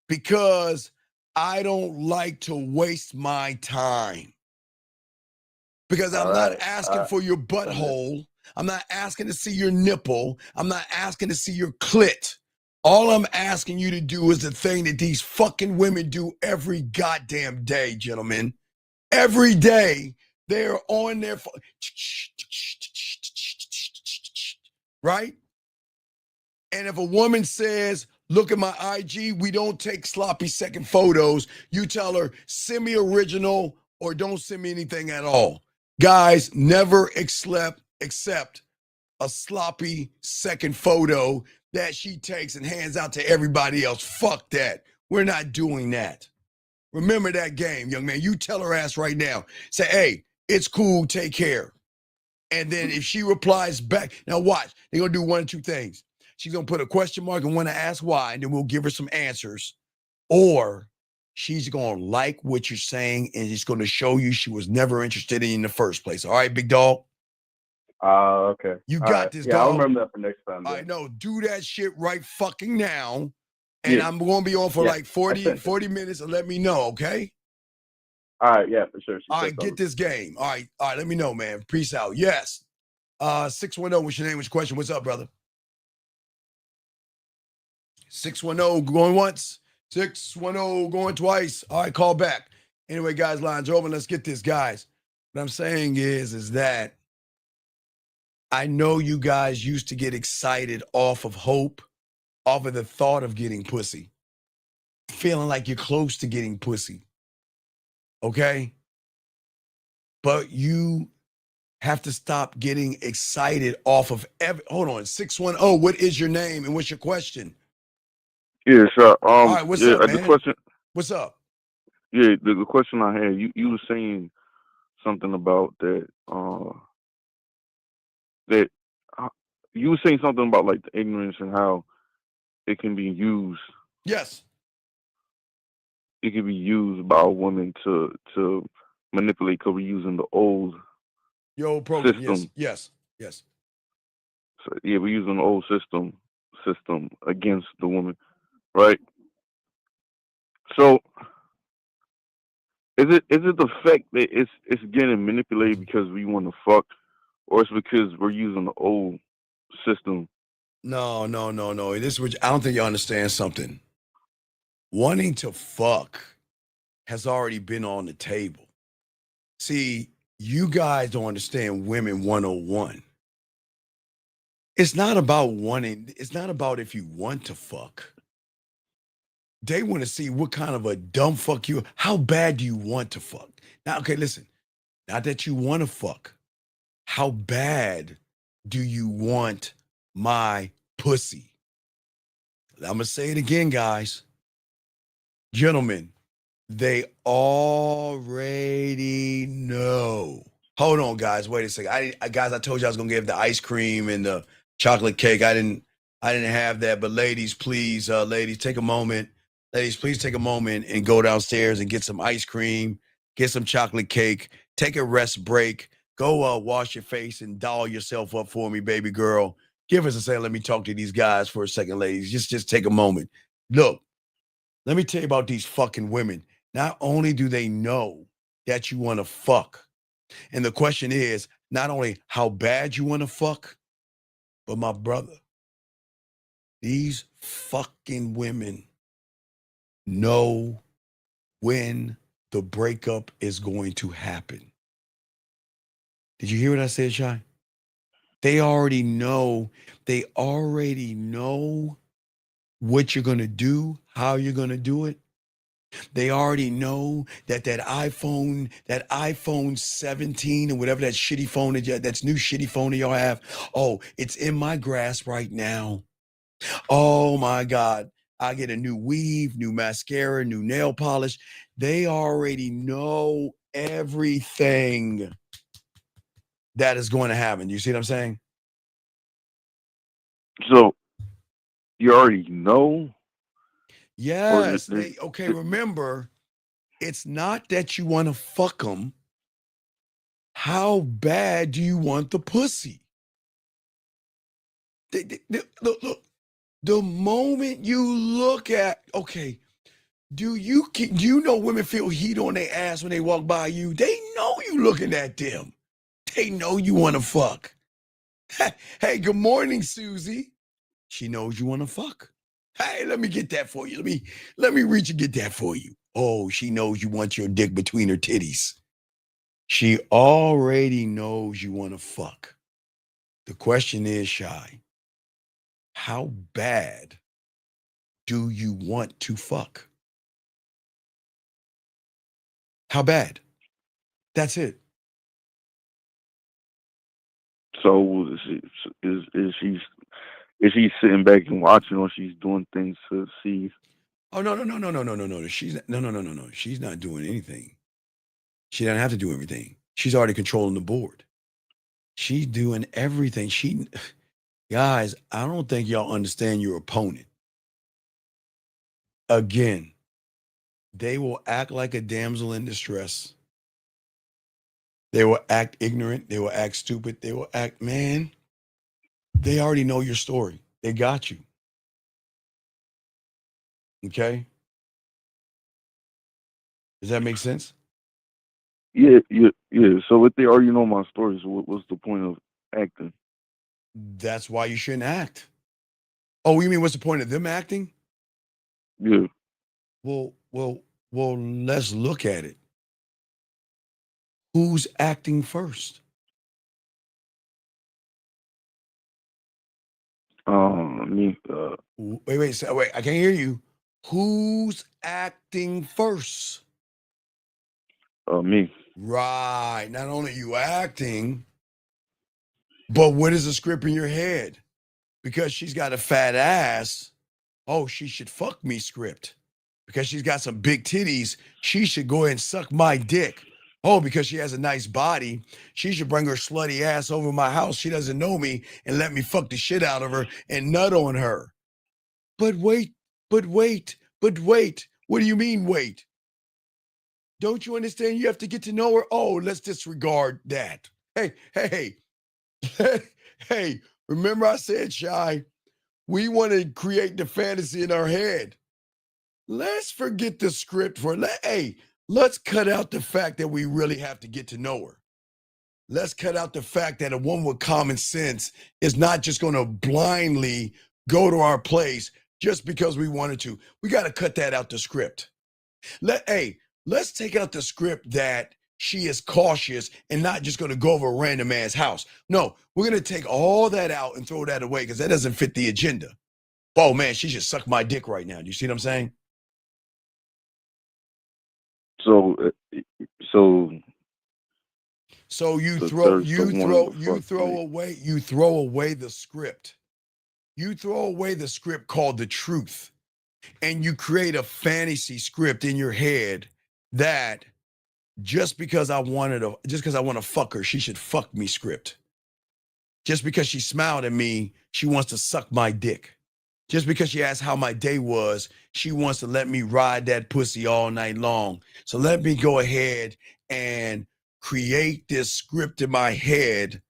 Because I don't like to waste my time. Because I'm not asking for your butthole. I'm not asking to see your nipple. I'm not asking to see your clit. All I'm asking you to do is the thing that these fucking women do every goddamn day, gentlemen. Every day, they're on their phone. Right? And if a woman says, look at my IG, we don't take sloppy second photos, you tell her, send me original or don't send me anything at all. Guys, never accept a sloppy second photo that she takes and hands out to everybody else. Fuck that. We're not doing that. Remember that game, young man. You tell her ass right now. Say, hey, it's cool, take care. And then if she replies back, now watch, they're going to do one of two things. She's going to put a question mark and want to ask why, and then we'll give her some answers. Or she's going to like what you're saying, and it's going to show you she was never interested in the first place. All right, big dog? Okay. You got this, dog. Yeah, I'll remember that for next time. I know. Do that shit right fucking now. And I'm going to be on for like 40 minutes, and let me know, okay? All right, yeah, for sure. All right, get this game. All right, let me know, man. Peace out. Yes. 610, what's your name? What's your question? What's up, brother? 610 going once. 610 going twice. All right, call back. Anyway, guys, lines are open. Let's get this, guys. What I'm saying is that I know you guys used to get excited off of hope, off of the thought of getting pussy, feeling like you're close to getting pussy. Okay? But you have to stop getting excited off of hold on, 610, what is your name and what's your question? Yeah, sure. All right, what's up, man? The question, what's up? Yeah, the question I had, you were saying something about that, you were saying something about like the ignorance and how it can be used. Yes. it could be used by a woman to manipulate, because we're using the old Your old program, system. yes. So yeah, we're using the old system against the woman, right? So is it the fact that it's getting manipulated because we want to fuck, or it's because we're using the old system? No. This is what I don't think you understand something. Wanting to fuck has already been on the table. See, you guys don't understand women 101. It's not about wanting, it's not about if you want to fuck. They want to see what kind of a dumb fuck how bad do you want to fuck? Now, okay, listen, not that you want to fuck. How bad do you want my pussy? I'm going to say it again, guys. Gentlemen, they already know. Hold on, guys. Wait a second. Guys, I told you I was gonna give the ice cream and the chocolate cake. I didn't have that. But ladies, please, ladies, take a moment. Ladies, please take a moment and go downstairs and get some ice cream, get some chocolate cake, take a rest break, go wash your face and doll yourself up for me, baby girl. Give us a second. Let me talk to these guys for a second, ladies. Just take a moment. Look, let me tell you about these fucking women. Not only do they know that you want to fuck, and the question is not only how bad you want to fuck, but my brother, these fucking women know when the breakup is going to happen. Did you hear what I said, Shy? They already know what you're going to do, how you're going to do it. They already know that iPhone 17 or whatever that shitty phone that's new shitty phone that y'all have. Oh, it's in my grasp right now. Oh my God. I get a new weave, new mascara, new nail polish. They already know everything that is going to happen. You see what I'm saying? So you already know? Yes. Remember, it's not that you want to fuck them. How bad do you want the pussy? Look, the moment you look at, okay, do you know women feel heat on their ass when they walk by you? They know you looking at them. They know you want to fuck. Hey, good morning, Susie. She knows you want to fuck. Hey, let me get that for you. Let me reach and get that for you. Oh, she knows you want your dick between her titties. She already knows you want to fuck. The question is, Shy, how bad do you want to fuck? How bad? That's it. So is she sitting back and watching, or she's doing things to see? Oh no. She's no. She's not doing anything. She doesn't have to do everything. She's already controlling the board. She's doing everything. Guys, I don't think y'all understand your opponent. Again, they will act like a damsel in distress. They will act ignorant. They will act stupid. They will act, man. They already know your story. They got you. Okay? Does that make sense? Yeah. So if they already know my story, so what's the point of acting? That's why you shouldn't act. Oh, you mean what's the point of them acting? Yeah. Well, let's look at it. Who's acting first? Me. Wait, I can't hear you. Who's acting first? Me. Right. Not only you acting, but what is the script in your head? Because she's got a fat ass, oh, she should fuck me script. Because she's got some big titties, she should go ahead and suck my dick. Oh, because she has a nice body, she should bring her slutty ass over my house. She doesn't know me and let me fuck the shit out of her and nut on her. But wait. What do you mean wait? Don't you understand? You have to get to know her. Oh, let's disregard that. Hey, hey, remember I said, Shy, we want to create the fantasy in our head. Let's forget the script let's cut out the fact that we really have to get to know her. Let's cut out the fact that a woman with common sense is not just going to blindly go to our place just because we wanted to. We got to cut that out the script. Let's take out the script that she is cautious and not just going to go over a random man's house. No, we're going to take all that out and throw that away because that doesn't fit the agenda. Oh man, she should suck my dick right now. Do you see what I'm saying? So you the throw third still wanted to fuck me. you throw away the script. You throw away the script called the truth, and you create a fantasy script in your head that just because I want to fuck her, she should fuck me script. Just because she smiled at me, she wants to suck my dick. Just because she asked how my day was, she wants to let me ride that pussy all night long. So let me go ahead and create this script in my head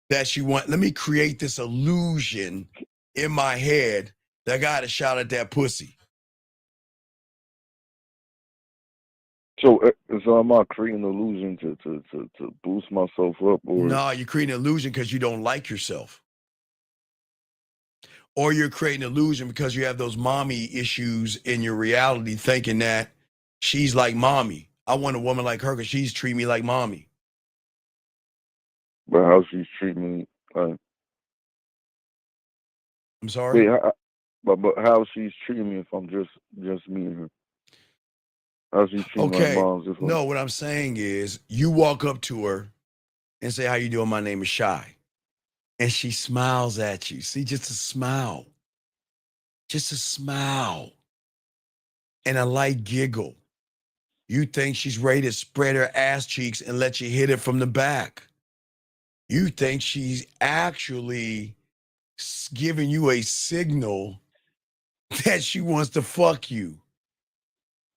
that let me create this illusion in my head that I got a shot at that pussy. So am I creating an illusion to boost myself up, or No, you're creating an illusion because you don't like yourself. Or you're creating an illusion because you have those mommy issues in your reality, thinking that she's like mommy. I want a woman like her because she's treating me like mommy. but how she's treating me? I'm sorry? Wait, but how she's treating me if I'm just me and her? How she's treating my mom's just like, No, what I'm saying is you walk up to her and say, how you doing? My name is Shy. And she smiles at you. See, just a smile. Just a smile. And a light giggle. You think she's ready to spread her ass cheeks and let you hit it from the back. You think she's actually giving you a signal that she wants to fuck you.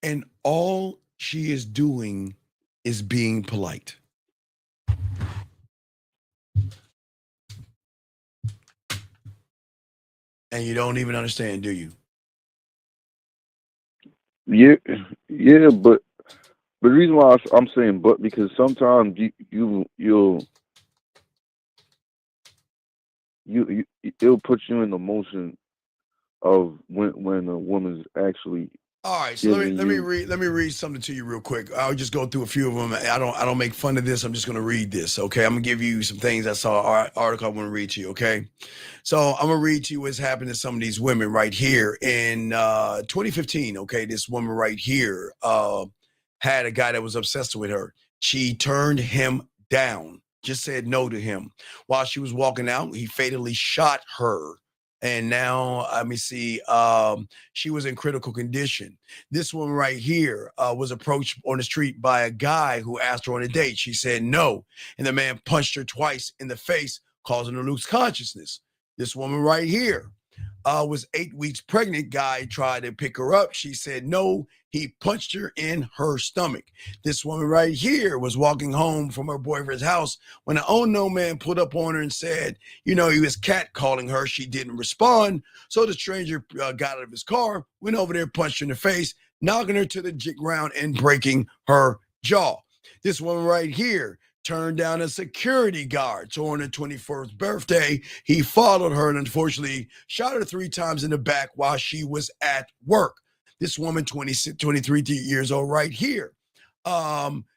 And all she is doing is being polite. And you don't even understand, do you? yeah, but the reason why I'm saying but because sometimes it'll put you in the motion of when a woman's actually. All right, so let me read something to you real quick. I'll just go through a few of them. I don't make fun of this. I'm just gonna read this. Okay, I'm gonna give you some things I saw. Article I want to read to you. Okay, so I'm gonna read to you what's happened to some of these women right here in 2015. Okay, this woman right here had a guy that was obsessed with her. She turned him down. Just said no to him. While she was walking out, he fatally shot her. And now, let me see, she was in critical condition. This woman right here was approached on the street by a guy who asked her on a date. She said no. And the man punched her twice in the face, causing her to lose consciousness. This woman right here was 8 weeks pregnant. Guy tried to pick her up. She said no. He punched her in her stomach. This woman right here was walking home from her boyfriend's house when an unknown man pulled up on her and said, he was catcalling her. She didn't respond. So the stranger got out of his car, went over there, punched her in the face, knocking her to the ground and breaking her jaw. This woman right here turned down a security guard. So on her 21st birthday, he followed her and unfortunately shot her 3 times in the back while she was at work. This woman, 23 years old right here,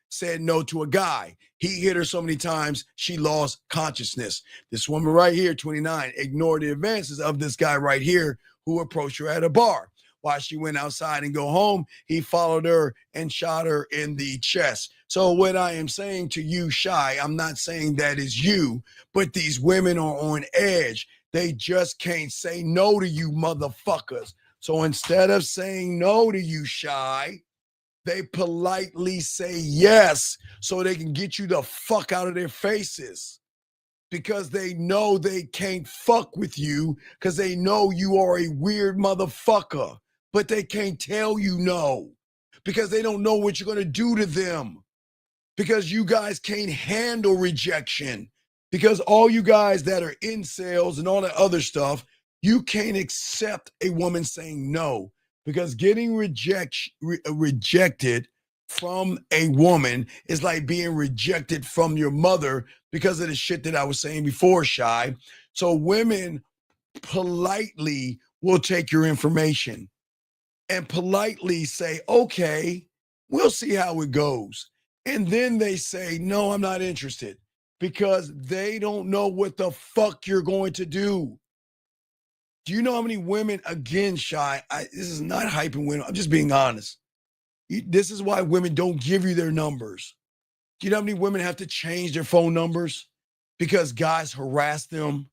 said no to a guy. He hit her so many times, she lost consciousness. This woman right here, 29, ignored the advances of this guy right here who approached her at a bar. While she went outside and go home, he followed her and shot her in the chest. So what I am saying to you, Shy, I'm not saying that is you, but these women are on edge. They just can't say no to you, motherfuckers. So instead of saying no to you, Shy, they politely say yes so they can get you the fuck out of their faces. Because they know they can't fuck with you because they know you are a weird motherfucker. But they can't tell you no because they don't know what you're going to do to them. Because you guys can't handle rejection. Because all you guys that are incels and all that other stuff, you can't accept a woman saying no. Because getting rejected from a woman is like being rejected from your mother because of the shit that I was saying before, Shy. So women politely will take your information and politely say, okay, we'll see how it goes. And then they say, no, I'm not interested, because they don't know what the fuck you're going to do. Do you know how many women, again, Shy, this is not hyping women, I'm just being honest. This is why women don't give you their numbers. Do you know how many women have to change their phone numbers because guys harass them,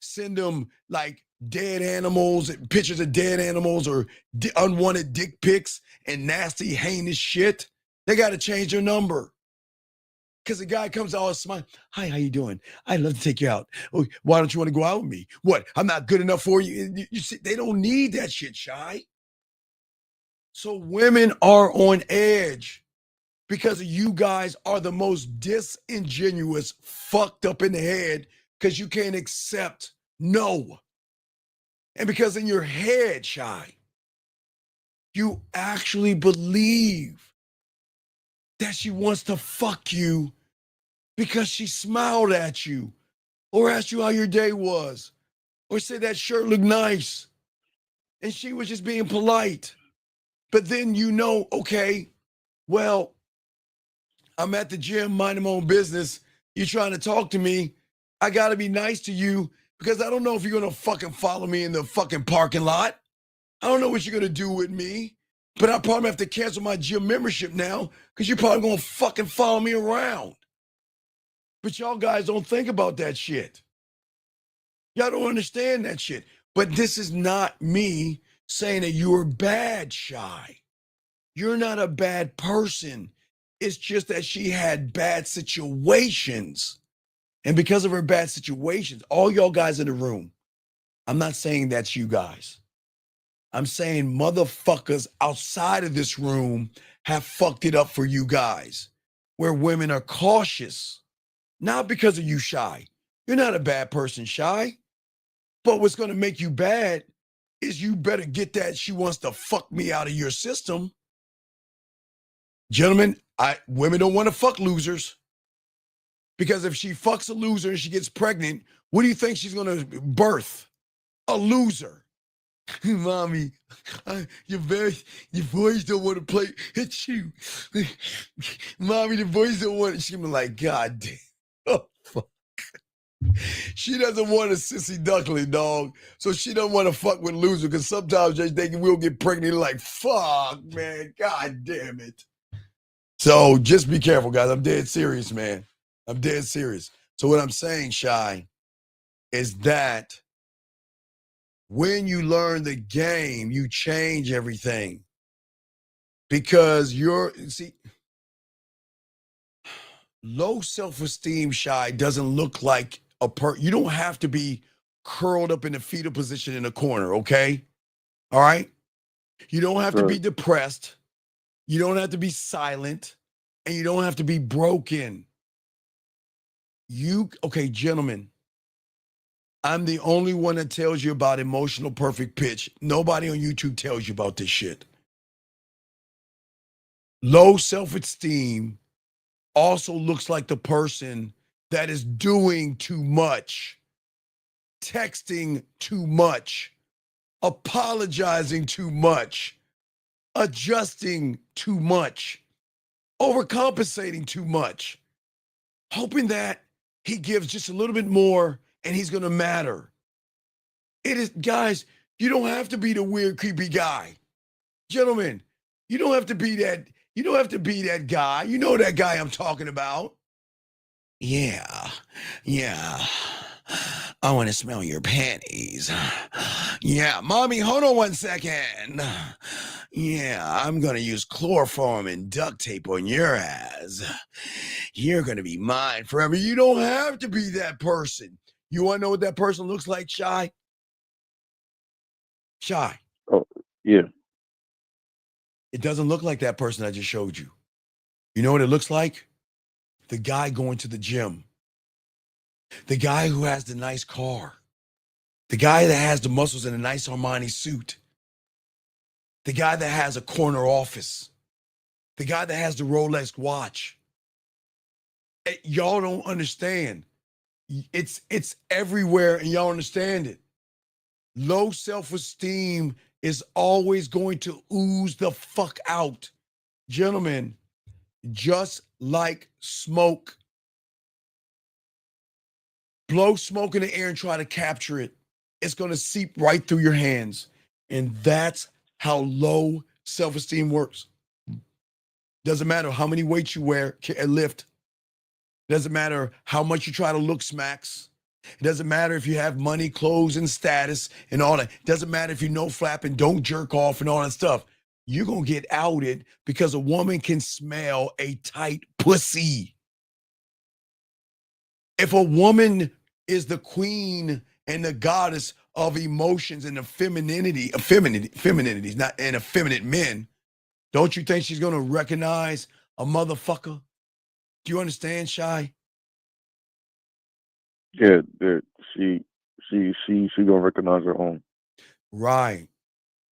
send them like dead animals, pictures of dead animals, or unwanted dick pics and nasty, heinous shit? They got to change their number. Because the guy comes all smiling. Hi, how you doing? I'd love to take you out. Oh, why don't you want to go out with me? What? I'm not good enough for you? You see, they don't need that shit, Shy. So women are on edge because you guys are the most disingenuous, fucked up in the head because you can't accept no. And because in your head, Shy, you actually believe that she wants to fuck you because she smiled at you or asked you how your day was or said that shirt looked nice. And she was just being polite. But then you know, okay, well, I'm at the gym minding my own business. You're trying to talk to me. I got to be nice to you because I don't know if you're going to fucking follow me in the fucking parking lot. I don't know what you're going to do with me, but I probably have to cancel my gym membership now because you're probably going to fucking follow me around. But y'all guys don't think about that shit. Y'all don't understand that shit. But this is not me saying that you're bad, Shy. You're not a bad person. It's just that she had bad situations. And because of her bad situations, all y'all guys in the room, I'm not saying that's you guys. I'm saying motherfuckers outside of this room have fucked it up for you guys, where women are cautious, not because of you, Shy. You're not a bad person, Shy. But what's going to make you bad is you better get that she wants to fuck me out of your system. Gentlemen, women don't want to fuck losers. Because if she fucks a loser and she gets pregnant, what do you think she's going to birth? A loser. Mommy, your boys don't want to play. Hit you. Mommy, the boys don't want it. She's gonna be like, God damn. Oh, fuck. She doesn't want a sissy duckling, dog. So she don't want to fuck with loser because sometimes they think we'll get pregnant. Like, fuck, man. God damn it. So just be careful, guys. I'm dead serious, man. I'm dead serious. So what I'm saying, Shy, is that when you learn the game, you change everything. Because low self-esteem, Shy, doesn't look like you don't have to be curled up in the fetal position in a corner, okay? All right? You don't have to be depressed. You don't have to be silent. And you don't have to be broken. Okay, gentlemen, I'm the only one that tells you about emotional perfect pitch. Nobody on YouTube tells you about this shit. Low self-esteem also looks like the person that is doing too much, texting too much, apologizing too much, adjusting too much, overcompensating too much, hoping that he gives just a little bit more and he's going to matter. It is, guys, you don't have to be the weird, creepy guy. Gentlemen, you don't have to be that. You don't have to be that guy. You know that guy I'm talking about. Yeah. I want to smell your panties. Yeah, mommy, hold on 1 second. Yeah, I'm going to use chloroform and duct tape on your ass. You're going to be mine forever. You don't have to be that person. You want to know what that person looks like, Shy? Shy. Oh, yeah. It doesn't look like that person I just showed you. You know what it looks like? The guy going to the gym. The guy who has the nice car. The guy that has the muscles in a nice Armani suit. The guy that has a corner office. The guy that has the Rolex watch. Y'all don't understand. It's everywhere and y'all understand it. Low self-esteem is always going to ooze the fuck out. Gentlemen, just like smoke, blow smoke in the air and try to capture it. It's going to seep right through your hands. And that's how low self-esteem works. Doesn't matter how many weights you wear, lift. Doesn't matter how much you try to look smacks. It doesn't matter if you have money, clothes, and status and all that. It doesn't matter if you no flap and don't jerk off and all that stuff. You're going to get outed because a woman can smell a tight pussy. If a woman is the queen and the goddess of emotions and the femininity, not and effeminate men, don't you think she's going to recognize a motherfucker? Do you understand, Shy? Yeah, she gonna recognize her own. Right.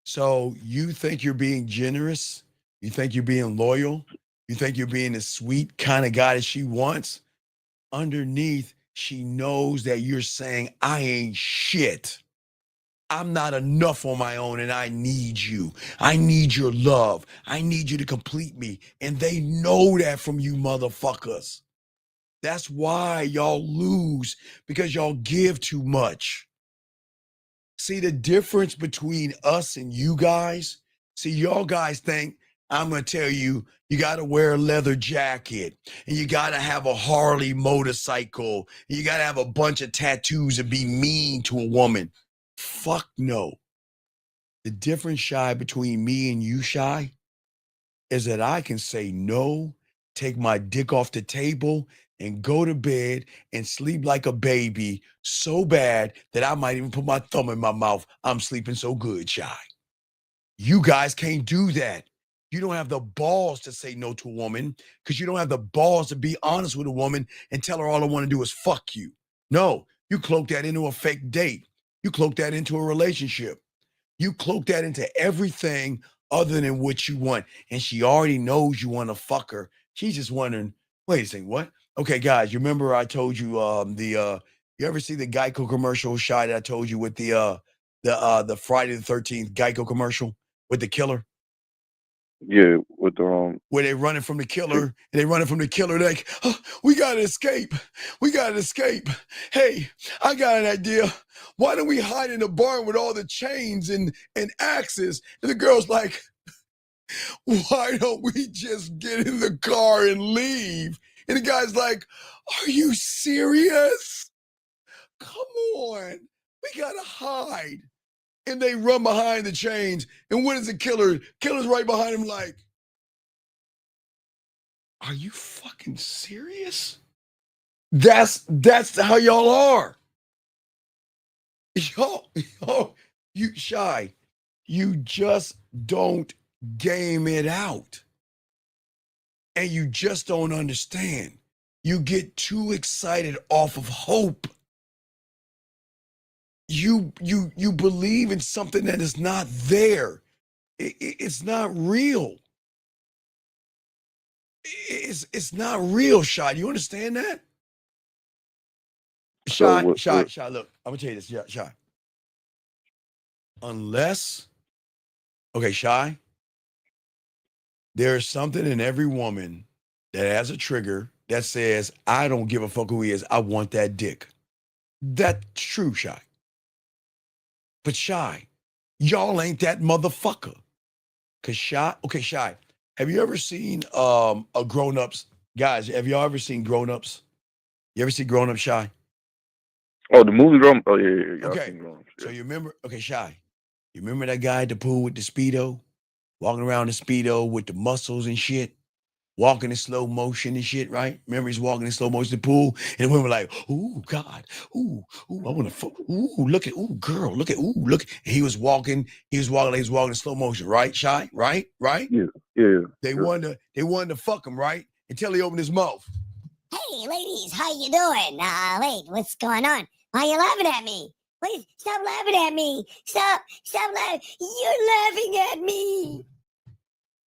So you think you're being generous? You think you're being loyal? You think you're being the sweet kind of guy that she wants? Underneath, she knows that you're saying, I ain't shit. I'm not enough on my own and I need you. I need your love. I need you to complete me. And they know that from you motherfuckers. That's why y'all lose, because y'all give too much. See the difference between us and you guys? See, y'all guys think, I'm going to tell you, you got to wear a leather jacket and you got to have a Harley motorcycle. And you got to have a bunch of tattoos and be mean to a woman. Fuck no. The difference, Shy, between me and you, Shy, is that I can say no, take my dick off the table, and go to bed and sleep like a baby so bad that I might even put my thumb in my mouth. I'm sleeping so good, Shy. You guys can't do that. You don't have the balls to say no to a woman because you don't have the balls to be honest with a woman and tell her all I want to do is fuck you. No, you cloak that into a fake date. You cloak that into a relationship. You cloak that into everything other than what you want. And she already knows you want to fuck her. She's just wondering, wait a second, what? Okay, guys, you remember I told you you ever see the Geico commercial, Shy, that I told you with the Friday the 13th Geico commercial with the killer? Yeah, with the where they running from the killer, and they running from the killer like, oh, we gotta escape. We gotta escape. Hey, I got an idea. Why don't we hide in the barn with all the chains and axes? And the girl's like, why don't we just get in the car and leave? And the guy's like, are you serious? Come on. We gotta hide. And they run behind the chains. And what is the killer? Killer's right behind him like, are you fucking serious? That's how y'all are. Y'all, you Shy. You just don't game it out. And you just don't understand. You get too excited off of hope. You believe in something that is not there. It's not real. It's not real, Shy. You understand that? Shy, look, I'm gonna tell you this, Shy. Unless, okay, Shy, there's something in every woman that has a trigger that says, I don't give a fuck who he is. I want that dick. That's true, Shy. But Shy, y'all ain't that motherfucker. Cause Shy, have you ever seen a Grown-Ups? Guys, have y'all ever seen Grown-Ups? You ever see Grown-Ups, Shy? Oh, the movie Grown. Oh yeah. Okay, so you remember? Okay, Shy, you remember that guy at the pool with the Speedo, walking around the Speedo with the muscles and shit? walking in slow motion and shit, right? Remember he's walking in slow motion in the pool, and the women were like, "Ooh, God, ooh, I want to fuck, ooh, look at, ooh, girl, look at, ooh, look." And he was walking in slow motion, right? Shy, right? Yeah, yeah. They wanted to fuck him, right? Until he opened his mouth. Hey, ladies, how you doing? Wait, what's going on? Why are you laughing at me? Wait, stop laughing at me. Stop laughing. You're laughing at me.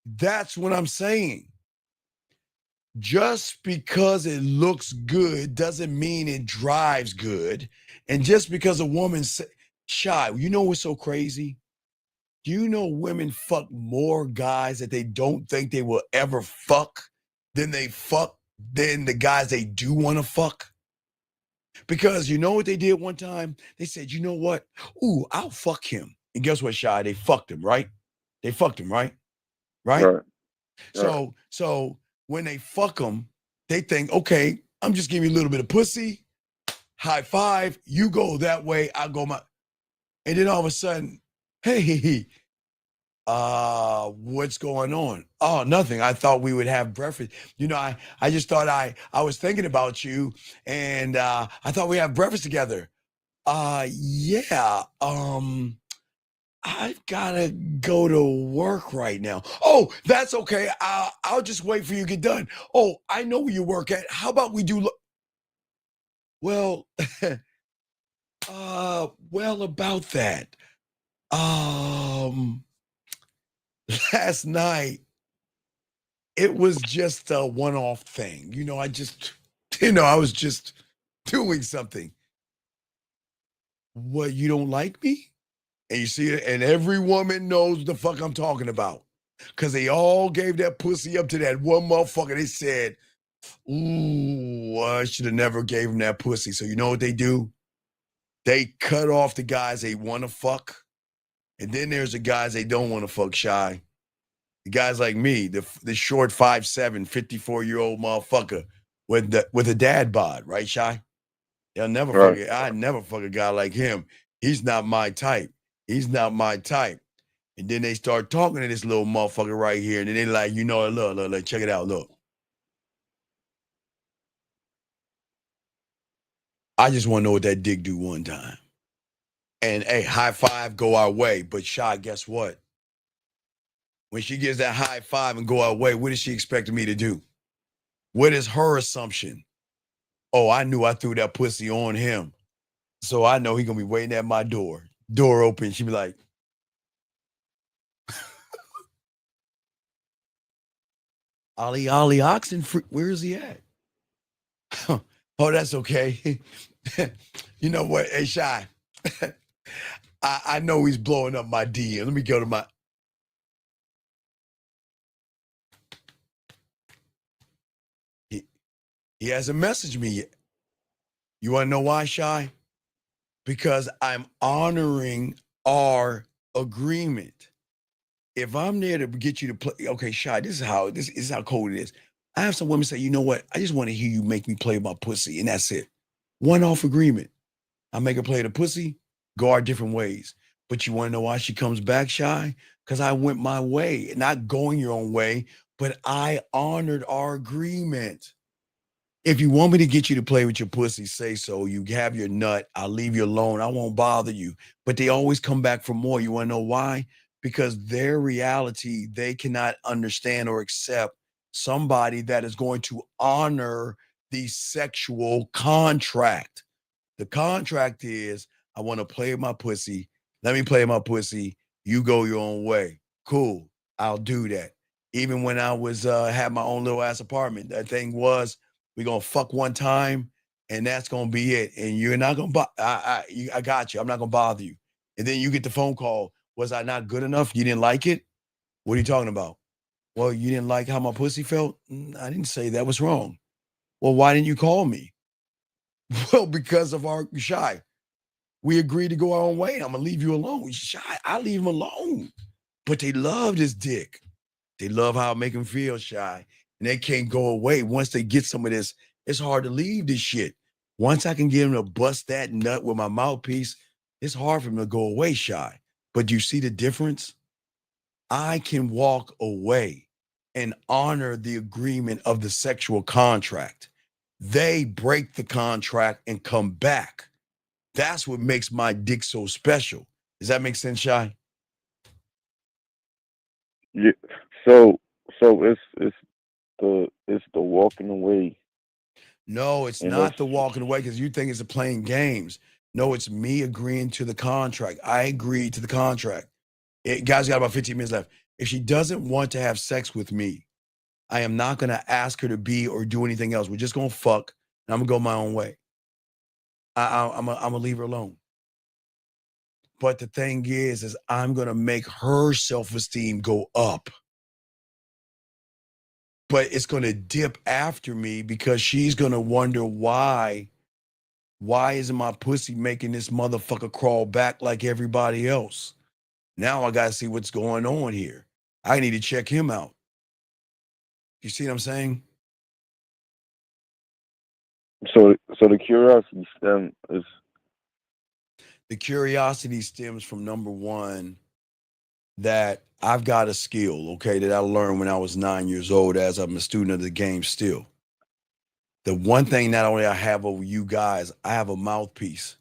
That's what I'm saying. Just because it looks good doesn't mean it drives good. And just because a woman's shy, you know what's so crazy? Do you know women fuck more guys that they don't think they will ever fuck than the guys they do want to fuck? Because you know what they did one time? They said, you know what? Ooh, I'll fuck him. And guess what, Shy? They fucked him, right? They fucked him, right? Right? Right. So when they fuck them, they think, okay, I'm just giving you a little bit of pussy, high five, you go that way, I go my, and then all of a sudden, hey, what's going on? Oh, nothing. I thought we would have breakfast. You know, I just thought I was thinking about you, and I thought we'd have breakfast together. Yeah. I've gotta go to work right now. Oh, that's okay. I'll just wait for you to get done. Oh, I know where you work at. How about we do? Well, well, about that. Last night it was just a one-off thing. You know, I was just doing something. What, you don't like me? And you see it, and every woman knows the fuck I'm talking about. Cause they all gave that pussy up to that one motherfucker. They said, ooh, I should have never gave him that pussy. So you know what they do? They cut off the guys they want to fuck. And then there's the guys they don't want to fuck, Shy. The guys like me, the short 5'7", 54-year-old motherfucker with a dad bod, right, Shy? They'll never fuck it. I'd never fuck a guy like him. He's not my type. He's not my type. And then they start talking to this little motherfucker right here. And then they like, you know, look, check it out, look. I just want to know what that dick do one time. And hey, high five, go our way. But Shy, guess what? When she gives that high five and go our way, what is she expecting me to do? What is her assumption? Oh, I knew I threw that pussy on him. So I know he's going to be waiting at my door. Door open. She be like, Ollie Oxen, where is he at? Oh, that's okay. You know what? Hey, Shy, I know he's blowing up my DM. Let me go to my. He hasn't messaged me yet. You want to know why, Shy? Because I'm honoring our agreement. If I'm there to get you to play, okay, Shy, this is how cold it is. I have some women say, you know what? I just want to hear you make me play my pussy, and that's it. One-off agreement. I make her play the pussy, go our different ways. But you want to know why she comes back, Shy? Because I went my way, not going your own way, but I honored our agreement. If you want me to get you to play with your pussy, say so. You have your nut. I'll leave you alone. I won't bother you. But they always come back for more. You want to know why? Because their reality, they cannot understand or accept somebody that is going to honor the sexual contract. The contract is, I want to play with my pussy. Let me play my pussy. You go your own way. Cool. I'll do that. Even when I was had my own little ass apartment, that thing was, we're going to fuck one time and that's going to be it. And you're not going to, I got you. I'm not going to bother you. And then you get the phone call. Was I not good enough? You didn't like it? What are you talking about? Well, you didn't like how my pussy felt? I didn't say that was wrong. Well, why didn't you call me? Well, because of our Shy. We agreed to go our own way. I'm going to leave you alone. Shy, I leave him alone. But they love this dick. They love how I make them feel, Shy. And they can't go away. Once they get some of this, it's hard to leave this shit. Once I can get them to bust that nut with my mouthpiece, it's hard for them to go away, Shy. But do you see the difference? I can walk away and honor the agreement of the sexual contract. They break the contract and come back. That's what makes my dick so special. Does that make sense, Shy? Yeah. So it's the walking away. No, it's And not that's the walking away because you think it's a playing games. No, it's me agreeing to the contract. I agreed to the contract. Guys, got about 15 minutes left. If she doesn't want to have sex with me, I am not going to ask her to be or do anything else. We're just going to fuck, and I'm going to go my own way. I'm going to leave her alone. But the thing is I'm going to make her self-esteem go up. But it's going to dip after me because she's going to wonder why isn't my pussy making this motherfucker crawl back like everybody else? Now I got to see what's going on here. I need to check him out. You see what I'm saying? so the curiosity stems from number one, that I've got a skill, okay, that I learned when I was 9 years old as I'm a student of the game still. The one thing not only I have over you guys, I have a mouthpiece.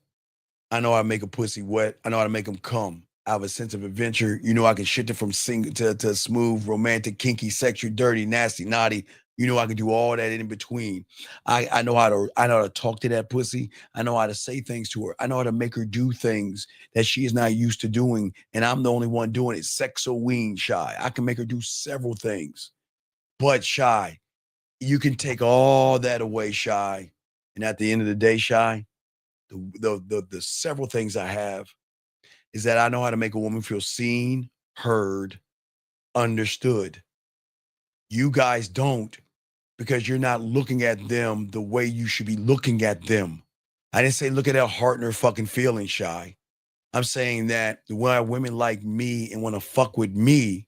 I know how to make a pussy wet. I know how to make them come. I have a sense of adventure. You know I can shift it from single to smooth, romantic, kinky, sexual, dirty, nasty, naughty. You know I can do all that in between. I know how to talk to that pussy. I know how to say things to her. I know how to make her do things that she is not used to doing, and I'm the only one doing it. Sexo-ween, Shy. I can make her do several things. But Shy, you can take all that away, Shy, and at the end of the day, Shy, the several things I have is that I know how to make a woman feel seen, heard, understood. You guys don't, because you're not looking at them the way you should be looking at them. I didn't say look at their heart and their fucking feelings, Shy. I'm saying that why women like me and want to fuck with me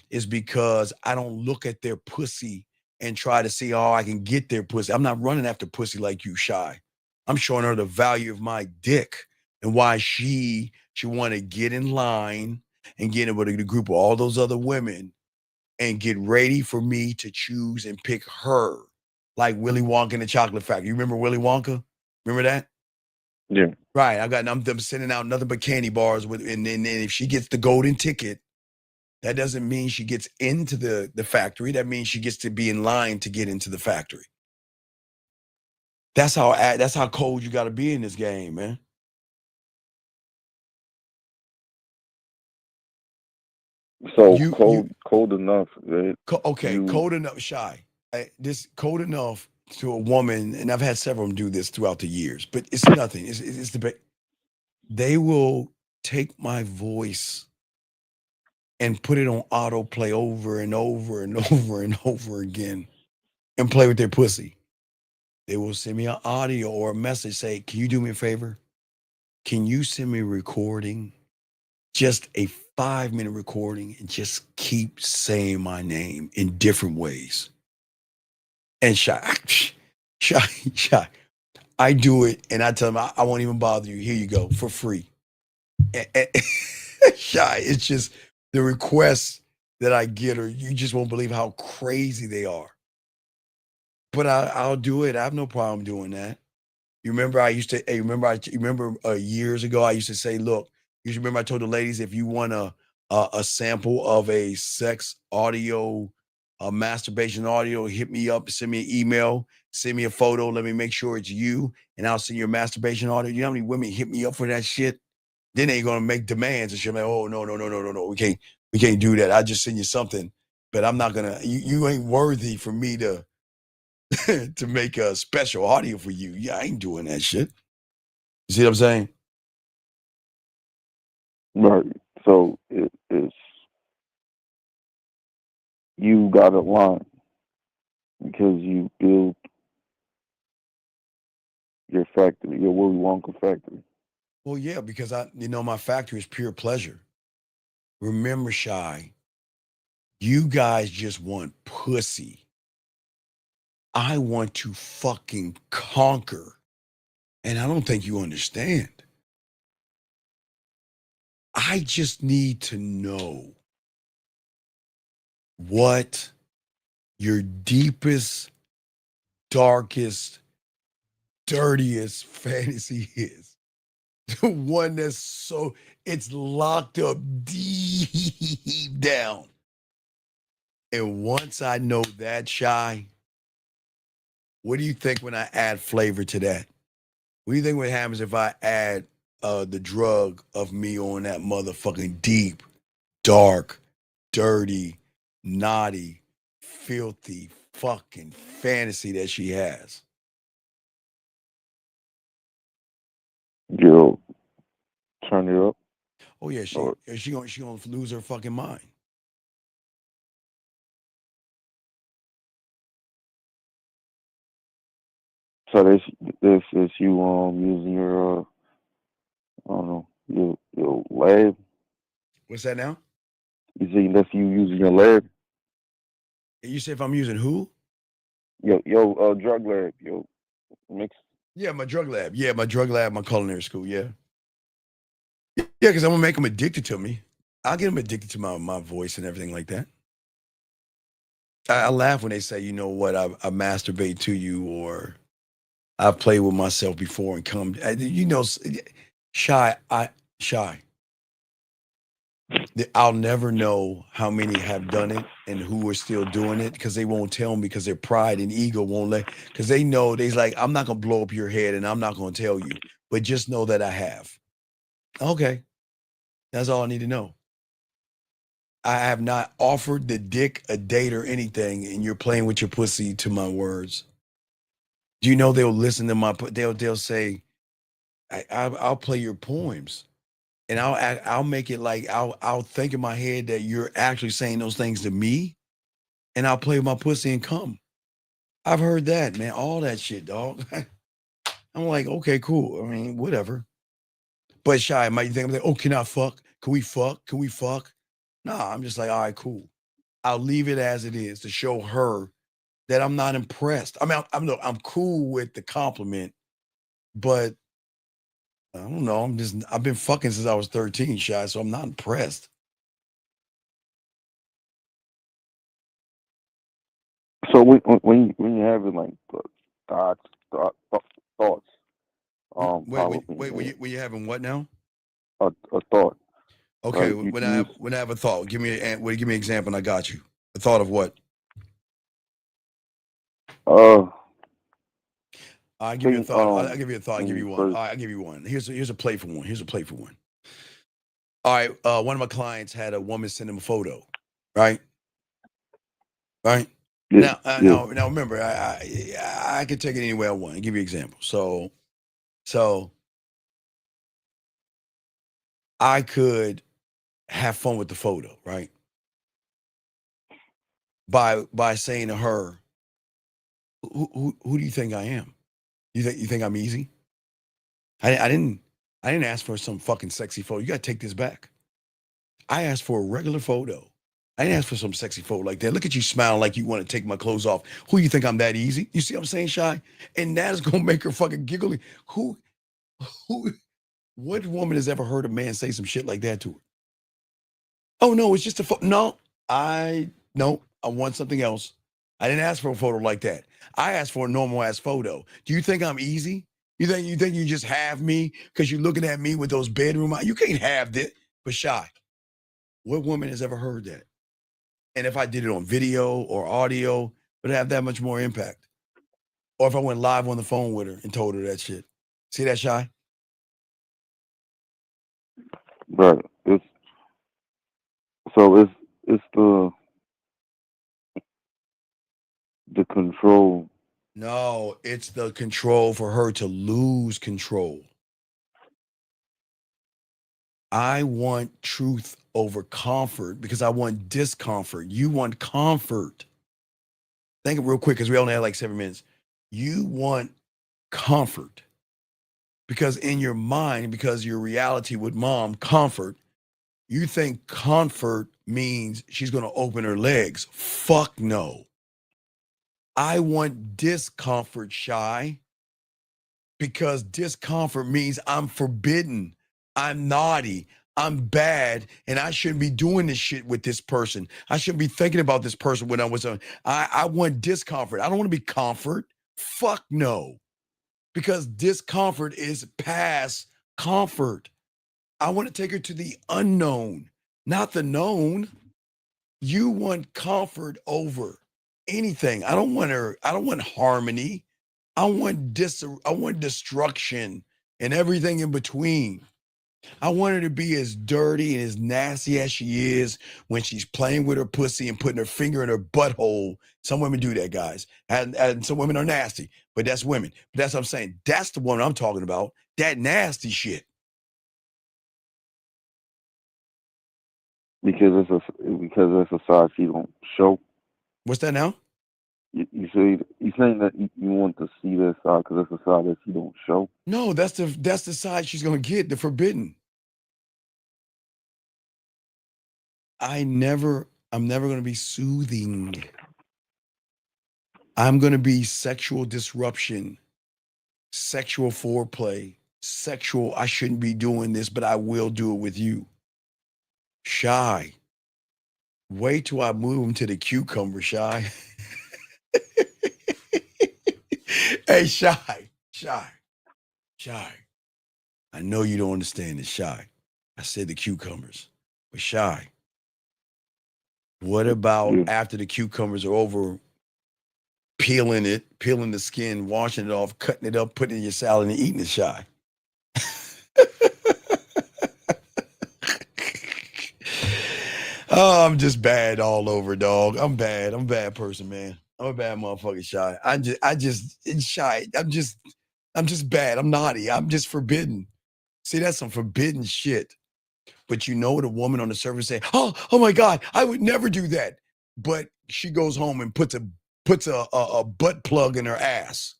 is because I don't look at their pussy and try to see how I can get their pussy. I'm not running after pussy like you, Shy. I'm showing her the value of my dick and why she should want to get in line and get in with a group of all those other women and get ready for me to choose and pick her, like Willy Wonka and the Chocolate Factory. You remember Willy Wonka? Remember that? Yeah. Right. I'm sending out nothing but candy bars with, and then if she gets the golden ticket, that doesn't mean she gets into the factory. That means she gets to be in line to get into the factory. That's how cold you got to be in this game, man. So cold enough. Right? Cold enough, Shy. This cold enough to a woman, and I've had several of them do this throughout the years, but it's nothing. They will take my voice and put it on autoplay over and over and over and over again and play with their pussy. They will send me an audio or a message, say, can you do me a favor? Can you send me a recording? Just a 5-minute recording, and just keep saying my name in different ways. And Shy, I do it, and I tell them, I won't even bother you. Here you go, for free. Shy, it's just the requests that I get, or you just won't believe how crazy they are. But I'll do it. I have no problem doing that. You remember years ago I used to say, look, you remember I told the ladies, if you want a sample of a sex audio, a masturbation audio, hit me up, send me an email, send me a photo, let me make sure it's you, and I'll send you a masturbation audio. You know how many women hit me up for that shit? Then they're gonna make demands and shit. Like, oh no, we can't do that. I just send you something, but I'm not gonna. You ain't worthy for me to to make a special audio for you. Yeah, I ain't doing that shit. You see what I'm saying? Right. So it's you got a line because you build your factory, your Willy Wonka factory. Well, yeah, because my factory is pure pleasure. Remember, Shy, you guys just want pussy. I want to fucking conquer. And I don't think you understand. I just need to know what your deepest, darkest, dirtiest fantasy is. The one that's so, it's locked up deep down. And once I know that, Shy, what do you think when I add flavor to that? What do you think what happens if I add the drug of me on that motherfucking deep, dark, dirty, naughty, filthy fucking fantasy that she has? Yo, turn it up. Oh yeah, she gonna lose her fucking mind. So this is you using your I don't know your lab. What's that now? You saying that's you using your lab? You say if I'm using who? Yo drug lab, mix. Yeah, my drug lab. Yeah, my drug lab, my culinary school. Yeah. Yeah, because I'm gonna make them addicted to me. I'll get them addicted to my voice and everything like that. I laugh when they say, you know what, I masturbate to you, or I've played with myself before and come. You know, shy. I'll never know how many have done it and who are still doing it because they won't tell me because their pride and ego won't let. Because they know they's like, I'm not gonna blow up your head and I'm not gonna tell you, but just know that I have. Okay, that's all I need to know. I have not offered the dick a date or anything, and you're playing with your pussy to my words. Do you know they'll listen to my? They'll say, I'll play your poems, and I'll make it like I'll think in my head that you're actually saying those things to me, and I'll play with my pussy and come. I've heard that, man, all that shit, dog. I'm like, okay, cool. I mean, whatever. But Shy, might you think I'm like, oh, can I fuck? Can we fuck? Can we fuck? Nah, I'm just like, all right, cool. I'll leave it as it is to show her that I'm not impressed. I mean, I'm cool with the compliment, but I don't know. I've been fucking since I was 13, Shy, so I'm not impressed. So when you're having like thoughts, Wait, were you having what now? A thought. Okay, Right? when I have a thought, give me give me an example. And I got you. A thought of what? I'll give you a thought. I'll give you a thought. I'll give you one. All right, I'll give you one. Here's a playful one. Here's a playful one. All right, one of my clients had a woman send him a photo, right? Right. Yeah, Now, remember, I can take it any way I want. I'll give you an example. So I could have fun with the photo, right? By saying to her, who do you think I am? You think I'm easy? I didn't ask for some fucking sexy photo. You gotta take this back. I asked for a regular photo. I didn't ask for some sexy photo like that. Look at you smiling like you want to take my clothes off. Who you think I'm that easy? You see what I'm saying, Shy? And that is gonna make her fucking giggle. Who what woman has ever heard a man say some shit like that to her? Oh no, it's just a photo. No, I want something else. I didn't ask for a photo like that. I asked for a normal ass photo. Do you think I'm easy? You think you just have me because you're looking at me with those bedroom eyes? You can't have this. But Shy, what woman has ever heard that? And if I did it on video or audio, would it have that much more impact? Or if I went live on the phone with her and told her that shit. See that, Shy? Right. It's the control. No, it's the control for her to lose control. I want truth over comfort because I want discomfort. You want comfort. Think real quick because we only have like 7 minutes. You want comfort because in your mind, because your reality with mom, comfort, you think comfort means she's going to open her legs. Fuck no. I want discomfort, Shy, because discomfort means I'm forbidden. I'm naughty. I'm bad and I shouldn't be doing this shit with this person. I shouldn't be thinking about this person when I was on. I want discomfort. I don't want to be comfort. Fuck no. Because discomfort is past comfort. I want to take her to the unknown, not the known. You want comfort over anything. I don't want harmony. I want destruction and everything in between. I want her to be as dirty and as nasty as she is when she's playing with her pussy and putting her finger in her butthole. Some women do that, guys. And some women are nasty, but that's women. But that's what I'm saying. That's the one I'm talking about. That nasty shit. Because it's a side she don't show. What's that now? You saying that you want to see that side because it's a side that she don't show. No, that's the side she's gonna get, the forbidden. I'm never gonna be soothing. I'm gonna be sexual disruption, sexual foreplay, sexual, I shouldn't be doing this, but I will do it with you. Shy. Wait till I move him to the cucumber, Shy. Hey, Shy. I know you don't understand this, Shy. I said the cucumbers, but Shy. What about after the cucumbers are over, peeling the skin, washing it off, cutting it up, putting it in your salad and eating it, Shy? Oh, I'm just bad all over, dog. I'm bad. I'm a bad person, man. I'm a bad motherfucker, Shy. It's Shy. I'm just bad. I'm naughty. I'm just forbidden. See, that's some forbidden shit. But you know what a woman on the surface say, oh my God, I would never do that. But she goes home and puts a butt plug in her ass.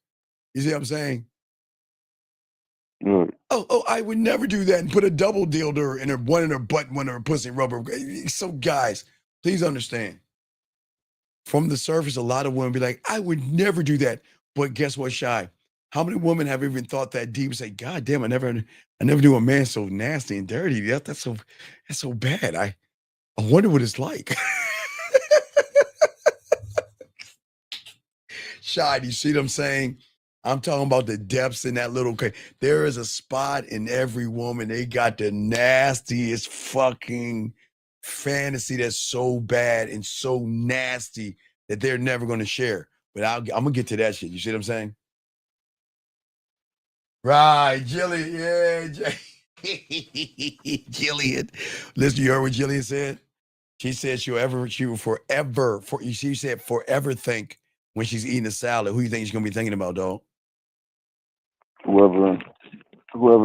You see what I'm saying? Oh, I would never do that and put a double dildo in her, one in her butt, one in her pussy rubber. So guys, please understand. From the surface, a lot of women be like, I would never do that. But guess what, Shy? How many women have even thought that deep and say, God damn, I never knew a man so nasty and dirty. That's so bad. I wonder what it's like. Shy, do you see what I'm saying? I'm talking about the depths in that little. There is a spot in every woman. They got the nastiest fucking fantasy that's so bad and so nasty that they're never going to share. But I'm going to get to that shit. You see what I'm saying? Right, Jillian. Yeah, Jillian. Listen, you heard what Jillian said? She said she will forever, she said forever think when she's eating a salad. Who you think she's going to be thinking about, dog? Whoever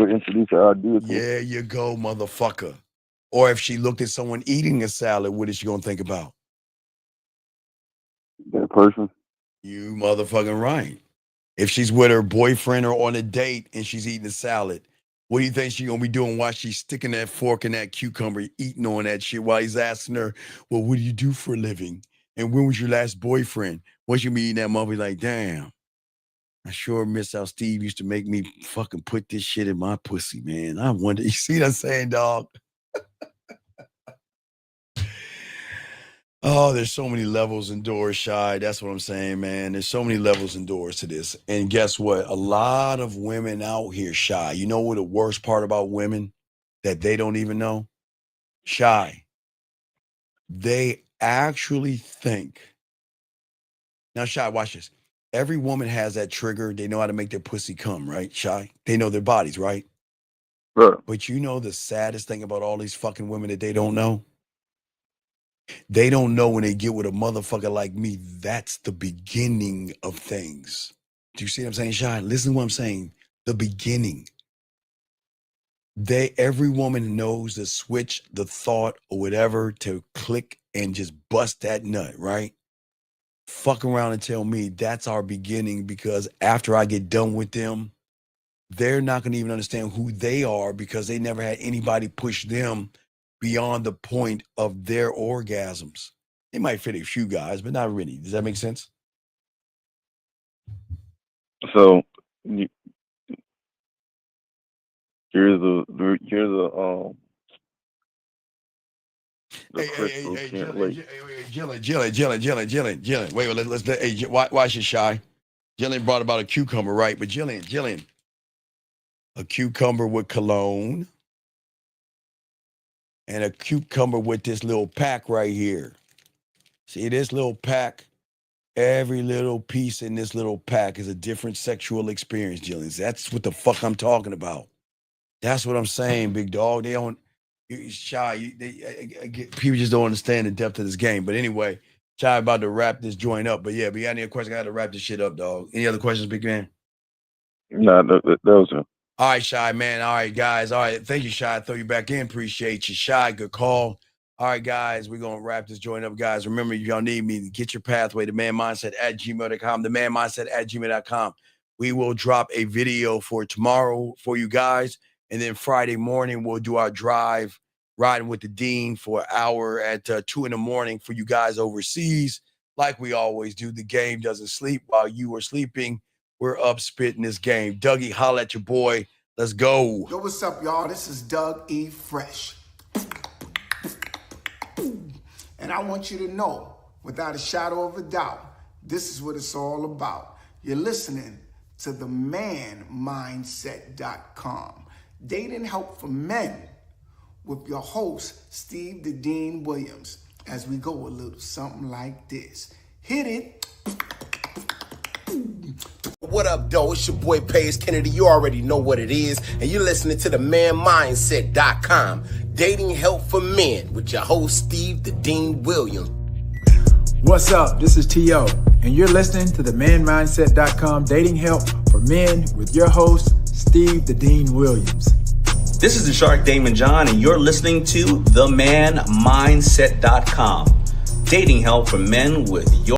introduced the idea. Yeah, you go, motherfucker. Or if she looked at someone eating a salad, what is she going to think about? That person. You motherfucking right. If she's with her boyfriend or on a date and she's eating a salad, what do you think she's going to be doing while she's sticking that fork in that cucumber, eating on that shit while he's asking her, well, what do you do for a living? And when was your last boyfriend? Once you be eating that mother, like, damn, I sure miss how Steve used to make me fucking put this shit in my pussy, man. I wonder, you see what I'm saying, dog? Oh, there's so many levels and doors, Shy. That's what I'm saying, man. There's so many levels and doors to this. And guess what? A lot of women out here, Shy. You know what the worst part about women that they don't even know? Shy. They actually think. Now, Shy, watch this. Every woman has that trigger. They know how to make their pussy come, right, Shy? They know their bodies, right? Right. But you know the saddest thing about all these fucking women that they don't know? They don't know when they get with a motherfucker like me, that's the beginning of things. Do you see what I'm saying, Shy? Listen to what I'm saying. The beginning. Every woman knows the switch, the thought, or whatever to click and just bust that nut, right? Fuck around and tell me that's our beginning, because after I get done with them, they're not going to even understand who they are because they never had anybody push them beyond the point of their orgasms. It might fit a few guys, but not really. Does that make sense? So here's a The crystal can't wait. Jillian. Wait, let's hey, why is she shy? Jillian brought about a cucumber, right? But Jillian, a cucumber with cologne and a cucumber with this little pack right here. See this little pack? Every little piece in this little pack is a different sexual experience, Jillian. That's what the fuck I'm talking about. That's what I'm saying, big dog. They don't, you're shy. People just don't understand the depth of this game. But anyway, Shy about to wrap this joint up. But yeah, but you got any questions? I got to wrap this shit up, dog. Any other questions, big man? Nah, that was it. All right, Shy, man. All right, guys. All right. Thank you, Shy. Throw you back in. Appreciate you, Shy. Good call. All right, guys. We're going to wrap this joint up, guys. Remember, if y'all need me, get your pathway to manmindset@gmail.com. The manmindset@gmail.com. We will drop a video for tomorrow for you guys. And then Friday morning, we'll do our drive, riding with the Dean for an hour at 2 a.m. for you guys overseas. Like we always do, the game doesn't sleep while you are sleeping. We're up spitting this game. Dougie, holla at your boy. Let's go. Yo, what's up, y'all? This is Doug E. Fresh. And I want you to know, without a shadow of a doubt, this is what it's all about. You're listening to the manmindset.com. Dating help for men with your host, Steve the Dean Williams, as we go a little something like this. Hit it. What up, though? It's your boy, Paige Kennedy. You already know what it is. And you're listening to the manmindset.com. Dating help for men with your host, Steve the Dean Williams. What's up? This is T.O. And you're listening to the manmindset.com. Dating help for men with your host, Steve the Dean Williams. This is the Shark Damon John, and you're listening to themanmindset.com. Dating help for men with your